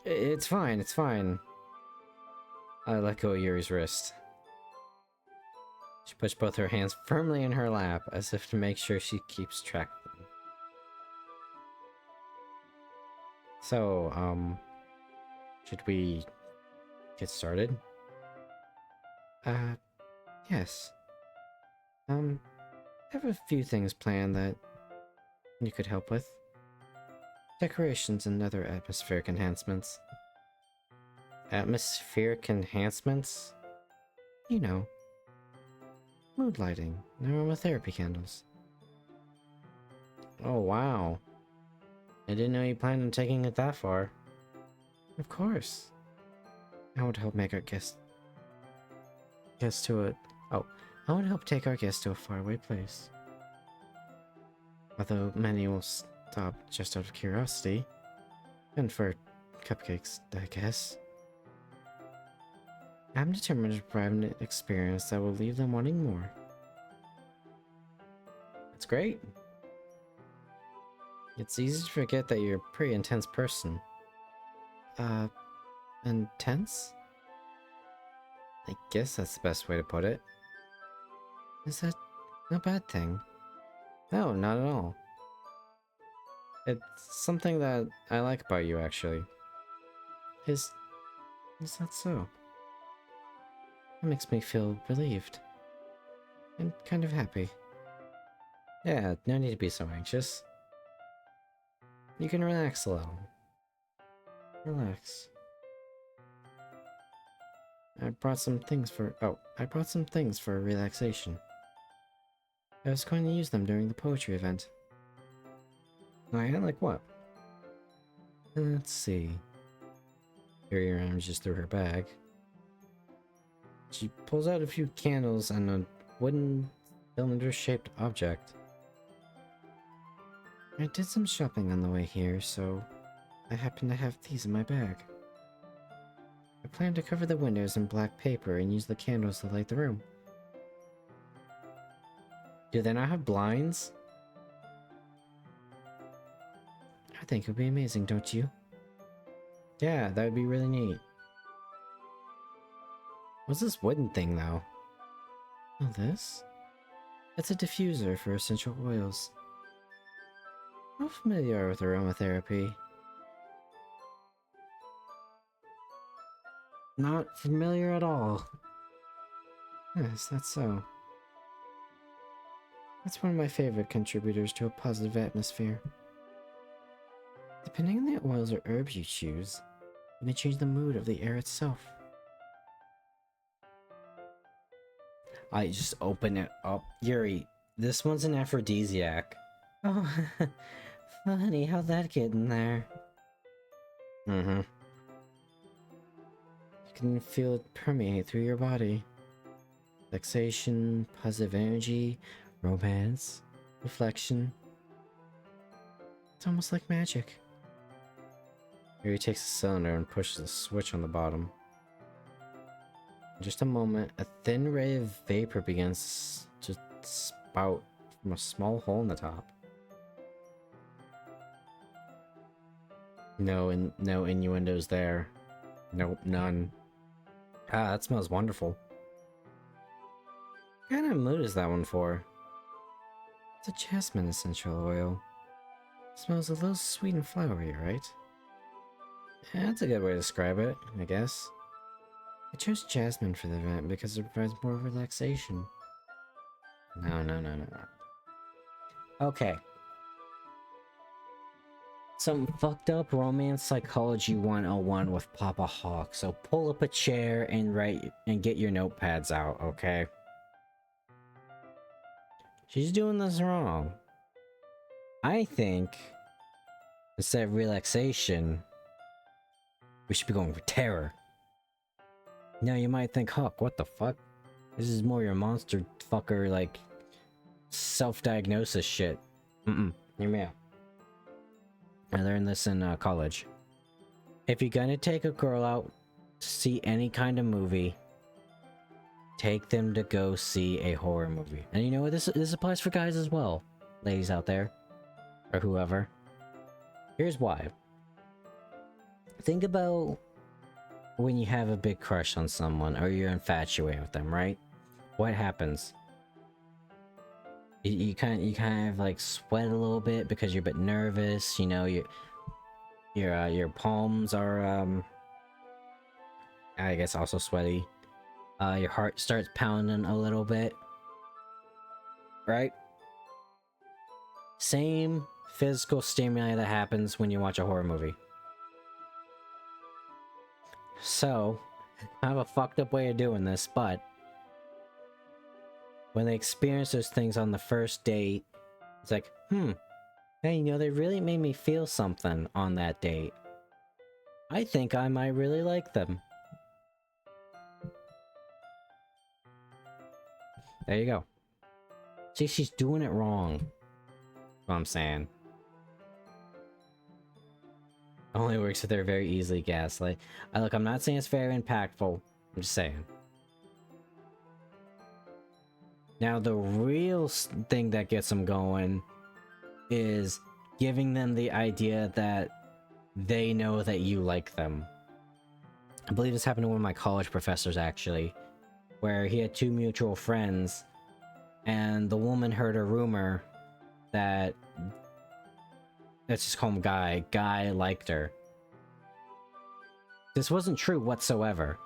It's fine, it's fine. I let go of Yuri's wrist. She pushed both her hands firmly in her lap, as if to make sure she keeps track of them. So, should we get started? Yes. I have a few things planned that you could help with. Decorations and other atmospheric enhancements. Atmospheric enhancements? You know. Mood lighting and aromatherapy candles. Oh wow. I didn't know you planned on taking it that far. Of course. I would help make our guest to a... Oh, I would help take our guests to a faraway place. Although many will stop just out of curiosity. And for cupcakes, I guess. I'm determined to provide an experience that will leave them wanting more. That's great. It's easy to forget that you're a pretty intense person. Intense? I guess that's the best way to put it. Is that a bad thing? No, not at all. It's something that I like about you, actually. Is that so? It makes me feel relieved. And kind of happy. Yeah, no need to be so anxious. You can relax a little. Relax. I brought some things for relaxation. I was going to use them during the poetry event. Oh yeah, like what? Let's see. Carry her arms just through her bag. She pulls out a few candles and a wooden cylinder-shaped object. I did some shopping on the way here, so I happen to have these in my bag. I plan to cover the windows in black paper and use the candles to light the room. Do they not have blinds? I think it would be amazing, don't you? Yeah, that would be really neat. What's this wooden thing, though? Oh, this? It's a diffuser for essential oils. How familiar with aromatherapy? Not familiar at all. Yes, that's so. That's one of my favorite contributors to a positive atmosphere. Depending on the oils or herbs you choose, it may change the mood of the air itself. I just open it up. Yuri, this one's an aphrodisiac. Oh, funny, how'd that get in there? Mm-hmm. You can feel it permeate through your body. Relaxation, positive energy, romance, reflection. It's almost like magic. Yuri takes the cylinder and pushes the switch on the bottom. In just a moment, a thin ray of vapor begins to spout from a small hole in the top. No innuendos there. Nope, none. Ah, that smells wonderful. What kind of mood is that one for? It's a jasmine essential oil. Smells a little sweet and flowery, right? Yeah, that's a good way to describe it, I guess. I chose jasmine for the event because it provides more relaxation. No. Okay. Some fucked up romance psychology 101 with Papa Hawk. So pull up a chair and write and get your notepads out, okay? She's doing this wrong. I think instead of relaxation, we should be going for terror. Now you might think, Hawk, what the fuck? This is more your monster fucker, like, self-diagnosis shit. Hear me out. I learned this in college. If you're gonna take a girl out to see any kind of movie, take them to go see a horror movie. And you know what? This applies for guys as well, ladies out there, or whoever. Here's why. Think about when you have a big crush on someone or you're infatuated with them, right? What happens? You kind of like sweat a little bit because you're a bit nervous. You know, your palms are I guess also sweaty. Your heart starts pounding a little bit, right? Same physical stimuli that happens when you watch a horror movie. So, I have a fucked up way of doing this, but when they experience those things on the first date, it's like, hey, you know, they really made me feel something on that date. I think I might really like them. There you go. See, she's doing it wrong. That's what I'm saying. Only works if they're very easily gaslit. Look, I'm not saying it's very impactful. I'm just saying. Now, the real thing that gets them going is giving them the idea that they know that you like them. I believe this happened to one of my college professors, actually, where he had two mutual friends, and the woman heard a rumor that, let's just call him Guy liked her. This wasn't true whatsoever.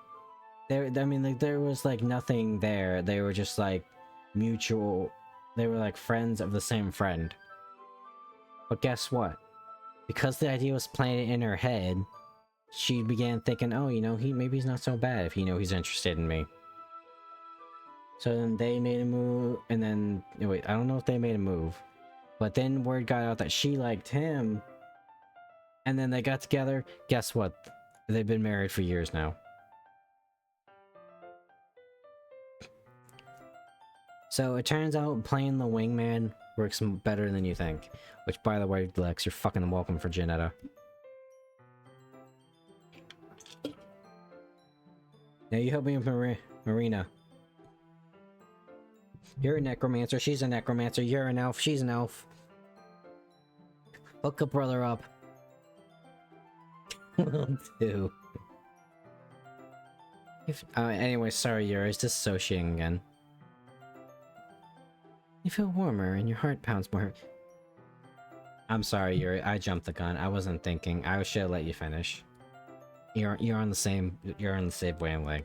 I mean, like, there was like nothing there. They were just like mutual. They were like friends of the same friend. But guess what? Because the idea was planted in her head, she began thinking, oh, you know, maybe he's not so bad if he's interested in me. So then they made a move, and then wait, I don't know if they made a move, but then word got out that she liked him, and then they got together. Guess what? They've been married for years now. So it turns out playing the wingman works better than you think. Which, by the way, Lex, you're fucking welcome for Janetta. Now you help me with Marina. You're a necromancer, she's a necromancer, you're an elf, she's an elf. Hook a brother up. Will do. Anyway, sorry, Yuri, it's disassociating again. You feel warmer and your heart pounds more. I'm sorry, Yuri, I jumped the gun. I wasn't thinking. I should have let you finish. You're on the same wavelength.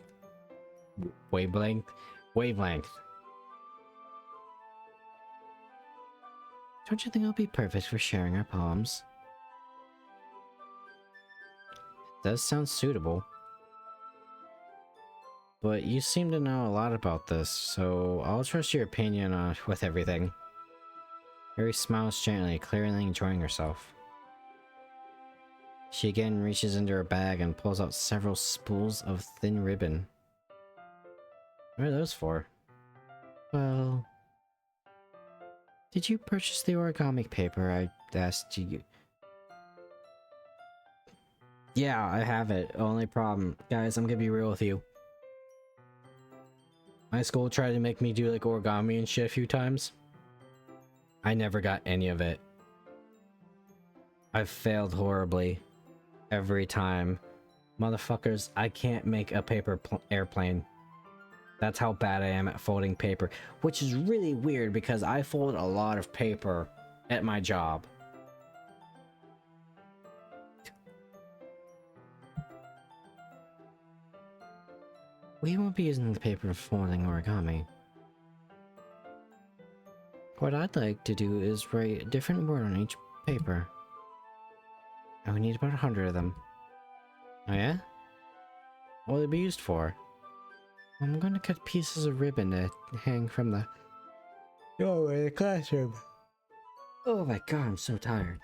Wavelength. Don't you think it'll be perfect for sharing our poems? It does sound suitable. But you seem to know a lot about this, so I'll trust your opinion with everything. Yuri smiles gently, clearly enjoying herself. She again reaches into her bag and pulls out several spools of thin ribbon. What are those for? Well... Did you purchase the origami paper I asked you? Yeah, I have it. Only problem. Guys, I'm gonna be real with you. My school tried to make me do like origami and shit a few times. I never got any of it. I've failed horribly. Every time. Motherfuckers, I can't make a paper airplane. That's how bad I am at folding paper. Which is really weird because I fold a lot of paper at my job. We won't be using the paper for folding origami. What I'd like to do is write a different word on each paper. And we need about 100 of them. Oh yeah? What will they be used for? I'm going to cut pieces of ribbon to hang from the doorway of the classroom. Oh my god, I'm so tired.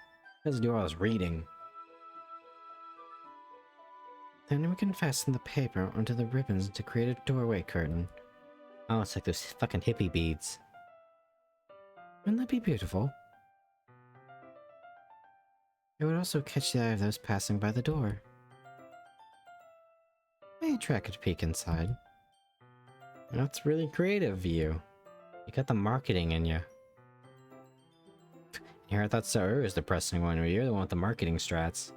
I have to do all this reading. Then we can fasten the paper onto the ribbons to create a doorway curtain. Oh, it's like those fucking hippie beads. Wouldn't that be beautiful? It would also catch the eye of those passing by the door. May attract a peek inside. That's really creative of you. You got the marketing in you. Here, I thought Sayori was the pressing one, but you're the one with the marketing strats.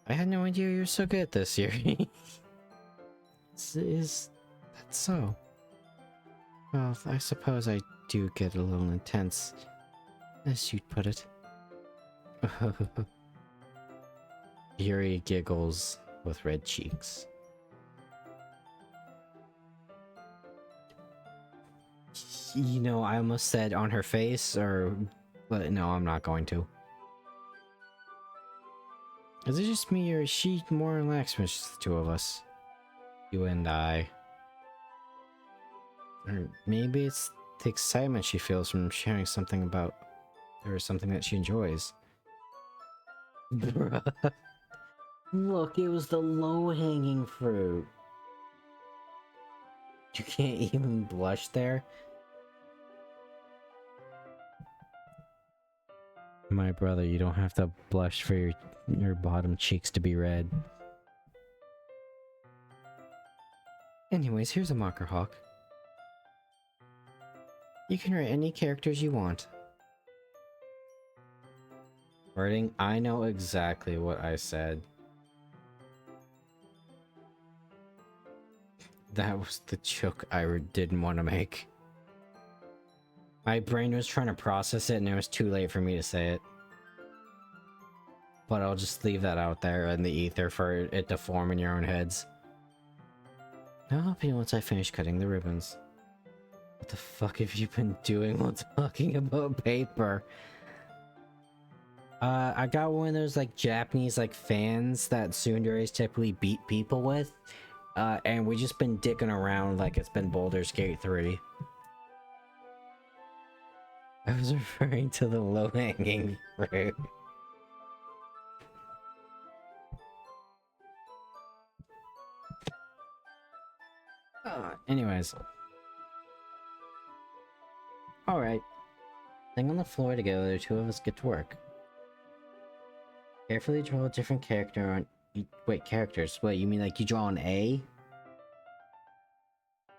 I had no idea you were so good at this, Yuri. Is that so? Well, I suppose I do get a little intense, as you'd put it. Yuri giggles with red cheeks. You know, I almost said on her face, but no, I'm not going to. Is it just me, or is she more relaxed with just the two of us? You and I. Or maybe it's the excitement she feels from sharing something about, or something that she enjoys. Bruh. Look, it was the low-hanging fruit. You can't even blush there? My brother, you don't have to blush for your bottom cheeks to be red. Anyways, here's a marker hawk. You can write any characters you want. Writing, I know exactly what I said. That was the joke I didn't want to make. My brain was trying to process it and it was too late for me to say it. But I'll just leave that out there in the ether for it to form in your own heads. I'll help you once I finish cutting the ribbons. What the fuck have you been doing while talking about paper? I got one of those like Japanese like fans that tsunderes typically beat people with. And we just been dicking around like it's been Baldur's Gate 3. I was referring to the low-hanging fruit. Anyways. Alright. Sitting on the floor together, the two of us get to work. Carefully draw a different character on... Wait, characters? Wait, you mean like you draw an A?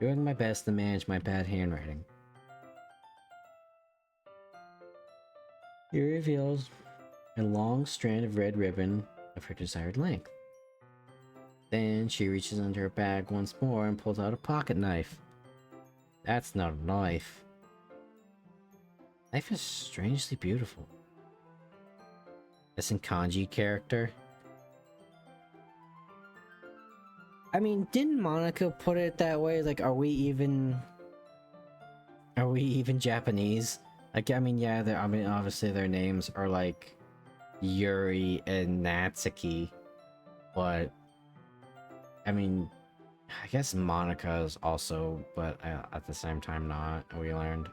Doing my best to manage my bad handwriting. He reveals a long strand of red ribbon of her desired length. Then she reaches under her bag once more and pulls out a pocket knife. That's not a knife. Knife is strangely beautiful. This in kanji character. I mean, didn't Monica put it that way? Like, are we even Japanese? Like, I mean, yeah, I mean, obviously their names are like Yuri and Natsuki, but I mean, I guess Monica is also, but at the same time not, we learned.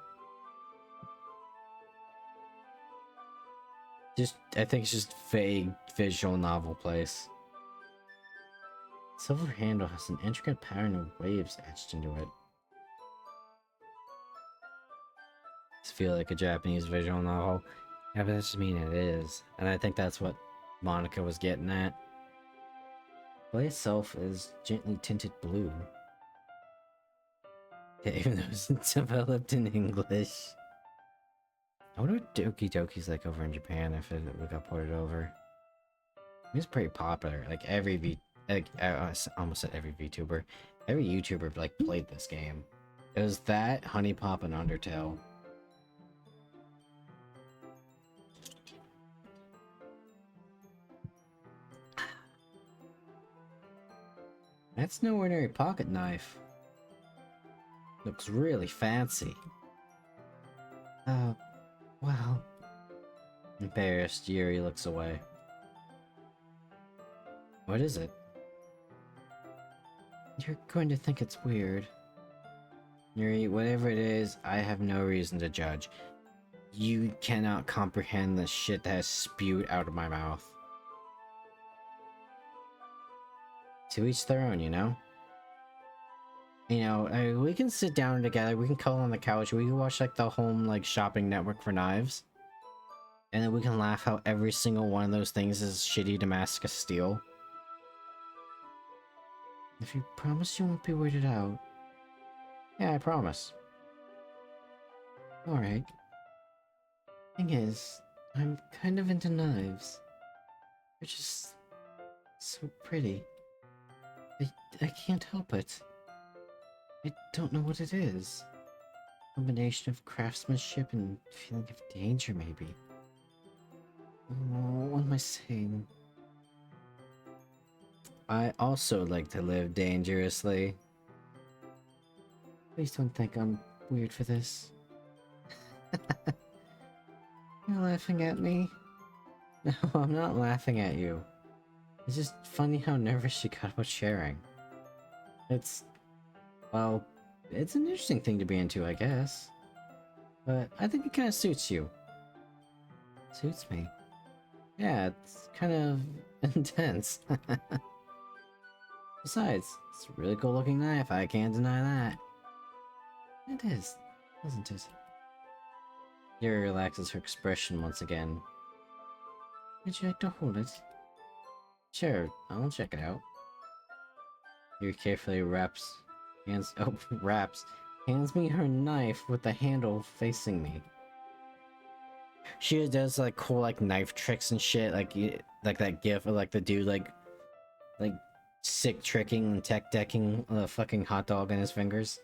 I think it's just vague visual novel place. Silver handle has an intricate pattern of waves etched into it. Does it feel like a Japanese visual novel? Yeah, but that doesn't mean it is. And I think that's what Monica was getting at. The play itself is gently tinted blue. Yeah, even though it's developed in English. I wonder what Doki Doki's like over in Japan if it got ported over. It's pretty popular. Like I almost said every VTuber. Every YouTuber like played this game. It was that, Honey Pop, and Undertale. That's no ordinary pocket knife. Looks really fancy. Well... Embarrassed, Yuri looks away. What is it? You're going to think it's weird. Yuri, whatever it is, I have no reason to judge. You cannot comprehend the shit that has spewed out of my mouth. To each their own, you know? You know, we can sit down together, we can cuddle on the couch, we can watch like the home like shopping network for knives. And then we can laugh how every single one of those things is shitty Damascus steel. If you promise you won't be weirded out. Yeah, I promise. Alright. Thing is, I'm kind of into knives. They're just... so pretty. I can't help it. I don't know what it is. Combination of craftsmanship and feeling of danger, maybe. Oh, what am I saying? I also like to live dangerously. Please don't think I'm weird for this. You're laughing at me? No, I'm not laughing at you. It's just funny how nervous she got about sharing. Well, it's an interesting thing to be into, I guess. But I think it kind of suits you. Suits me? Yeah, it's kind of intense. Besides, it's a really cool looking knife, I can't deny that. It is, isn't it? Yuri relaxes her expression once again. Would you like to hold it? Sure, I'll check it out. Yuri carefully hands me her knife with the handle facing me. She does like cool like knife tricks and shit, like that gif of like the dude like sick tricking and tech decking a fucking hot dog in his fingers.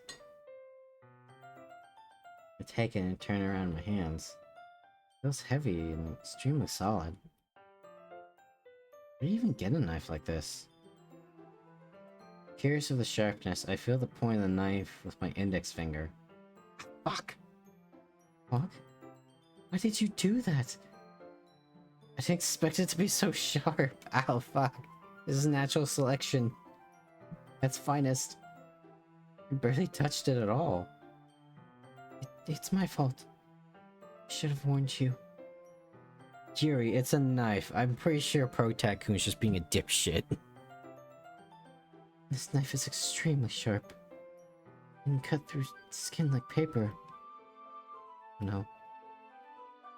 I take it and turn it around in my hands. It feels heavy and extremely solid. Where do you even get a knife like this? Curious of the sharpness, I feel the point of the knife with my index finger. Fuck! Fuck? Why did you do that? I didn't expect it to be so sharp. Ow, fuck. This is natural selection. At its finest. I barely touched it at all. It's my fault. I should have warned you. Yuri, it's a knife. I'm pretty sure Pro Tycoon's just being a dipshit. This knife is extremely sharp. can cut through skin like paper. No.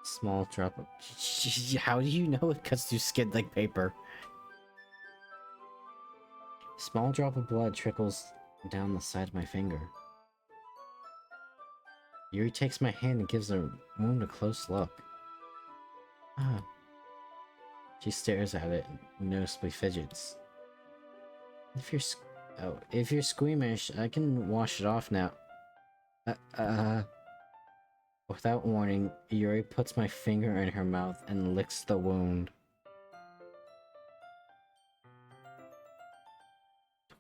Small drop of... How do you know it cuts through skin like paper? Small drop of blood trickles down the side of my finger. Yuri takes my hand and gives the wound a close look. Ah. She stares at it and noticeably fidgets. If you're squeamish, I can wash it off now. Without warning, Yuri puts my finger in her mouth and licks the wound.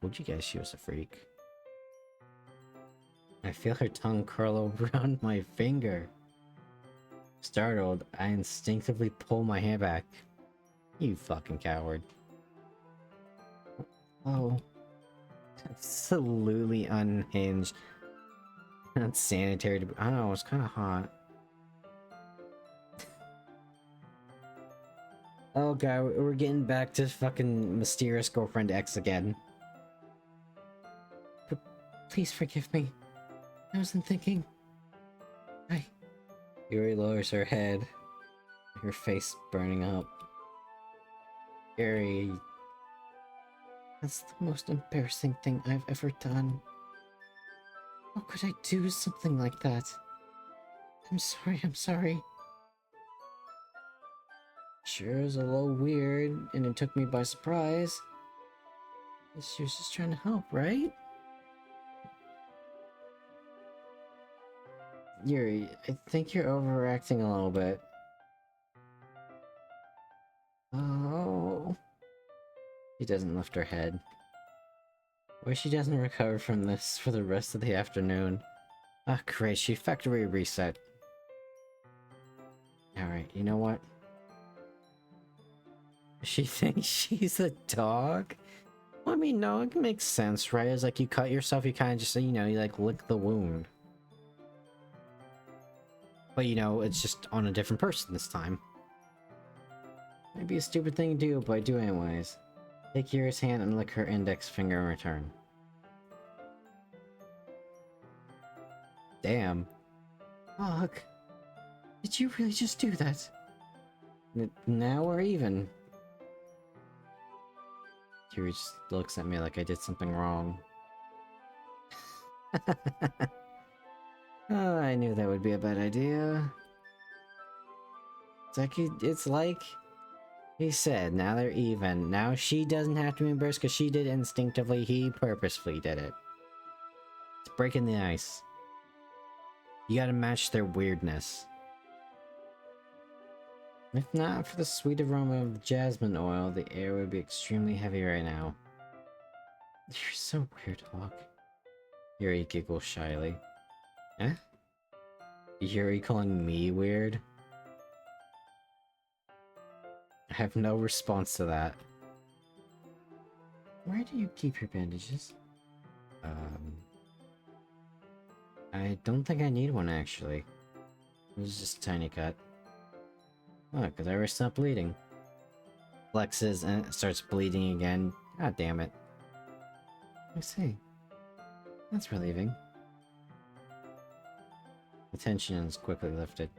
Told you guys she was a freak. I feel her tongue curl around my finger. Startled, I instinctively pull my hand back. You fucking coward. Oh. Absolutely unhinged. Not sanitary to be. I don't know, it's kind of hot. Oh god, we're getting back to fucking mysterious girlfriend X again. But please forgive me. I wasn't thinking. Yuri lowers her head, her face burning up. Yuri, that's the most embarrassing thing I've ever done. How could I do something like that? I'm sorry. Sure is a little weird, and it took me by surprise. She was just trying to help, right? Yuri, I think you're overacting a little bit. Oh. She doesn't lift her head. Or she doesn't recover from this for the rest of the afternoon. Ah, great, she factory reset. Alright, you know what? She thinks she's a dog? Well, I mean, no, it makes sense, right? It's like you cut yourself, you kind of just, you know, you like lick the wound. But you know, it's just on a different person this time. Might be a stupid thing to do, but I do anyways. Take Yuri's hand and lick her index finger in return. Damn. Fuck. Did you really just do that? Now we're even. Yuri just looks at me like I did something wrong. Oh, I knew that would be a bad idea. It's like he said, now they're even. Now she doesn't have to be embarrassed because she did instinctively, he purposefully did it. It's breaking the ice. You gotta match their weirdness. If not for the sweet aroma of jasmine oil, the air would be extremely heavy right now. You're so weird, Hawk. Yuri giggles shyly. Eh? Yuri calling me weird? I have no response to that. Where do you keep your bandages? I don't think I need one actually. It was just a tiny cut. Oh, because I already stopped bleeding. Flexes and it starts bleeding again. God damn it. I see. That's relieving. The tension is quickly lifted.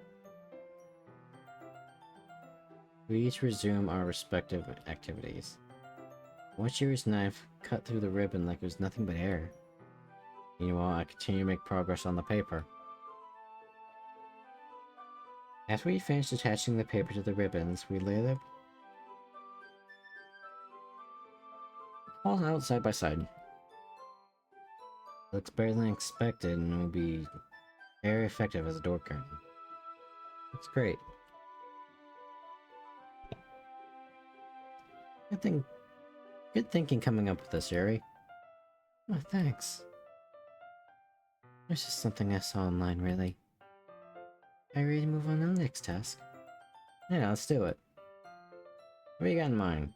We each resume our respective activities. Watch Yuri's knife cut through the ribbon like it was nothing but air. Meanwhile, I continue to make progress on the paper. After we finish attaching the paper to the ribbons, we lay them all out side by side. Looks better than expected and will be very effective as a door curtain. Looks great. Good thinking coming up with this, Yuri. Oh, thanks. There's just something I saw online, really. Are you ready to move on to the next task? Yeah, let's do it. What do you got in mind?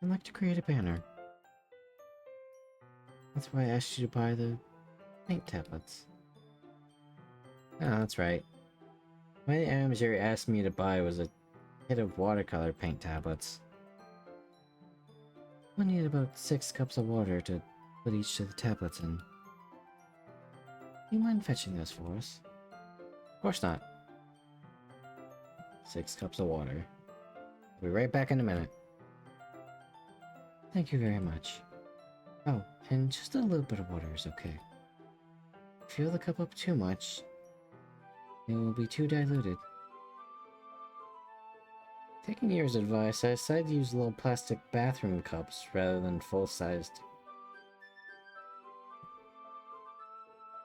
I'd like to create a banner. That's why I asked you to buy the paint tablets. Oh, that's right. One of the items Yuri asked me to buy was a kit of watercolor paint tablets. We'll need about 6 cups of water to put each of the tablets in. Do you mind fetching those for us? Of course not. 6 cups of water. I'll be right back in a minute. Thank you very much. Oh, and just a little bit of water is okay. If you fill the cup up too much, it will be too diluted. Taking your advice, I decided to use little plastic bathroom cups rather than full-sized.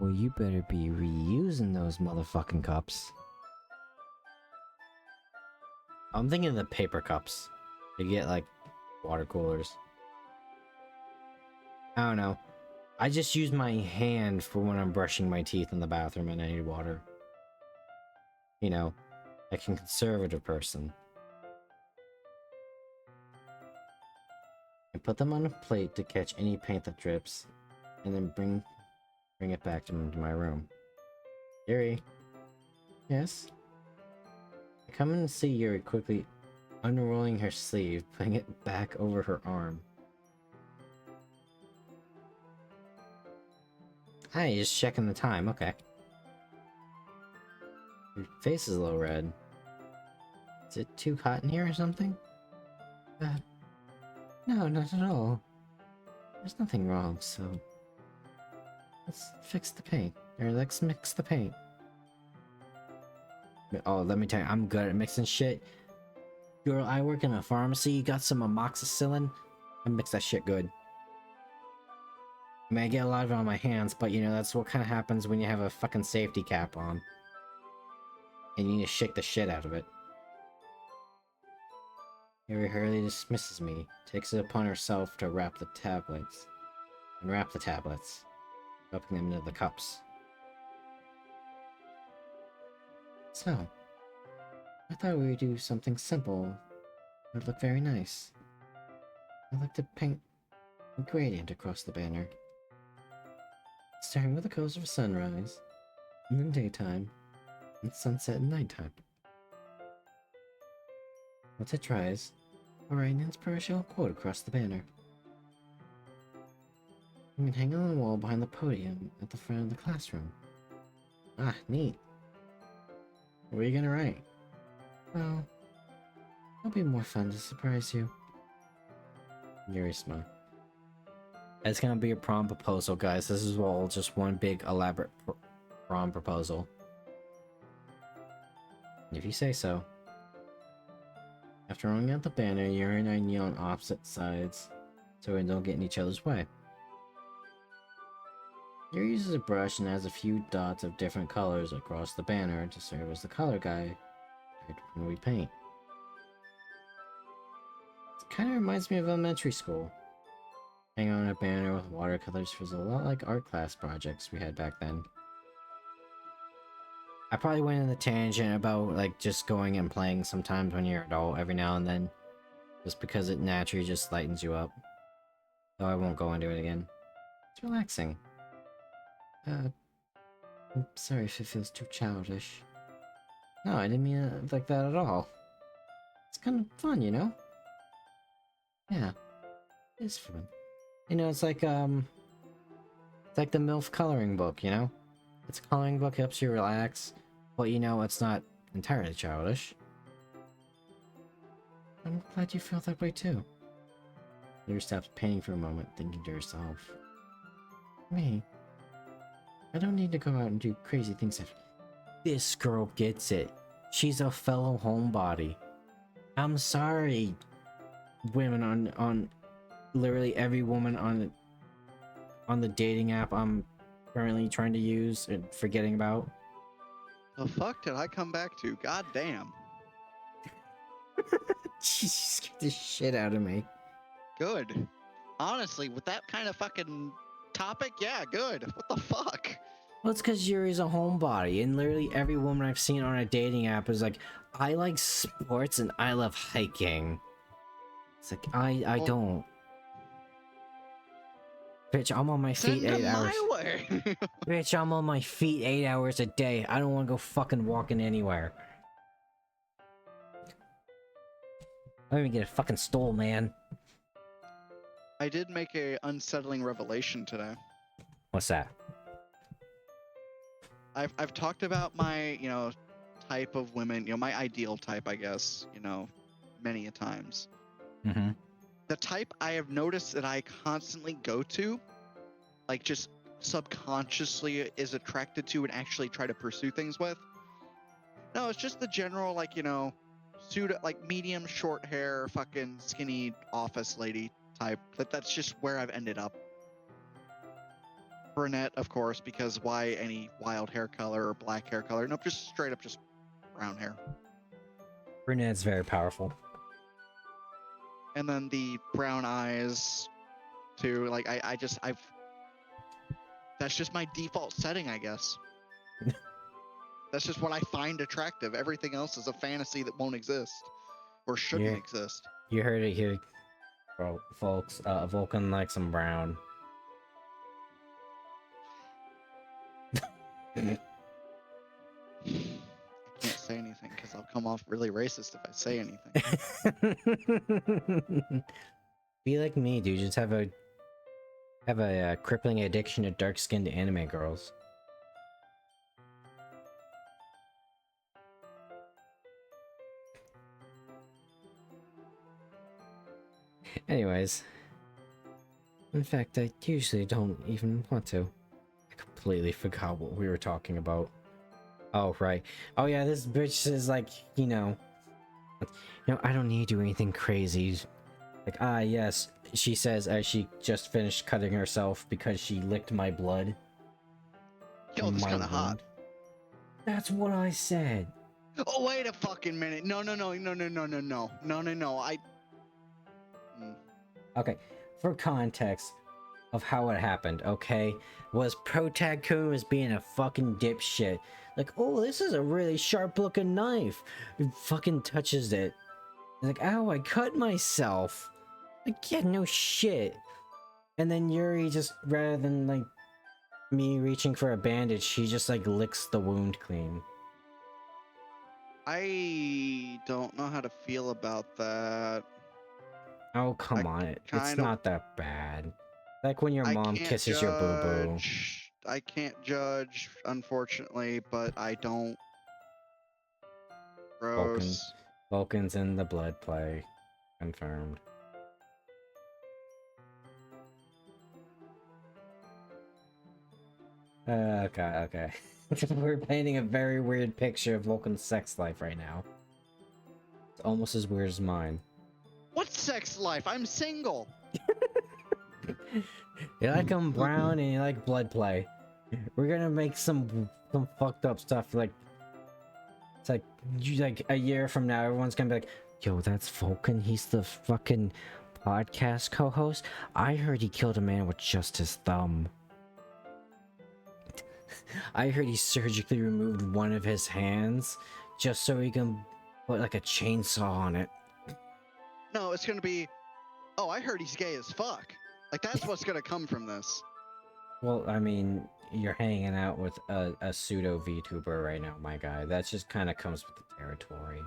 Well, you better be reusing those motherfucking cups. I'm thinking of the paper cups. You get, like, water coolers. I don't know. I just use my hand for when I'm brushing my teeth in the bathroom and I need water. You know, like a conservative person. I put them on a plate to catch any paint that drips, and then bring it back to my room. Yuri? Yes? I come in and see Yuri quickly unrolling her sleeve, putting it back over her arm. Hi, you're just checking the time, okay. Your face is a little red. Is it too hot in here or something? No, not at all. There's nothing wrong, so... let's fix the paint. Or let's mix the paint. Oh, let me tell you, I'm good at mixing shit. Girl, I work in a pharmacy, you got some amoxicillin? I mix that shit good. I mean, I get a lot of it on my hands, but you know, that's what kind of happens when you have a fucking safety cap on. And you need to shake the shit out of it. Yuri hurriedly dismisses me, takes it upon herself to wrap the tablets, dropping them into the cups. So, I thought we would do something simple. It would look very nice. I'd like to paint a gradient across the banner. Starting with the colors of sunrise, and then daytime, and sunset and nighttime. Once it dries, I'll write an inspirational quote across the banner. You can hang it on the wall behind the podium at the front of the classroom. Ah, neat. What are you gonna write? Well, it'll be more fun to surprise you. Yuri smiled. It's gonna be a prom proposal, guys. This is all just one big elaborate prom proposal. If you say so. After rolling out the banner, Yuri and I kneel on opposite sides so we don't get in each other's way. Yuri uses a brush and adds a few dots of different colors across the banner to serve as the color guide when we paint. It kind of reminds me of elementary school. Hanging on a banner with watercolors was a lot like art class projects we had back then. I probably went in the tangent about like just going and playing sometimes when you're an adult every now and then. Just because it naturally just lightens you up. Though I won't go into it again. It's relaxing. I'm sorry if it feels too childish. No, I didn't mean it like that at all. It's kind of fun, you know? Yeah, it is fun. You know, it's like the MILF coloring book, you know? It's a coloring book, helps you relax, but you know, it's not entirely childish. I'm glad you feel that way too. Yuri stops painting for a moment, thinking to herself. Me? I don't need to go out and do crazy things. This girl gets it. She's a fellow homebody. I'm sorry, women on literally every woman on the dating app I'm currently trying to use and forgetting about. The fuck did I come back to? God damn. She scared the shit out of me. Good. Honestly, with that kind of fucking topic, yeah, good. What the fuck? Well, it's because Yuri's a homebody, and literally every woman I've seen on a dating app is like, I like sports and I love hiking. It's like, I don't. Bitch, I'm on my feet Send 8 them hours. my way. Bitch, I'm on my feet 8 hours a day. I don't want to go fucking walking anywhere. I don't even get a fucking stole, man. I did make a unsettling revelation today. What's that? I've talked about my, type of women, my ideal type, I guess, many a times. Mm-hmm. The type I have noticed that I constantly go to, like just subconsciously is attracted to and actually try to pursue things with. No, it's just the general, like, pseudo, like medium short hair, fucking skinny office lady type. That's just where I've ended up. Brunette, of course, because why any wild hair color or black hair color? Nope, just straight up just brown hair. Brunette's very powerful. And then the brown eyes too. Like I've that's just my default setting, I guess. That's just what I find attractive. Everything else is a fantasy that won't exist or shouldn't exist. You heard it here, bro, folks. Vulcan likes some brown. I can't say anything because I'll come off really racist if I say anything. Be like me, dude. Just have a crippling addiction to dark-skinned anime girls. Anyways, in fact, I usually don't even want to. I completely forgot what we were talking about. Oh, right. Oh yeah, this bitch is like, I don't need to do anything crazy. Like, yes, she says as she just finished cutting herself because she licked my blood. Yo, that's kind of hot. That's what I said. Oh, wait a fucking minute. No. Okay, for context of how it happened, okay, was Protag-kun was being a fucking dipshit. Like, oh, this is a really sharp looking knife. He fucking touches it. He's like, ow, I cut myself. Like, yeah, no shit. And then Yuri just, rather than like me reaching for a bandage, she just like licks the wound clean. I don't know how to feel about that. Oh, come on, it's not that bad. Like when your mom kisses your boo-boo. I can't judge, unfortunately, but I don't. Gross. Vulcan's in the blood play. Confirmed. Okay. We're painting a very weird picture of Vulcan's sex life right now. It's almost as weird as mine. What sex life? I'm single. You like them brown and you like blood play. We're gonna make some fucked up stuff. Like, it's like a year from now, everyone's gonna be like, "Yo, that's Vulcan. He's the fucking podcast co-host. I heard he killed a man with just his thumb. I heard he surgically removed one of his hands just so he can put like a chainsaw on it." No, it's gonna be, oh, I heard he's gay as fuck. Like, that's what's gonna come from this. Well, I mean, you're hanging out with a pseudo VTuber right now, my guy. That just kind of comes with the territory.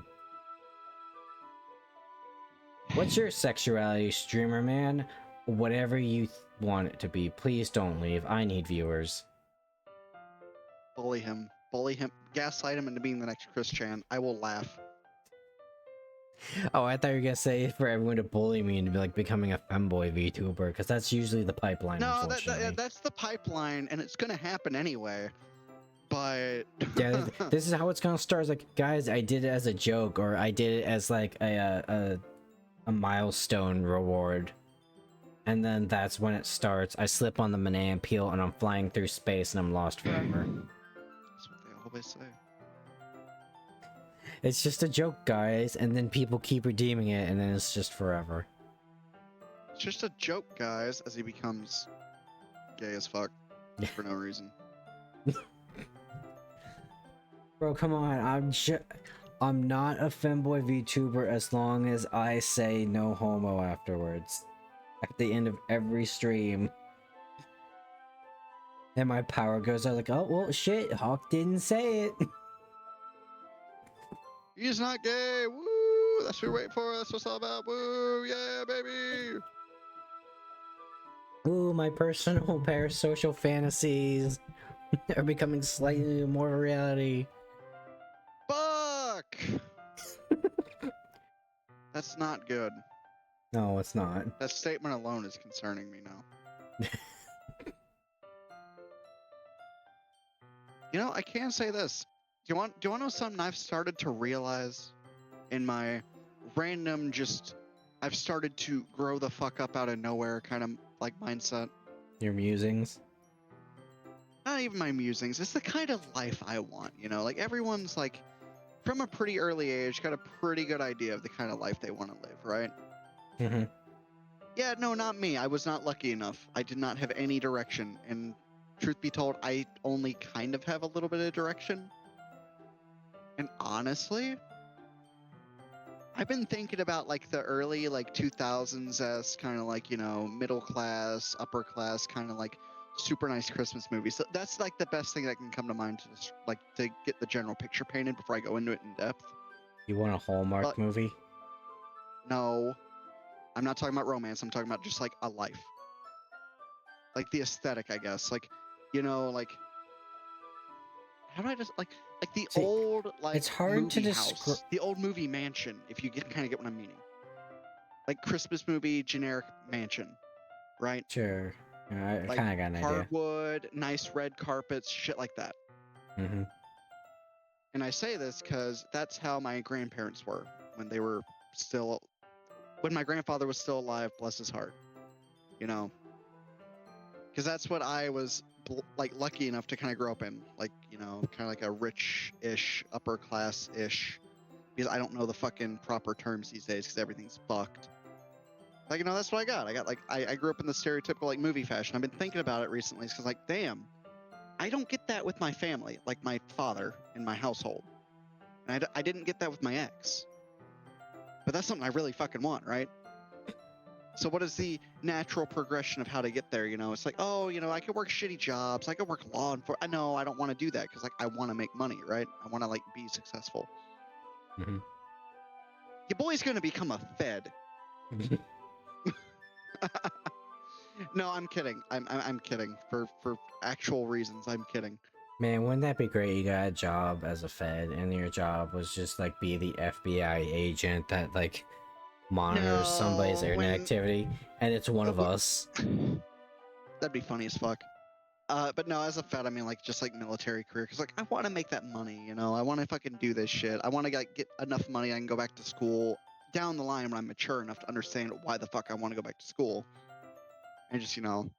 What's your sexuality, streamer man? Whatever you want it to be. Please don't leave. I need viewers. Bully him. Gaslight him into being the next Chris Chan. I will laugh. Oh, I thought you were gonna say for everyone to bully me and be like becoming a femboy VTuber, because that's usually the pipeline. No, that's the pipeline, and it's gonna happen anyway. But yeah, this is how it's gonna start. It's like, guys, I did it as a joke, or I did it as like a milestone reward, and then that's when it starts. I slip on the banana peel, and I'm flying through space, and I'm lost forever. That's what they always say. It's just a joke, guys, and then people keep redeeming it, and then it's just forever. It's just a joke, guys, as he becomes gay as fuck for no reason. Bro, come on, I'm not a femboy VTuber as long as I say no homo afterwards. At the end of every stream. And my power goes out like, oh, well, shit, Hawk didn't say it. He's not gay. Woo! That's what we're waiting for. That's what it's all about. Woo! Yeah, baby! Ooh, my personal parasocial fantasies. are becoming slightly more of a reality. Fuck! That's not good. No, it's not. That statement alone is concerning me now. You know, I can say this. Do you want to know something I've started to realize in my random I've started to grow the fuck up out of nowhere kind of like mindset? Your musings. Not even my musings. It's the kind of life I want, you know? Like everyone's like from a pretty early age got a pretty good idea of the kind of life they want to live, right? Mm-hmm. Yeah, no, not me. I was not lucky enough. I did not have any direction, and truth be told, I only kind of have a little bit of direction. And honestly, I've been thinking about like the early like 2000s as kind of like, you know, middle class, upper class, kind of like super nice Christmas movies. So that's like the best thing that can come to mind to just like to get the general picture painted before I go into it in depth. You want a Hallmark But movie? no, I'm not talking about romance. I'm talking about just like a life. Like the aesthetic, I guess. Like, you know, like how do I just like the See, old it's like hard to movie describe. house, the old movie mansion, if you kind of get what I'm meaning. Like Christmas movie generic mansion, right? Sure. I Like kind of got an idea. hardwood, nice red carpets, shit like that. Mm-hmm. And I say this because that's how my grandparents were when they were still, when my grandfather was still alive, bless his heart, you know? Because that's what I was like lucky enough to kind of grow up in, like, you know, kind of like a rich-ish, upper class-ish, because I don't know the fucking proper terms these days because everything's fucked. Like, you know, that's what I got. I got like, I grew up in the stereotypical like movie fashion. I've been thinking about it recently because like, damn, I don't get that with my family, like my father in my household. And I didn't get that with my ex. But that's something I really fucking want, right? So what is the natural progression of how to get there? You know, it's like, oh, you know, I could work shitty jobs. I could work law enforcement. I know I don't want to do that because like I want to make money, right? I want to like be successful. Mm-hmm. Your boy's gonna become a Fed. No, I'm kidding. I'm kidding. For actual reasons, I'm kidding. Man, wouldn't that be great? You got a job as a Fed, and your job was just like be the FBI agent that like monitors somebody's No, internet activity, and it's one of w- us. that'd be funny as fuck. But no, as a Fed, I mean like just like military career, because like I want to make that money, you know. I want to fucking do this shit. I want to like, get enough money I can go back to school down the line when I'm mature enough to understand why the fuck I want to go back to school, and just, you know,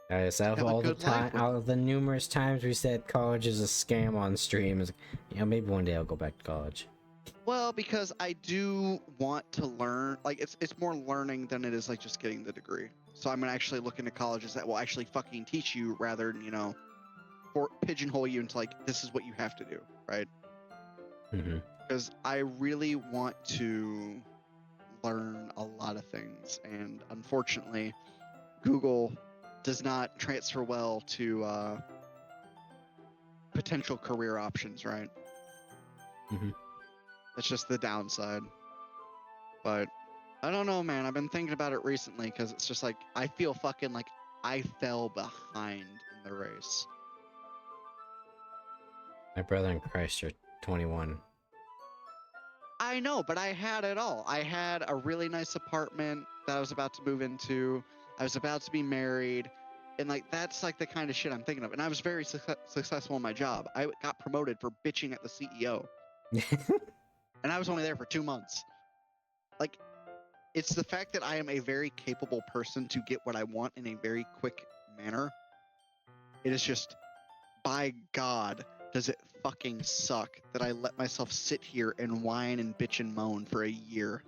Guys, out of have a all the good life time, with out it. of the numerous times we said college is a scam on streams, you know, maybe one day I'll go back to college. Well, because I do want to learn. Like it's more learning than it is like just getting the degree. So I'm gonna actually look into colleges that will actually fucking teach you rather than, you know, for pigeonhole you into like this is what you have to do, right? Mm-hmm. Because I really want to learn a lot of things, and unfortunately, Google does not transfer well to potential career options, right? Mm-hmm. That's just the downside. But I don't know, man. I've been thinking about it recently because it's just like I feel fucking like I fell behind in the race. My brother in Christ are 21. I know, but I had it all. I had a really nice apartment that I was about to move into. I was about to be married. And like that's like the kind of shit I'm thinking of. And I was very successful in my job. I got promoted for bitching at the CEO. And I was only there for 2 months. Like it's the fact that I am a very capable person to get what I want in a very quick manner. It is just, by God, does it fucking suck that I let myself sit here and whine and bitch and moan for a year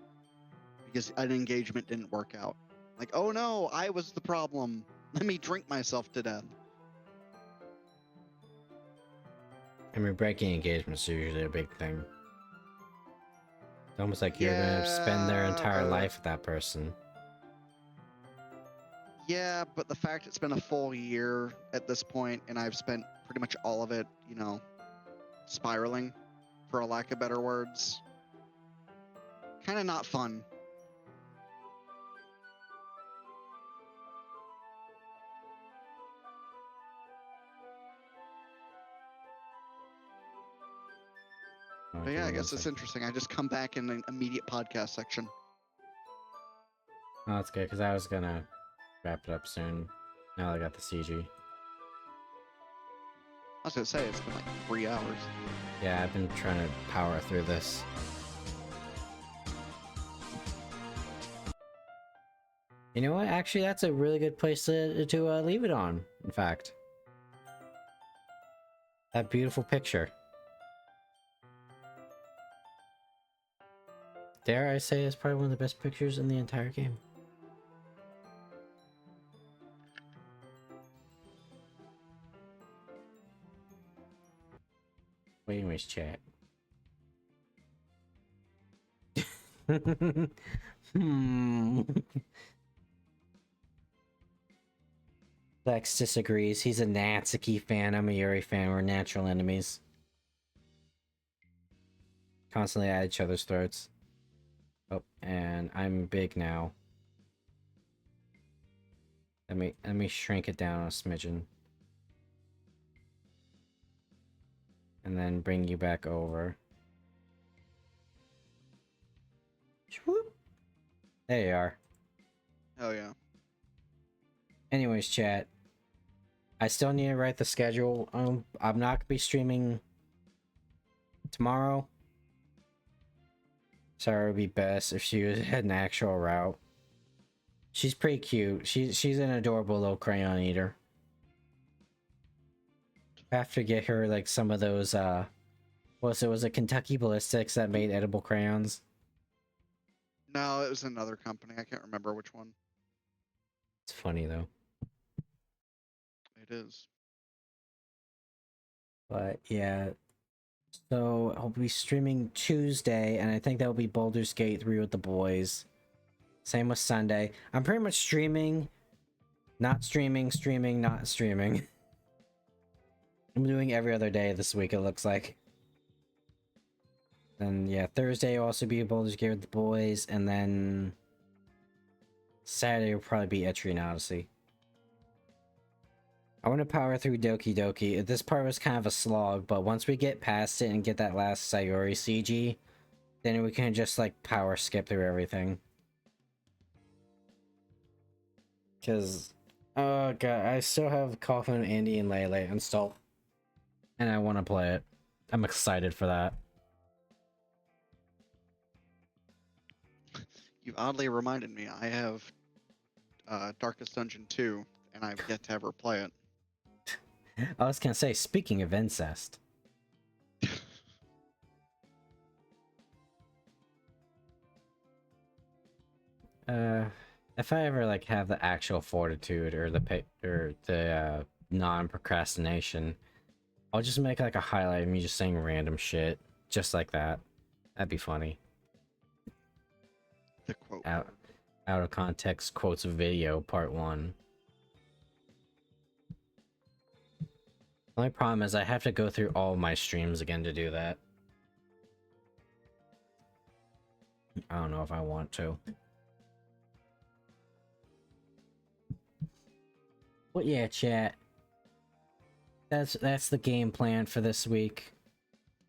because an engagement didn't work out. Like, oh no, I was the problem. Let me drink myself to death. I mean, breaking engagements are usually a big thing. It's almost like you're gonna spend their Yeah, entire but life with that person. the fact it's been a full year at this point, and I've spent pretty much all of it, you know, spiraling, for a lack of better words, kind of not fun. But yeah, I guess it's interesting. I just come back in an immediate podcast section. Oh, that's good, because I was gonna wrap it up soon. Now I got the CG. I was gonna say, it's been like 3 hours. Yeah, I've been trying to power through this. You know what? Actually, that's a really good place to leave it on, in fact. That beautiful picture. Dare I say it's probably one of the best pictures in the entire game. Wait, anyways, chat. Lex disagrees. He's a NATsuki fan. I'm a Yuri fan. We're natural enemies. Constantly at each other's throats. Oh, and I'm big now. Let me shrink it down a smidgen. And then bring you back over. Whoop. There you are. Oh yeah. Anyways, chat. I still need to write the schedule. I'm not gonna be streaming tomorrow. Sorry, it would be best if she had an actual route. She's pretty cute. She's an adorable little crayon eater. I have to get her like some of those was it Kentucky Ballistics that made edible crayons? No, it was another company. I can't remember which one. It's funny though. It is. But yeah. So I'll be streaming Tuesday, and I think that'll be Baldur's Gate 3 with the boys. Same with Sunday. I'm pretty much streaming, not streaming, streaming, not streaming. I'm doing every other day this week, it looks like. Then yeah, Thursday will also be Baldur's Gate with the boys, and then Saturday will probably be Etrian Odyssey. I want to power through Doki Doki. This part was kind of a slog, but once we get past it and get that last Sayori CG, then we can just like power skip through everything. Cause, oh god, I still have Coffin, Andy, and Lele installed, and I want to play it. I'm excited for that. You oddly reminded me. I have Darkest Dungeon 2, and I've yet to ever play it. I was gonna say, speaking of incest. If I ever like have the actual fortitude or the non-procrastination, I'll just make like a highlight of me just saying random shit, just like that. That'd be funny. The quote. Out of context quotes video part 1. Only problem is I have to go through all my streams again to do that. I don't know if I want to. But yeah, chat. That's the game plan for this week.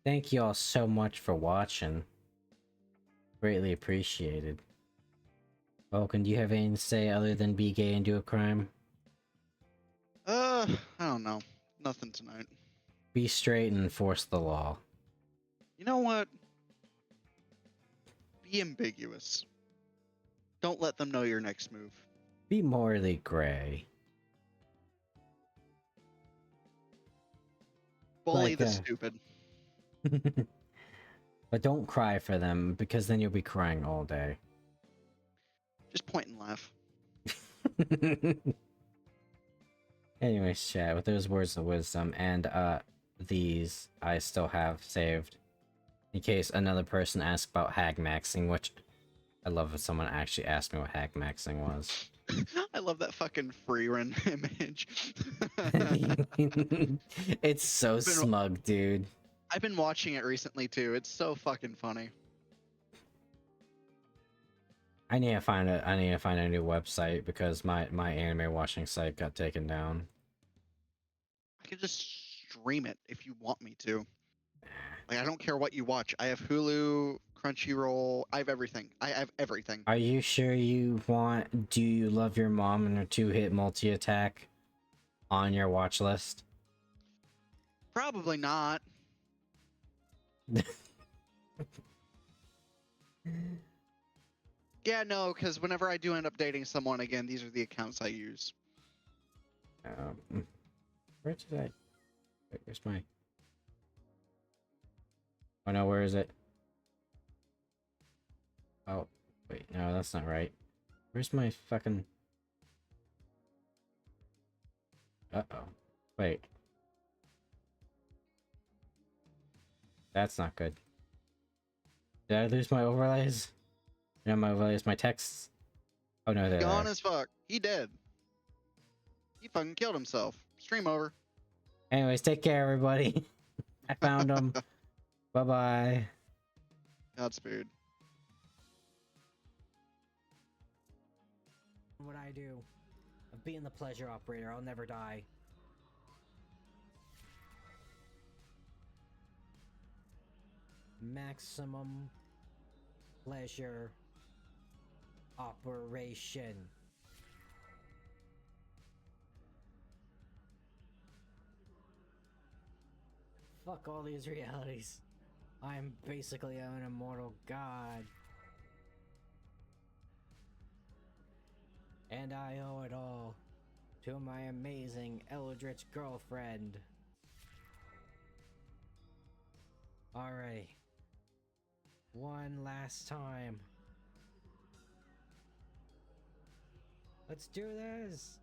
Thank you all so much for watching. Greatly appreciated. Vulcan, do you have anything to say other than be gay and do a crime? I don't know. Nothing tonight. Be straight and enforce the law. You know what? Be ambiguous. Don't let them know your next move. Be morally gray. Bully Like, the stupid. But don't cry for them, because then you'll be crying all day. Just point and laugh. Anyways, chat, with those words of wisdom and these I still have saved in case another person asks about hag maxing, which I love if someone actually asked me what hag maxing was. I love that fucking free run image. It's so smug, dude. I've been watching it recently too. It's so fucking funny. I need to find a new website because my anime watching site got taken down. I can just stream it if you want me to. Like I don't care what you watch. I have Hulu, Crunchyroll. I have everything. I have everything. Are you sure you want Do You Love Your Mom and her two-hit multi-attack on your watch list? Probably not. Yeah, no, because whenever I do end up dating someone again, these are the accounts I use. Where did I... Where's my... Oh no, where is it? Oh, wait, no, that's not right. Where's my fucking... Uh-oh. Wait. That's not good. Did I lose my overlays? No, my overlays, my texts. Oh no, they're Gone there. as fuck. He dead. He fucking killed himself. Stream over. Anyways, take care, everybody. I found them. Bye-bye. Godspeed. What I do? Of being the pleasure operator, I'll never die. Maximum pleasure operation. Fuck all these realities. I'm basically an immortal god. And I owe it all to my amazing eldritch girlfriend. Alright. One last time. Let's do this!